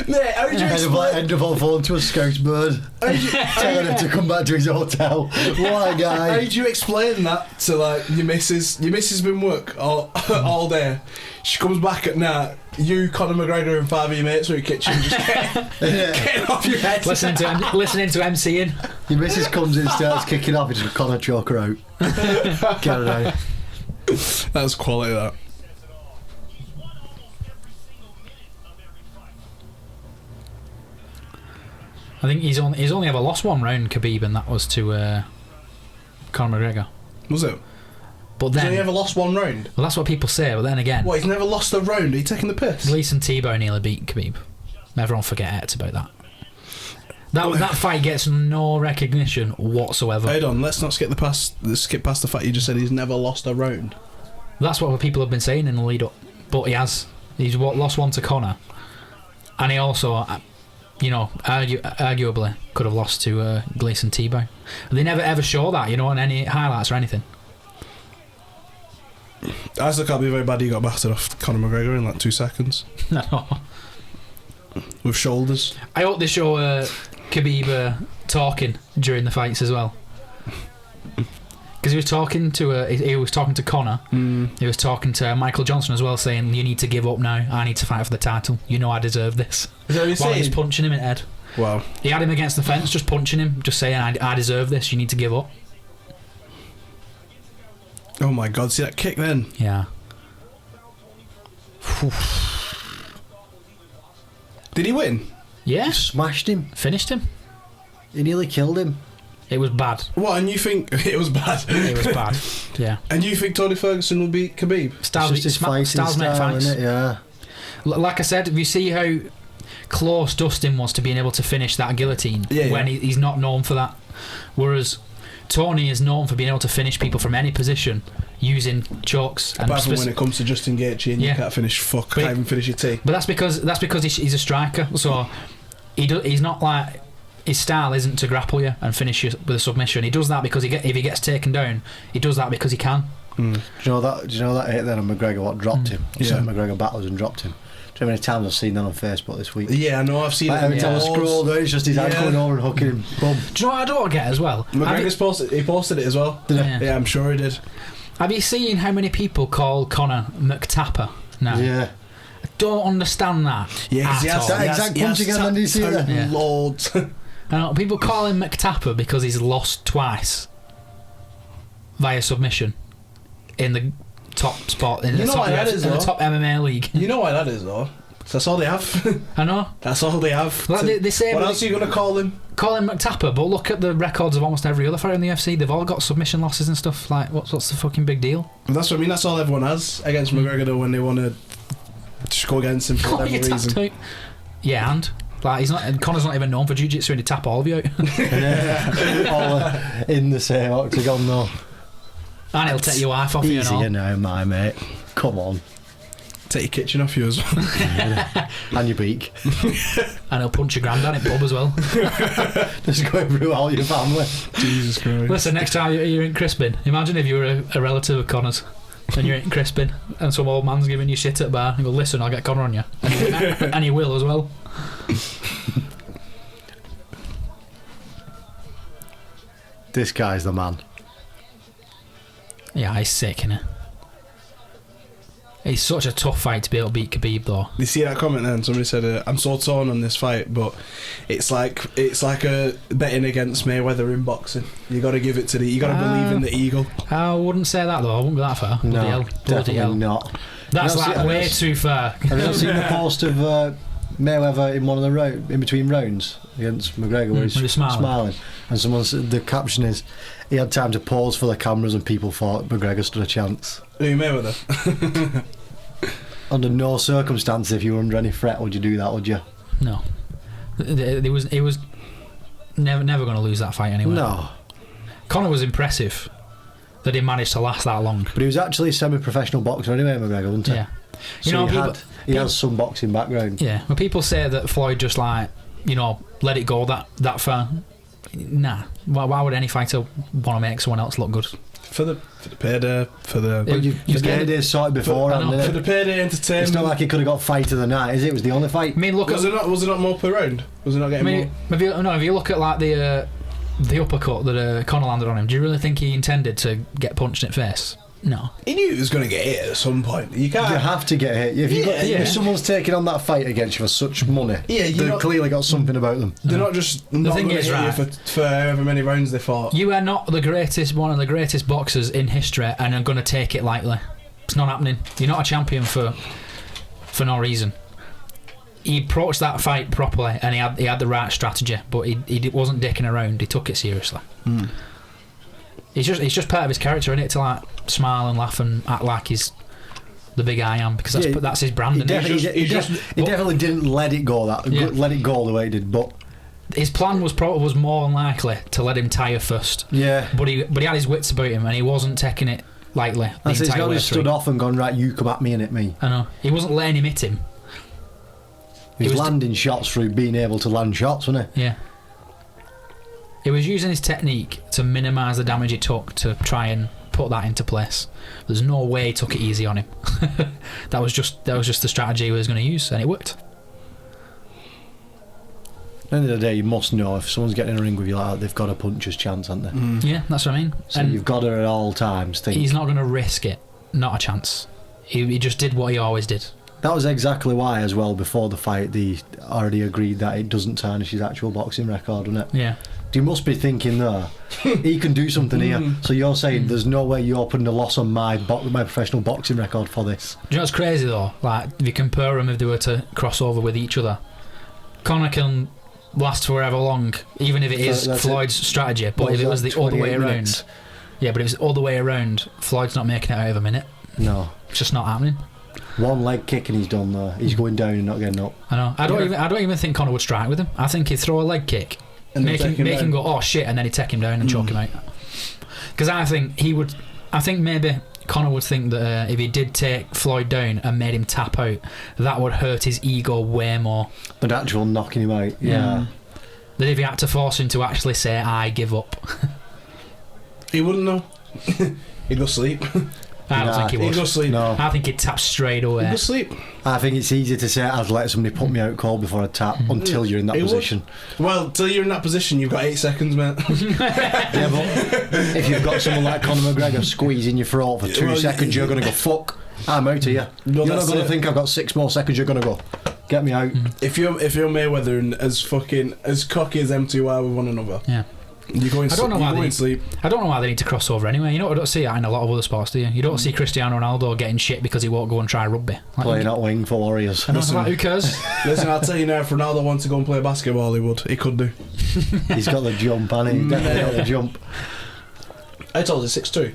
Mate, how did you explain?
End up on phone to a Scouse bird, telling him to come back to his hotel. What a guy!
How did you explain that to like your missus? Your missus has been work all day. She comes back at night. You, Conor McGregor, and 5 of your mates are in your kitchen, just getting off your head.
listening to MCing.
Your missus comes in, starts kicking off, and just Conor choke her out. Get her out.
That's quality. That.
I think he's only ever lost one round, Khabib, and that was to Conor McGregor.
Was it?
But then
he's only ever lost one round?
Well, that's what people say, but then again...
What, he's never lost a round? Are you taking the piss?
Gleason Tebow nearly beat Khabib. Everyone forgets about that. That fight gets no recognition whatsoever.
Hold on, let's not skip past the fact you just said he's never lost a round.
That's what people have been saying in the lead up. But he has. He's lost one to Conor. And he also... arguably could have lost to Gleason Tebow. They never ever show that, on any highlights or anything.
I still can't be very bad he got battered off Conor McGregor in like 2 seconds.
No.
With shoulders.
I hope they show Khabib talking during the fights as well. Because he was talking to Conor. He was talking to Michael Johnson as well, saying, "You need to give up now. I need to fight for the title. You know I deserve this."
Is that what you're
While
saying?
he's punching him in the head.
Wow.
He had him against the fence, just punching him, just saying, I deserve this. You need to give up.
Oh my God! See that kick then?
Yeah.
Did he win?
Yeah.
He smashed him.
Finished him.
He nearly killed him.
It was bad.
What? And you think it was bad?
It was bad. Yeah.
And you think Tony Ferguson will beat Khabib?
Styles
It's just his fighting
make
style,
fights.
isn't it? Yeah.
Like I said, if you see how close Dustin was to being able to finish that guillotine when he's not known for that, whereas Tony is known for being able to finish people from any position using chokes. And
apart from when it comes to Justin Gaethje and you can't finish can't even finish your tea.
But that's because he's a striker, so he's not like, his style isn't to grapple you and finish you with a submission. He does that because if he gets taken down, he does that because he can.
Do you know that hit then on McGregor, what dropped him? McGregor battled and dropped him. Do you know how many times I've seen that on Facebook this week?
Yeah, I know, I've seen it.
Every time I scroll down, it's just his hand coming over and hooking him. Boom.
Do you know what I don't get as well?
McGregor's posted it as well.
Did
he?
Yeah, I'm sure he did.
Have you seen how many people call Conor McTapper now?
Yeah.
I don't understand that.
Yeah, because he has
that exact punch again, and you see that?
Yeah.
Loads.
People call him McTapper because he's lost twice via submission in the top spot in the top MMA league.
You know why that is though? That's all they have.
I know.
That's all they have.
Like they say,
what else are you going to call him?
Call him McTapper, but look at the records of almost every other fighter in the UFC. They've all got submission losses and stuff. Like, what's the fucking big deal?
That's what I mean. That's all everyone has against McGregor, though, when they want to just go against him for whatever reason.
Yeah, and like Connor's not even known for jiu-jitsu, and he tap all of you out.
All in the same octagon, though.
And he'll take your wife off you and all.
Easier now, my mate. Come on.
Take your kitchen off you as well.
And your beak.
And he'll punch your granddad in pub as well.
Just going through all your family.
Jesus Christ.
Listen, next time you're in Crispin, imagine if you were a relative of Connor's and you're in Crispin and some old man's giving you shit at the bar and you go, listen, I'll get Connor on you. And he will as well.
This guy's the man.
Yeah, he's sick, innit? It's such a tough fight to be able to beat Khabib, though.
You see that comment then? Somebody said, "I'm so torn on this fight, but it's like a betting against Mayweather in boxing. You got to give it to you got to believe in the eagle."
I wouldn't say that though. I wouldn't go that far. Bloody hell. Bloody
definitely
hell.
not.
That's like way too far.
Have you not seen the post of Mayweather in one of the in between rounds against McGregor where he's smiling? And someone said the caption is, "He had time to pause for the cameras and people thought McGregor stood a chance."
Who Mayweather?
Under no circumstance, if you were under any threat, would you do that? Would you?
No. It was never going to lose that fight anyway.
No.
Conor was impressive that he managed to last that long.
But he was actually a semi-professional boxer anyway, McGregor, wasn't he?
Yeah.
So he has some boxing background.
Yeah. When people say that Floyd just let it go that far, nah. Why would any fighter want to make someone else look good?
For the payday, for the...
But you've payday sorted before,
for the payday entertainment.
It's not like he could have got fight of the night, is it? It was the only fight.
I mean, look,
was it not more per round? Was it not getting more?
If you look at like the uppercut that Conor landed on him, do you really think he intended to get punched in the face? No.
He knew he was going to get hit at some point. You
have to get hit. If someone's taking on that fight against you for such money, they've clearly got something about them.
They're not just not going to hit you for however many rounds they fought.
You are not one of the greatest boxers in history and are going to take it lightly. It's not happening. You're not a champion for no reason. He approached that fight properly and he had the right strategy, but he wasn't dicking around. He took it seriously. It's just part of his character, isn't it, to like smile and laugh and act like he's the big I am, because that's his brand.
He definitely didn't let it go let it go the way he did, but
his plan was more than likely to let him tire first.
Yeah,
but he had his wits about him and he wasn't taking it lightly.
He's not just stood off and gone, right, you come at me and hit me.
I know. He wasn't letting him hit him.
He was landing shots through being able to land shots, wasn't he?
Yeah. He was using his technique to minimise the damage he took to try and put that into place. There's no way he took it easy on him. that was just the strategy he was going to use, and it worked.
At the end of the day, you must know if someone's getting in a ring with you like that, they've got a puncher's chance, haven't they?
Yeah, that's what I mean.
So you've got to at all times think
he's not going to risk it. Not a chance. He just did what he always did.
That was exactly why, as well, before the fight, they already agreed that it doesn't tarnish his actual boxing record, doesn't it?
Yeah.
You must be thinking there, he can do something here. So you're saying there's no way you're putting a loss on my professional boxing record for this.
Do you know what's crazy though? Like, if you compare them, if they were to cross over with each other, Conor can last forever long, even if it is Floyd's strategy. But if it was the other way around, yeah, but if it's the other way around, Floyd's not making it out of a minute.
No,
it's just not happening.
One leg kick and he's done there. He's going down and not getting up.
I know. I don't even think Conor would strike with him. I think he'd throw a leg kick, and make him go, oh shit, and then he'd take him down and choke him out. Because I think maybe Conor would think that if he did take Floyd down and made him tap out, that would hurt his ego way more.
But actual knocking him out, yeah.
That if he had to force him to actually say, I give up.
He wouldn't know. He'd go sleep.
I don't think he would.
He'd go sleep.
No.
I think he'd tap straight away.
He'd go sleep.
I think it's easy to say I'd let somebody put me out cold before I tap until you're in that position.
Well, till you're in that position, you've got 8 seconds, mate.
Yeah, but if you've got someone like Conor McGregor squeezing your throat for 2 seconds, you're going to go, fuck, I'm out of here. You're not going to think I've got 6 more seconds, you're going to go, get me out.
If you're Mayweather and as cocky as them two are with one another, You go in,
I don't know why
you go in sleep.
I don't know why they need to cross over anyway. You know, I don't see that in a lot of other sports, do you? You don't see Cristiano Ronaldo getting shit because he won't go and try rugby. Like,
Playing at wing for Warriors.
I know, like, who cares?
Listen, I'll tell you now, if Ronaldo wants to go and play basketball, he would. He could do.
He's got the jump, and he's definitely got the jump.
I told you 6'2".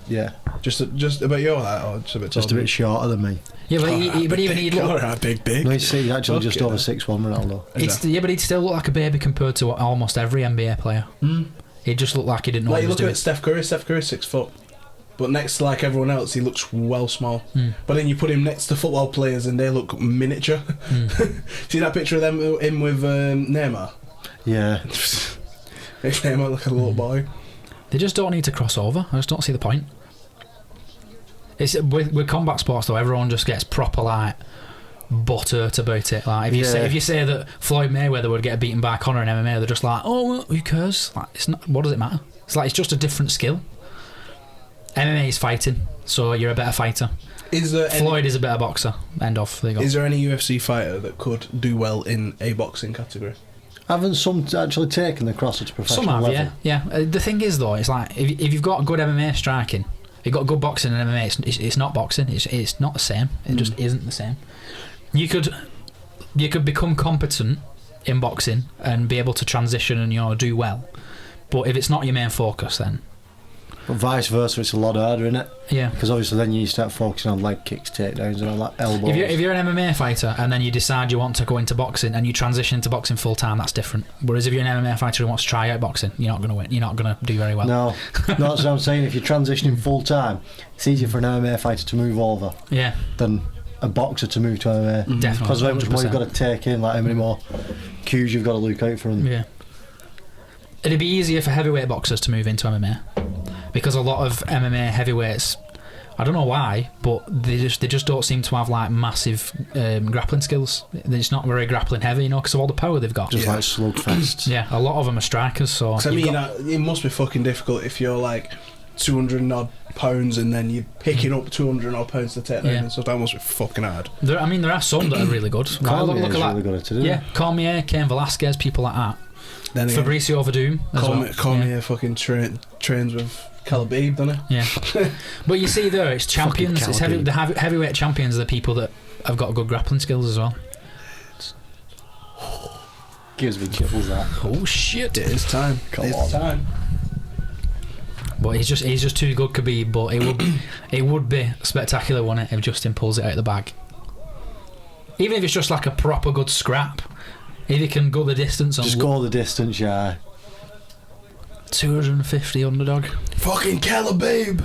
Yeah.
Just about your height, or just a bit taller?
Just a bit shorter than me.
Yeah, but even he'd look.
Alright, big.
No, he's actually just over 6'1", Ronaldo.
Yeah, but he'd still look like a baby compared to almost every NBA player. He'd just look like he didn't know
like
what he
you
was
look
doing.
at Steph Curry. Steph Curry's 6 foot, but next to like everyone else, he looks well small. But then you put him next to football players, and they look miniature. See that picture of him with Neymar?
Yeah.
Makes Neymar look like a little boy.
They just don't need to cross over. I just don't see the point. It's with combat sports though. Everyone just gets proper like butthurt about it. Like if you say that Floyd Mayweather would get beaten by Conor in MMA, they're just like, oh, well, who cares? Like, it's not. What does it matter? It's like it's just a different skill. MMA is fighting, so you're a better fighter. Floyd is a better boxer. End of. There you go.
Is there any UFC fighter that could do well in a boxing category?
Haven't some actually taken the crosser to professional
Some have,
level?
yeah. The thing is though, it's like if you've got good MMA striking, you've got good boxing and MMA. It's not boxing. It's not the same. It just isn't the same. You could become competent in boxing and be able to transition and do well, but if it's not your main focus, then.
But vice versa, it's a lot harder, isn't it?
Yeah.
Because obviously then you start focusing on leg kicks, takedowns, and all that, elbows.
If you're an MMA fighter and then you decide you want to go into boxing and you transition into boxing full time, that's different. Whereas if you're an MMA fighter who wants to try out boxing, you're not going to win. You're not going to do very well.
No, that's what I'm saying. If you're transitioning full time, it's easier for an MMA fighter to move over than a boxer to move to MMA.
Definitely.
Because of how much more
100%.
you've got to take in, like how many more cues you've got to look out for them.
Yeah. It'd be easier for heavyweight boxers to move into MMA because a lot of MMA heavyweights, I don't know why, but they just don't seem to have like massive grappling skills. They're just not very grappling heavy, because of all the power they've got.
Just like slugfests.
Yeah, a lot of them are strikers. So
I mean, it must be fucking difficult if you're like 200 and odd pounds and then you're picking up 200 and odd pounds to take down and stuff. That must be fucking hard.
There are some that are really good.
Cormier's
look at
really good at it, isn't he?
Cormier, Cain Velasquez, people like that.
Then again,
Fabricio Verdum as
Cormier fucking trains with Calabib, doesn't he?
Yeah. But you see there, it's champions. It's the heavyweight champions are the people that have got good grappling skills as well.
Gives me chills, that.
Oh shit!
It is time. It's time.
But he's just too good, Khabib. But it would be spectacular, wouldn't it, if Justin pulls it out of the bag? Even if it's just like a proper good scrap, if he can go the distance.
Just go the distance, yeah.
250 underdog.
Fucking Calabib.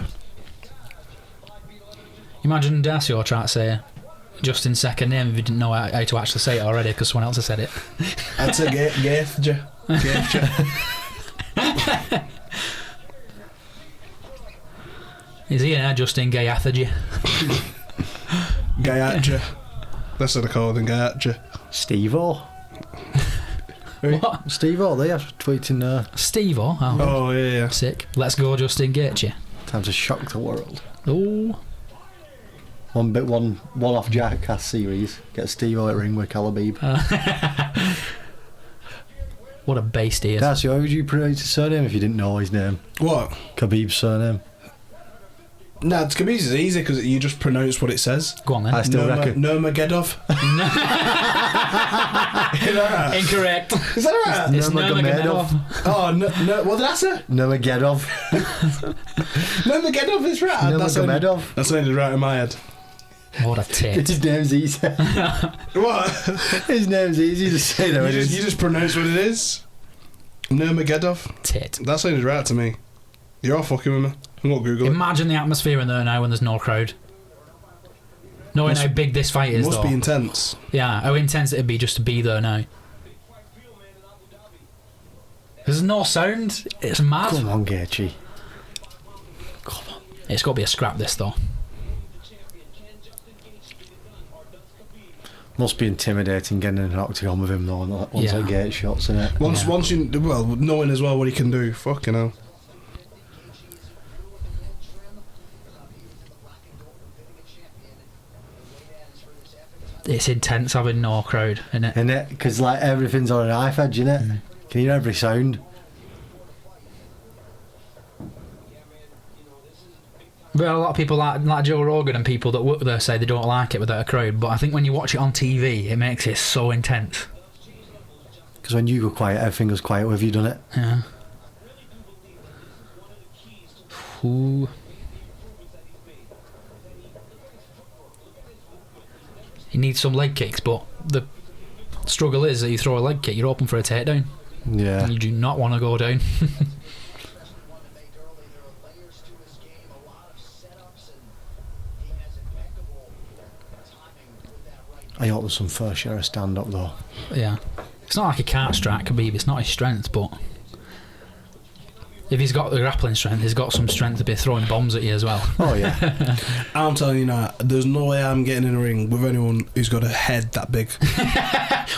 Imagine Dacio trying to say Justin's second name if you didn't know how to actually say it already because someone else has said it.
I'd say Gaethje.
Is he in Justin Gaethje?
Gaethje. That's what I call him, Gaethje.
Steve-O.
What?
Steve-O, they are tweeting
Steve-O?
Oh, yeah.
Sick. Let's go Justin Gaethje.
time to shock the world.
Oh.
One off Jackass series. Get Steve-O at ring with Calabib.
What a beast he is.
Darcy, how would you pronounce his surname if you didn't know his name?
What?
Khabib's surname.
Nah, Khabib's is easy because you just pronounce what it says.
Go on then.
I still reckon.
Nurmagomedov. Is that right?
Incorrect.
Is that right?
It's Nurmagomedov.
Oh, no, what did I say?
Nurmagomedov.
Nurmagomedov is right.
Nurmagomedov.
That sounded right in my head.
What a tit.
His name's easy.
What?
His name's easy to say though.
You just pronounce what it is. Nurmagomedov.
Tit.
That sounded right to me. You're all fucking with me. I'm going to Google it.
Imagine the atmosphere in there now when there's no crowd. Knowing how big this fight is,
Must
though.
be intense.
Yeah, how intense it'd be just to be there now. There's no sound. It's mad.
Come on, Gaethje.
Come on. It's got to be a scrap, this, though.
Must be intimidating getting in an octagon with him though. Once I get shots in it.
Once you, well, knowing as well what he can do. Fucking hell.
It's intense having no crowd, isn't it?
Because like everything's on a knife edge, innit? Can you hear every sound?
But a lot of people like Joe Rogan and people that work there say they don't like it without a crowd. But I think when you watch it on TV, it makes it so intense.
Because when you go quiet, everything goes quiet. Have you done it?
Yeah. Ooh. He needs some leg kicks, but the struggle is that you throw a leg kick, you're open for a takedown.
Yeah.
And you do not want to go down.
I hope there's some fair share of stand-up though.
Yeah. It's not like he can't strike Khabib, it's not his strength, but if he's got the grappling strength, he's got some strength to be throwing bombs at you as well.
Oh yeah.
I'm telling you now, there's no way I'm getting in a ring with anyone who's got a head that big.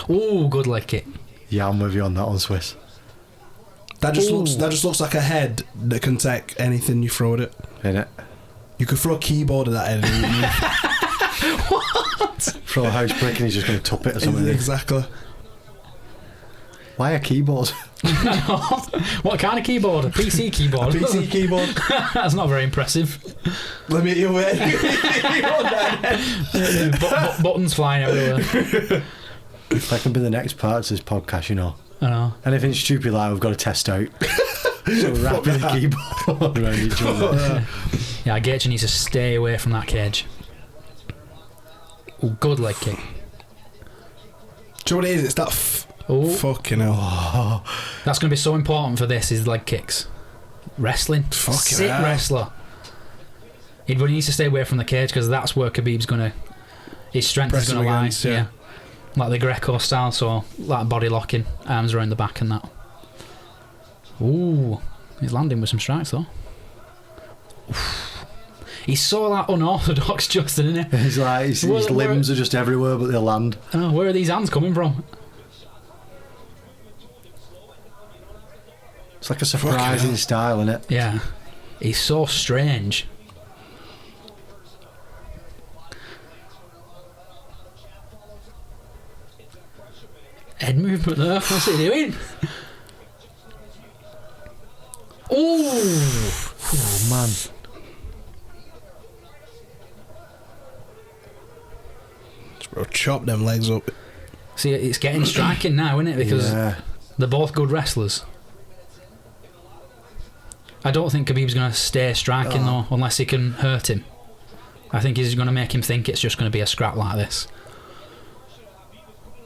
Ooh, good leg kick.
Yeah, I'm with you on that one, Swiss.
That just looks like a head that can take anything you throw at it.
Innit?
You could throw a keyboard at that head and it would move.
Throw a house brick and he's just going to top it or something.
Exactly.
Why a keyboard?
What kind of keyboard? A PC keyboard?
A PC keyboard.
That's not very impressive.
Let me at your way.
Buttons flying everywhere.
That can be the next part to this podcast, you know.
I know.
Anything stupid like we've got to test out. So wrapping the keyboard around each other.
Yeah, Gaethje needs to stay away from that cage. Ooh, good leg kick.
Do you know what it is? It's that fucking hell.
Oh,
That's going to be so important for this, is leg kicks. Wrestling.
Fucking
Sick
hell.
wrestler. He needs to stay away from the cage because that's where Khabib's going to... His strength
Press
is going
him
to lie.
against, yeah.
Like the Greco style, so like body locking, arms around the back and that. Ooh. He's landing with some strikes though. Oof. He's so like unorthodox, Justin, isn't he?
he's like his limbs are just everywhere, but they land.
Oh, where are these hands coming from?
It's like a surprising style, isn't it?
Yeah. He's so strange. Head movement there. What's he doing? Ooh.
Oh man.
Bro, chop them legs up.
See, it's getting striking now, isn't it? Because they're both good wrestlers. I don't think Khabib's going to stay striking though, unless he can hurt him. I think he's going to make him think it's just going to be a scrap like this.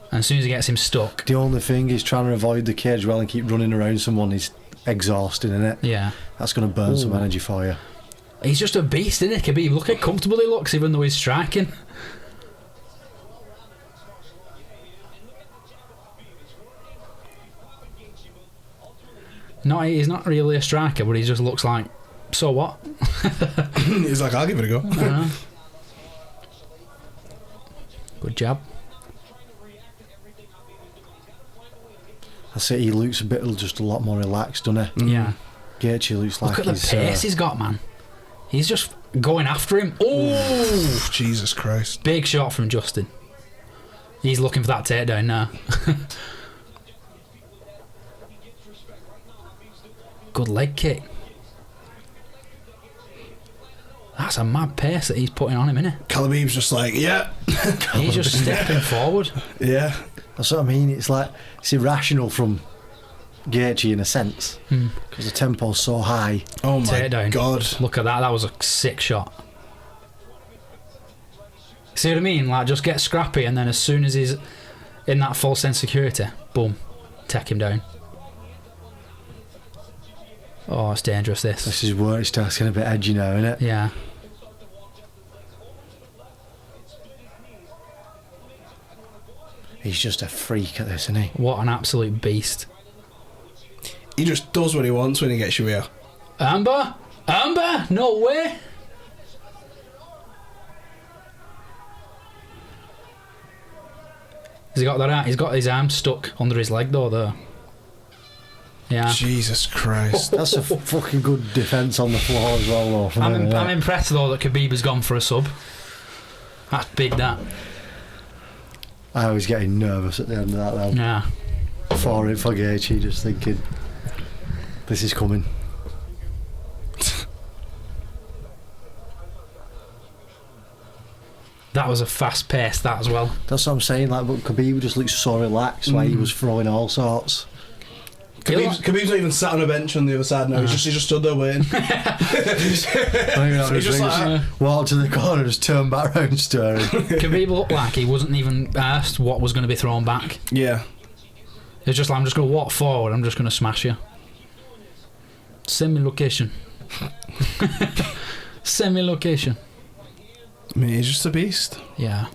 And as soon as he gets him stuck...
The only thing is trying to avoid the cage well and keep running around someone is exhausting, isn't it?
Yeah.
That's going to burn some energy for you.
He's just a beast, isn't he, Khabib? Look how comfortable he looks, even though he's striking. No, he's not really a striker, but he just looks like, so what?
He's like, I'll give it a go.
Good jab.
I say he looks just a lot more relaxed, doesn't he?
Yeah.
Gaethje looks like
Look at the pace he's got, man. He's just going after him. Oh,
Jesus Christ.
big shot from Justin. He's looking for that takedown now. Good leg kick. That's a mad pace that he's putting on him, isn't it?
Khabib's just like, yeah.
He's just stepping forward.
Yeah.
That's what I mean. It's like it's irrational from Gaethje in a sense because the tempo's so high.
Oh my
Takedown.
God.
Look at that. That was a sick shot. See what I mean? Like, just get scrappy, and then as soon as he's in that full sense of security, boom, take him down. Oh, it's dangerous, this.
This is where it starts getting a bit edgy now, isn't it?
Yeah.
He's just a freak at this, isn't he?
What an absolute beast.
He just does what he wants when he gets you here.
Amber? Amber? No way. Has he got that? He's got his arm stuck under his leg though. There. Yeah.
Jesus Christ.
That's a fucking good defence on the floor as well, though.
I'm impressed though that Khabib has gone for a sub. That's big, that.
I was getting nervous at the end of that though.
Yeah.
For Gaethje, just thinking, this is coming.
That was a fast pace, that as well.
That's what I'm saying. Like, but Khabib just looked so relaxed, like he was throwing all sorts.
Khabib's not even sat on a bench on the other side now. He's just stood there waiting. He's just like,
walked to the corner, just turned back round, staring.
Khabib looked like he wasn't even asked what was going to be thrown back.
yeah.
It's just like, I'm just going to walk forward, I'm just going to smash you. Send me location. Send me location.
I mean, he's just a beast.
Yeah.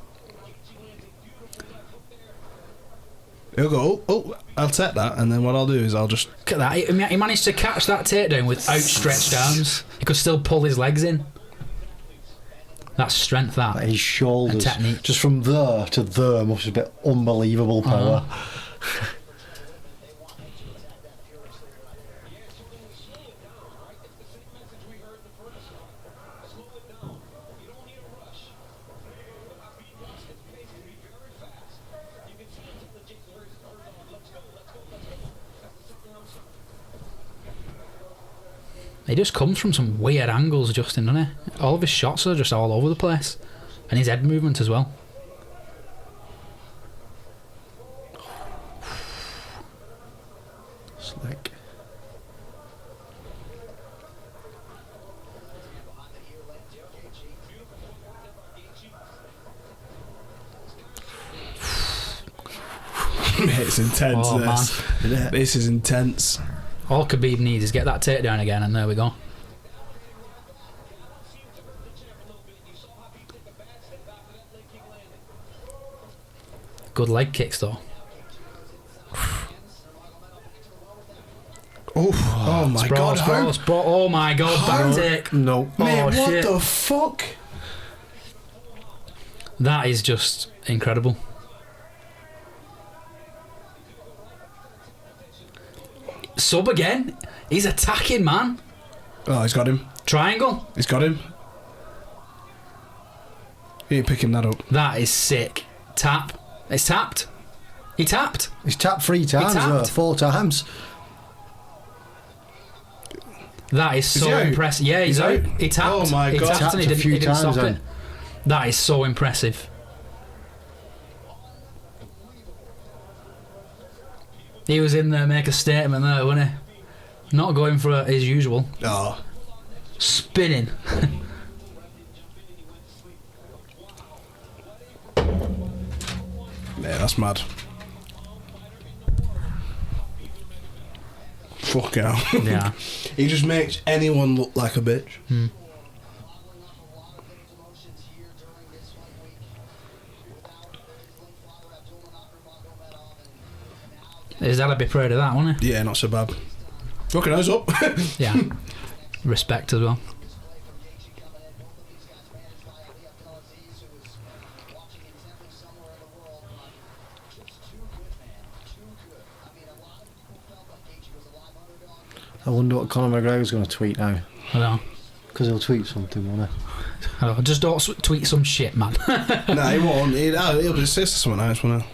He'll go, oh, I'll take that, and then what I'll do is I'll just...
Look at that. He managed to catch that takedown with outstretched arms. He could still pull his legs in. That's strength, that.
Like his shoulders,
and technique.
just from there to there, must have been unbelievable power.
He just comes from some weird angles, Justin, doesn't he? All of his shots are just all over the place. And his head movement as well.
Slick.
It's intense,
Oh,
this.
Yeah.
This is intense.
All Khabib needs is get that takedown again, and there we go. Good leg kicks, though.
Oh my god, how?
Oh my god, back take.
No.
Mate, what
shit.
the fuck?
That is just incredible. Sub again. He's attacking, man.
Oh, he's got him.
Triangle.
He's got him. He ain't picking that up.
That is sick. Tap. It's tapped. He tapped.
He's tapped 3 times,
tapped.
4 times.
That is so
he out?
impressive. Yeah, he's out. He tapped.
Oh my
He
God.
tapped and he
Tapped a few
didn't stop
times
it. That is so impressive. He was in there, make a statement there, wasn't he? Not going for his usual.
Oh.
Spinning.
Yeah, that's mad. Fuck hell.
Yeah.
He just makes anyone look like a bitch.
His dad'd be proud of that, wouldn't
Yeah, not so bad. Fucking nose up.
he? Yeah. Respect as well.
I wonder what Conor McGregor's going to tweet now.
I don't know.
Because he'll tweet something, won't he?
I don't know. Just don't tweet some shit, man.
Nah, he won't. He'll just say something nice, won't he?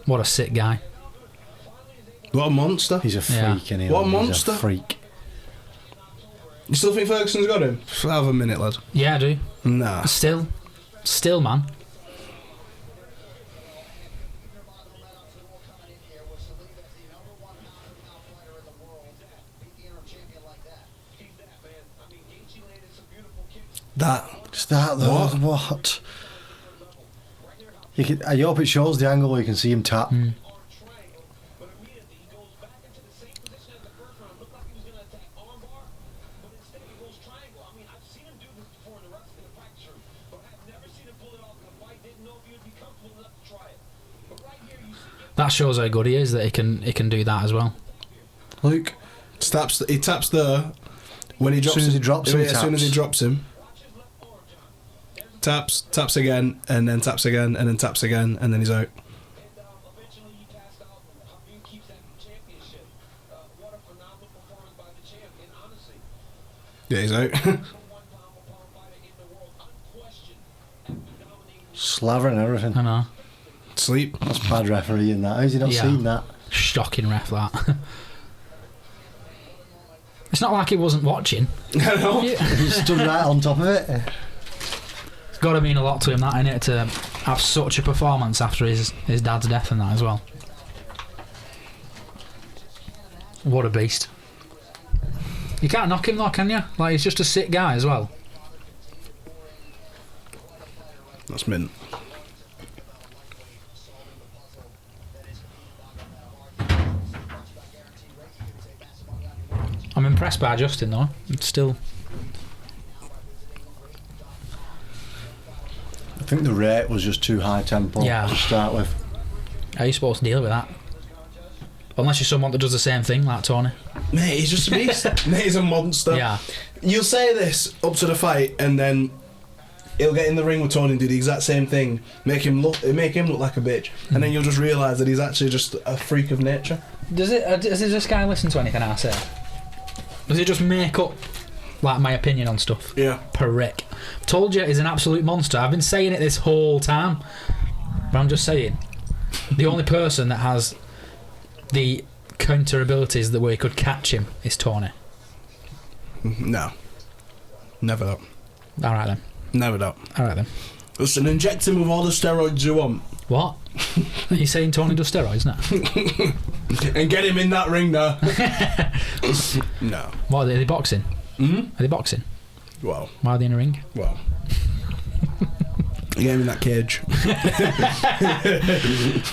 What a sick guy.
What a monster.
He's a freak,
Yeah.
isn't he?
What a
He's
monster.
a freak.
You still think Ferguson's got him? Have a minute, lad.
Yeah, I do.
Nah.
Still, man.
That.
Just that, though. What? I hope it shows the angle where you can see him tap.
That shows how good he is, that he can do that as well.
Look.
He taps there. When he drops
As soon as he
him,
drops him, he
as soon as he
taps.
drops him, taps again, and then taps again, and then taps again, and then he's out. Yeah, he's out.
Slaver and everything.
I know.
Sleep.
That's bad refereeing that. How's he not
Yeah.
seen that?
Shocking ref, that. It's not like he wasn't watching.
I know.
Yeah.
He stood right on top of it.
got to mean a lot to him, that, innit, to have such a performance after his dad's death and that as well. What a beast. You can't knock him though, can you? Like, he's just a sick guy as well.
That's mint.
I'm impressed by Justin though. It's still...
I think the rate was just too high tempo to start with.
How are you supposed to deal with that? Unless you're someone that does the same thing, like Tony.
Mate, he's just a beast. Mate, he's a monster.
Yeah.
You'll say this up to the fight, and then he'll get in the ring with Tony and do the exact same thing, make him look like a bitch, and then you'll just realise that he's actually just a freak of nature.
Does this guy listen to anything I say? Does he just make up, like, my opinion on stuff?
Yeah.
Prick. Told you he's an absolute monster. I've been saying it this whole time, but I'm just saying, the only person that has the counter abilities that we could catch him is Tony.
No. Never that.
Alright then.
Never that.
Alright then.
Listen, inject him with all the steroids you want.
What? Are you saying Tony does steroids now?
And get him in that ring now. No.
What, are they boxing?
Mm-hmm.
Are they boxing?
Well.
Why are they in a ring?
Well. Get him in that cage.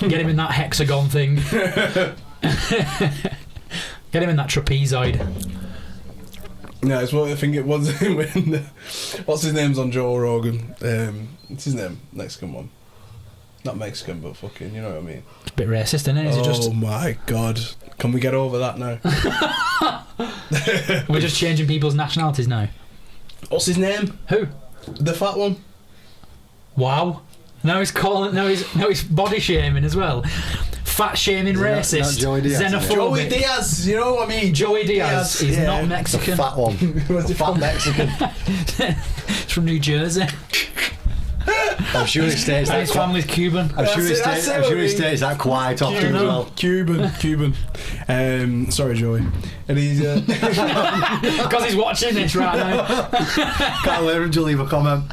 Get him in that hexagon thing. Get him in that trapezoid.
No, it's what I think it was when what's his name's on Joe Rogan? What's his name? Mexican one. Not Mexican, but fucking, you know what I mean.
It's a bit racist, isn't it? Is it just...
Oh my god. Can we get over that now?
We're just changing people's nationalities now.
What's his name?
Who?
The fat one.
Wow. Now he's calling. Now he's body shaming as well. Fat shaming racist.
Not Joey Diaz,
xenophobic.
Joey Diaz, you know what I mean?
Joey Diaz. He's not Mexican.
The fat one. The fat Mexican.
He's from New Jersey.
I'm sure he states that.
His family's Cuban.
I'm sure he states that quite often as well.
Cuban. Sorry, Joey. And he's
because he's watching this right now.
Can't wait for him to leave a comment.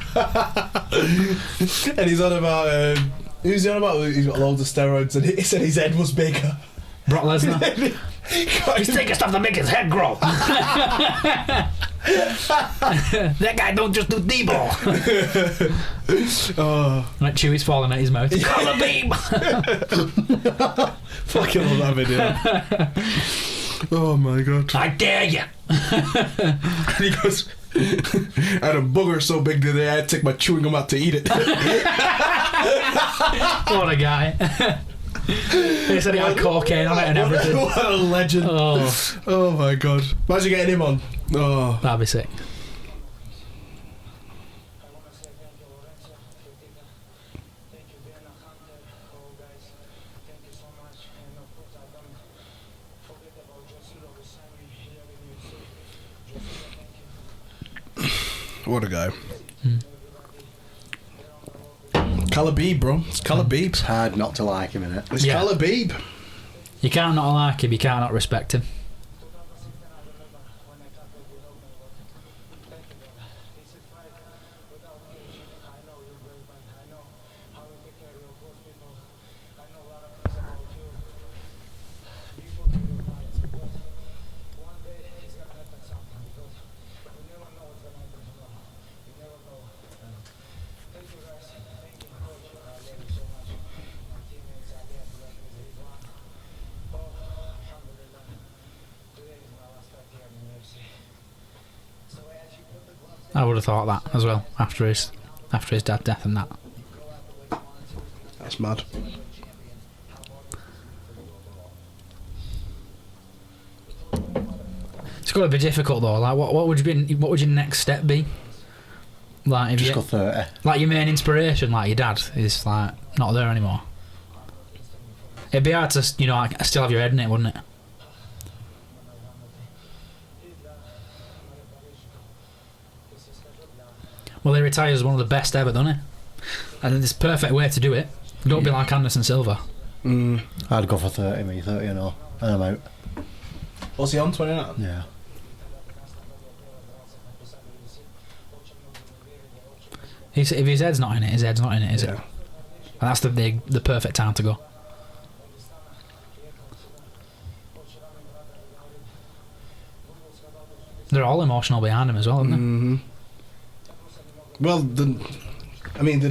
And he's on about. Who's he on about? He's got loads of steroids, and he said his head was bigger.
Brock Lesnar. He's taking stuff to make his head grow. That guy don't just do D-ball. Like Chewie's falling out his mouth. Call a beam.
Fucking love that video. Oh my god.
I dare you.
And he goes, I had a booger so big today I had to take my chewing gum out to eat it.
What a guy. He said he had cocaine on it and everything.
What a legend. Oh my god. Imagine getting him on. Oh.
That'd be sick.
What a guy. Calabib, bro. It's Calabib.
It's hard not to like him, innit?
It's Calabib.
You can't not like him, you can't not respect him. I would have thought that as well after his dad's death and that.
That's mad.
It's got to be difficult though. Like, what would your next step be? Like, if
Just go 30.
Like your main inspiration, like your dad, is like not there anymore. It'd be hard to, like, still have your head in it, wouldn't it? Well, he retires as one of the best ever, doesn't he? And it's a perfect way to do it. Don't be like Anderson Silva.
I'd go for 30, me, 30 and all. And I'm out.
What's he on, 29?
Yeah.
If his head's not in it, his head's not in it, is it? And that's the perfect time to go. They're all emotional behind him as well, aren't they?
Mm-hmm. Well, did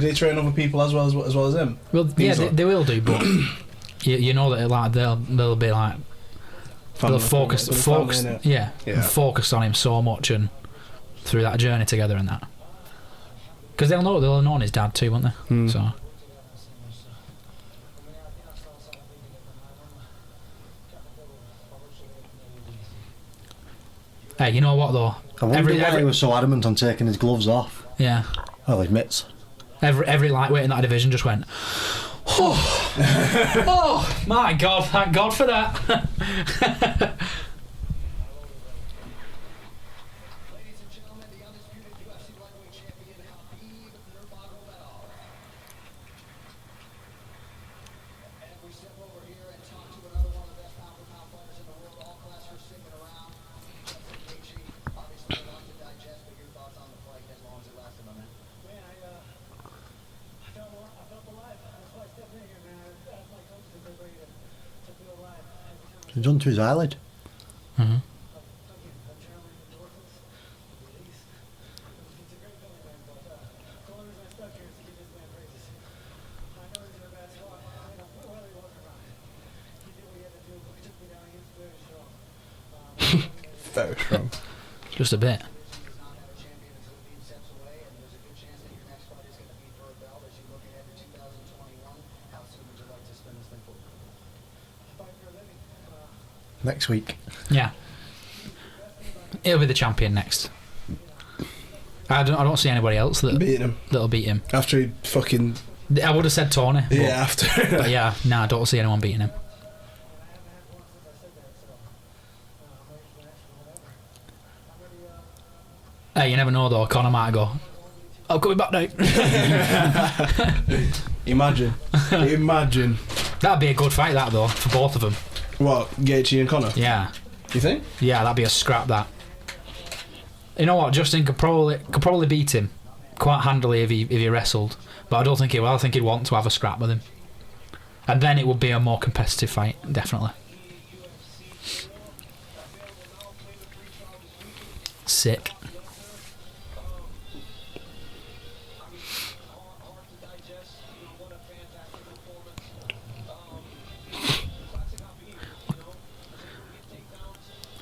they train other people as well as him?
Well, yeah, they will do, but you know that like they'll be like they'll focus, focused on him so much and through that journey together and that. Because they'll have known his dad too, won't they? So. Hey, you know what though?
I wonder why he was so adamant on taking his gloves off.
Yeah.
Well, his mitts.
Every lightweight in that division just went, oh, oh my God, thank God for that.
Ladies and gentlemen, the undisputed UFC lightweight champion, Habib Nurmagomedov. And if we step over here and talk to another one of the best pound-for-pound fighters in the world, all class for sticking around, Justin Gaethje. Obviously, a lot to digest, but your thoughts on the fight as long as it lasted, my man?
Man, I felt alive. That's why I stepped in here, man. I asked my coaches if they're ready to feel alive.
He's done to his eyelid.
Mm-hmm.
Adrenaline, endorphins, release. It's a great feeling, man. But the only reason I stuck here is to give this man praises. I know he's in a bad spot. I don't know whether he was or not. He did what he had to do, but he took me down. He was very strong.
Very strong.
Just a bit.
Next week.
Yeah. He'll be the champion next. I don't see anybody else that'll beat him.
After he fucking...
I would have said Tony.
Yeah, after.
But yeah, I don't see anyone beating him. Hey, you never know though. Conor might go, I'm coming back now.
Imagine.
That'd be a good fight, that though, for both of them.
What, Gaethje and Conor?
Yeah.
You think?
Yeah, that'd be a scrap, that. You know what, Justin could probably beat him quite handily if he wrestled, but I don't think he will. I think he'd want to have a scrap with him. And then it would be a more competitive fight, definitely. Sick.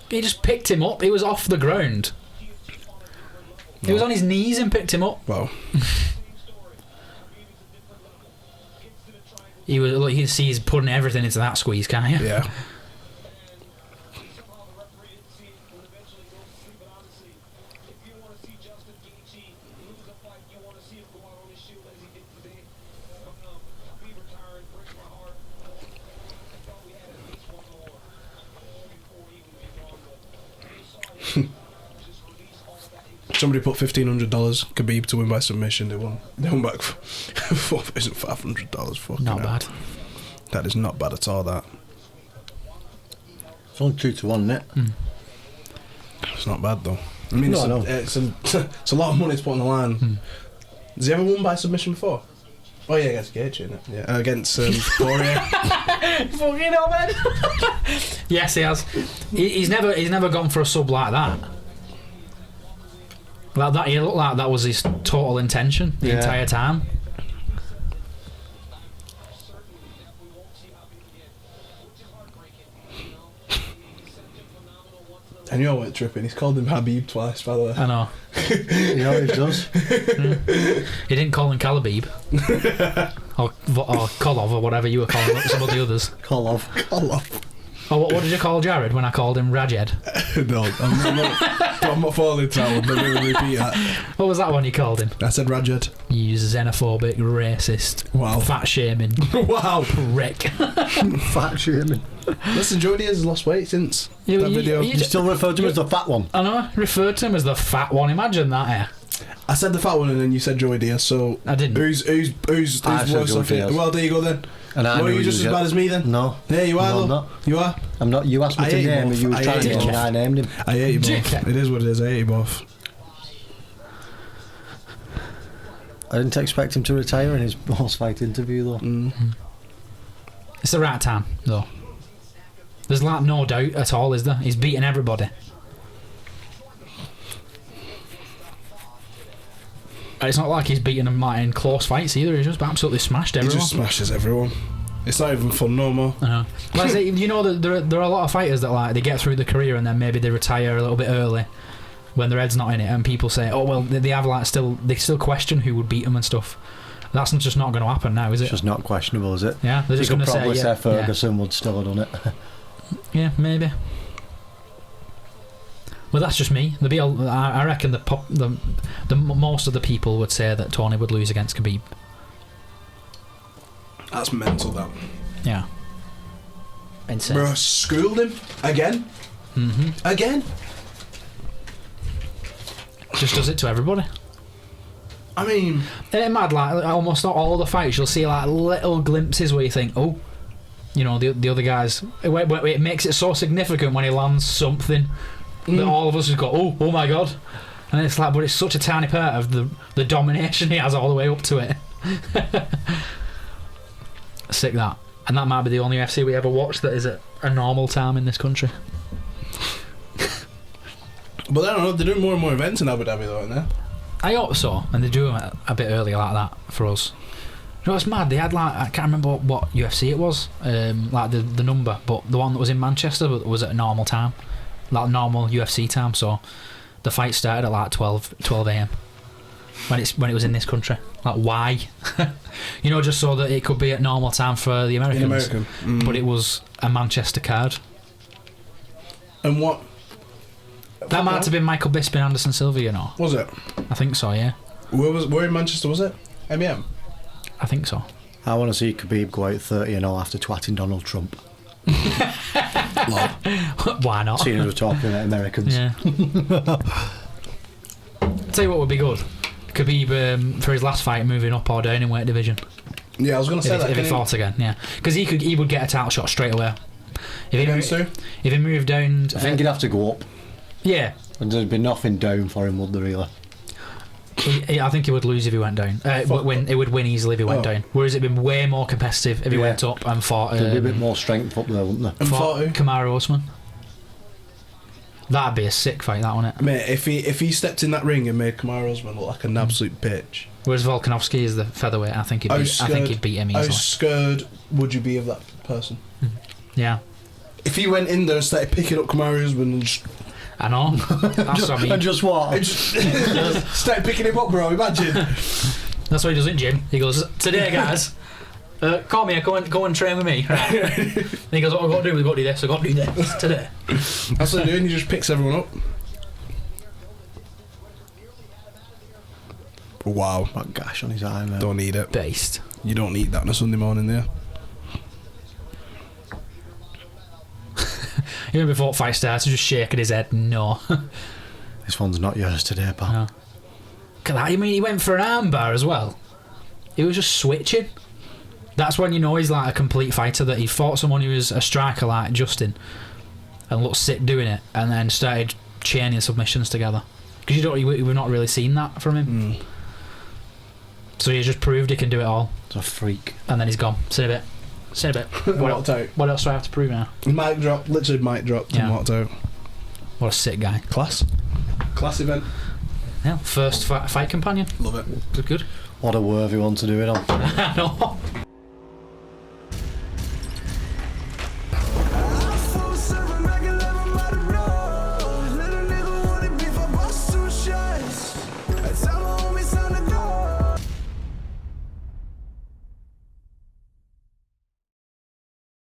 He just picked him up. He was off the ground. He was on his knees and picked him up.
Wow.
He was. Look, you can see he's putting everything into that squeeze, can't you?
Yeah. Somebody put $1,500 Khabib to win by submission. They won back $4,500. Fucking
Not
hell.
bad.
That is not bad at all. That.
It's only 2-1, isn't it?
It's not bad though. I mean,
No,
it's a lot of money to put on the line. Has he ever won by submission before? Oh yeah, against Gaethje, innit? Yeah, against Poirier.
Fucking hell, man. Yes, he has. He's never gone for a sub like that. Like that, he looked like that was his total intention the entire time.
And you know what, tripping? He's called him Habib twice, by the way.
I know.
He always does.
He didn't call him Kalabib. or Kolov, or whatever you were calling some of the others.
Kolov.
Oh, what did you call Jared when I called him Rajed?
No, I'm not falling to that one. Let me repeat that.
What was that one you called him?
I said Rajed.
You xenophobic, racist,
Wow.
fat shaming,
Wow.
prick.
Fat shaming.
Listen, Joe Diaz has lost weight since that video.
You still refer to him as the fat one?
I know, referred to him as the fat one. Imagine that, eh?
I said the fat one and then you said Joey Diaz, so
I didn't.
Who's
I
worse
said
off
Joey
it?
Diaz.
Well, there you go then.
And I
Well,
knew
you're
he
just
was
as bad as me then.
No.
Yeah, you are
No,
though.
I'm not.
You are.
I'm not. You asked me
I
to
hate
name
both.
and you was
I
trying to
hate
name
both.
and I named him.
I hate you both.
Dickhead.
It is what it is. I hate you both.
I didn't expect him to retire in his post-fight interview though.
It's the right time, though. There's like no doubt at all, is there? He's beating everybody. And it's not like he's beating them like in close fights either. He's just absolutely smashed everyone.
He just smashes everyone. It's not even fun no more.
I know. Like I say, you know that there are a lot of fighters that like they get through the career and then maybe they retire a little bit early when their head's not in it, and people say, "Oh well, they have like they still question who would beat them and stuff." That's just not going to happen now, is it?
It's just not questionable, is it?
Yeah, they're just going to say,
probably say Ferguson would still have done it.
Yeah, maybe. Well, that's just me. I reckon the most of the people would say that Tony would lose against Khabib.
That's mental, that.
Yeah. Insane.
Bro, schooled him again. Again.
Just does it to everybody.
I mean,
Isn't it mad? Like almost not all the fights, you'll see like little glimpses where you think, oh, you know, the other guys. It makes it so significant when he lands something that all of us have got. Oh my god! And it's like, but it's such a tiny part of the domination he has all the way up to it. Sick that, and that might be the only UFC we ever watched that is at a normal time in this country.
but I don't know. They're doing more and more events in Abu Dhabi, though, aren't they?
I hope so, and they do them a bit earlier like that for us. You know, it's mad. They had like, I can't remember what UFC it was, like the number, but the one that was in Manchester was at a normal time, like normal UFC time. So the fight started at like 12 a.m. when it was in this country. Like why? You know, just so that it could be at normal time for the Americans. But it was a Manchester card.
And what?
That might have been Michael Bisping, Anderson Silva, you know.
Was it?
I think so, yeah.
Where in Manchester was it? MEM?
I think so.
I want to see Khabib go out 30-0 after twatting Donald Trump.
Why not?
Seeing as we're talking about Americans.
Yeah. Tell you what would be good. Khabib for his last fight moving up or down in weight division.
Yeah, I was going to say that.
If he fought again, yeah. Because he would get a title shot straight away. If he moved down...
I think he'd have to go up.
Yeah.
And there'd be nothing down for him, would there, really?
I think he would lose if he went down. It would win easily if he went down. Whereas it'd be way more competitive if he went up and fought...
There'd be a bit more strength up there, wouldn't there?
And fought
Kamaru Usman. That'd be a sick fight, that, wouldn't it?
Mate, if he stepped in that ring and made Kamaru Usman look like an absolute bitch.
Whereas Volkanovski is the featherweight, I think he'd beat him easily.
How scared would you be of that person?
Yeah.
If he went in there and started picking up Kamaru Usman and just...
I know. That's what I mean.
And just what?
And just started picking him up, bro, imagine.
That's what he does in gym. He goes, today, guys, call me, go and train with me. Right. And he goes, what I've got to do, we've got to do this, I've got to do this today.
That's what he's doing, he just picks everyone up. Wow.
That gash on his eye, man.
Don't need it.
Based.
You don't need that on a Sunday morning there.
Even before fight starts, he's just shaking his head. No.
This one's not yours today, pal.
No. Look at that. I mean, he went for an armbar as well. He was just switching. That's when you know he's like a complete fighter, that he fought someone who was a striker like Justin and looked sick doing it, and then started chaining submissions together. Because we've not really seen that from him. So he just proved he can do it all.
It's a freak.
And then he's gone. See in a bit. What else do I have to prove now?
Mic drop, literally mic dropped and walked out.
What a sick guy.
Class event.
Yeah, first fight companion.
Love it.
Good.
What a worthy one to do it on.
I know.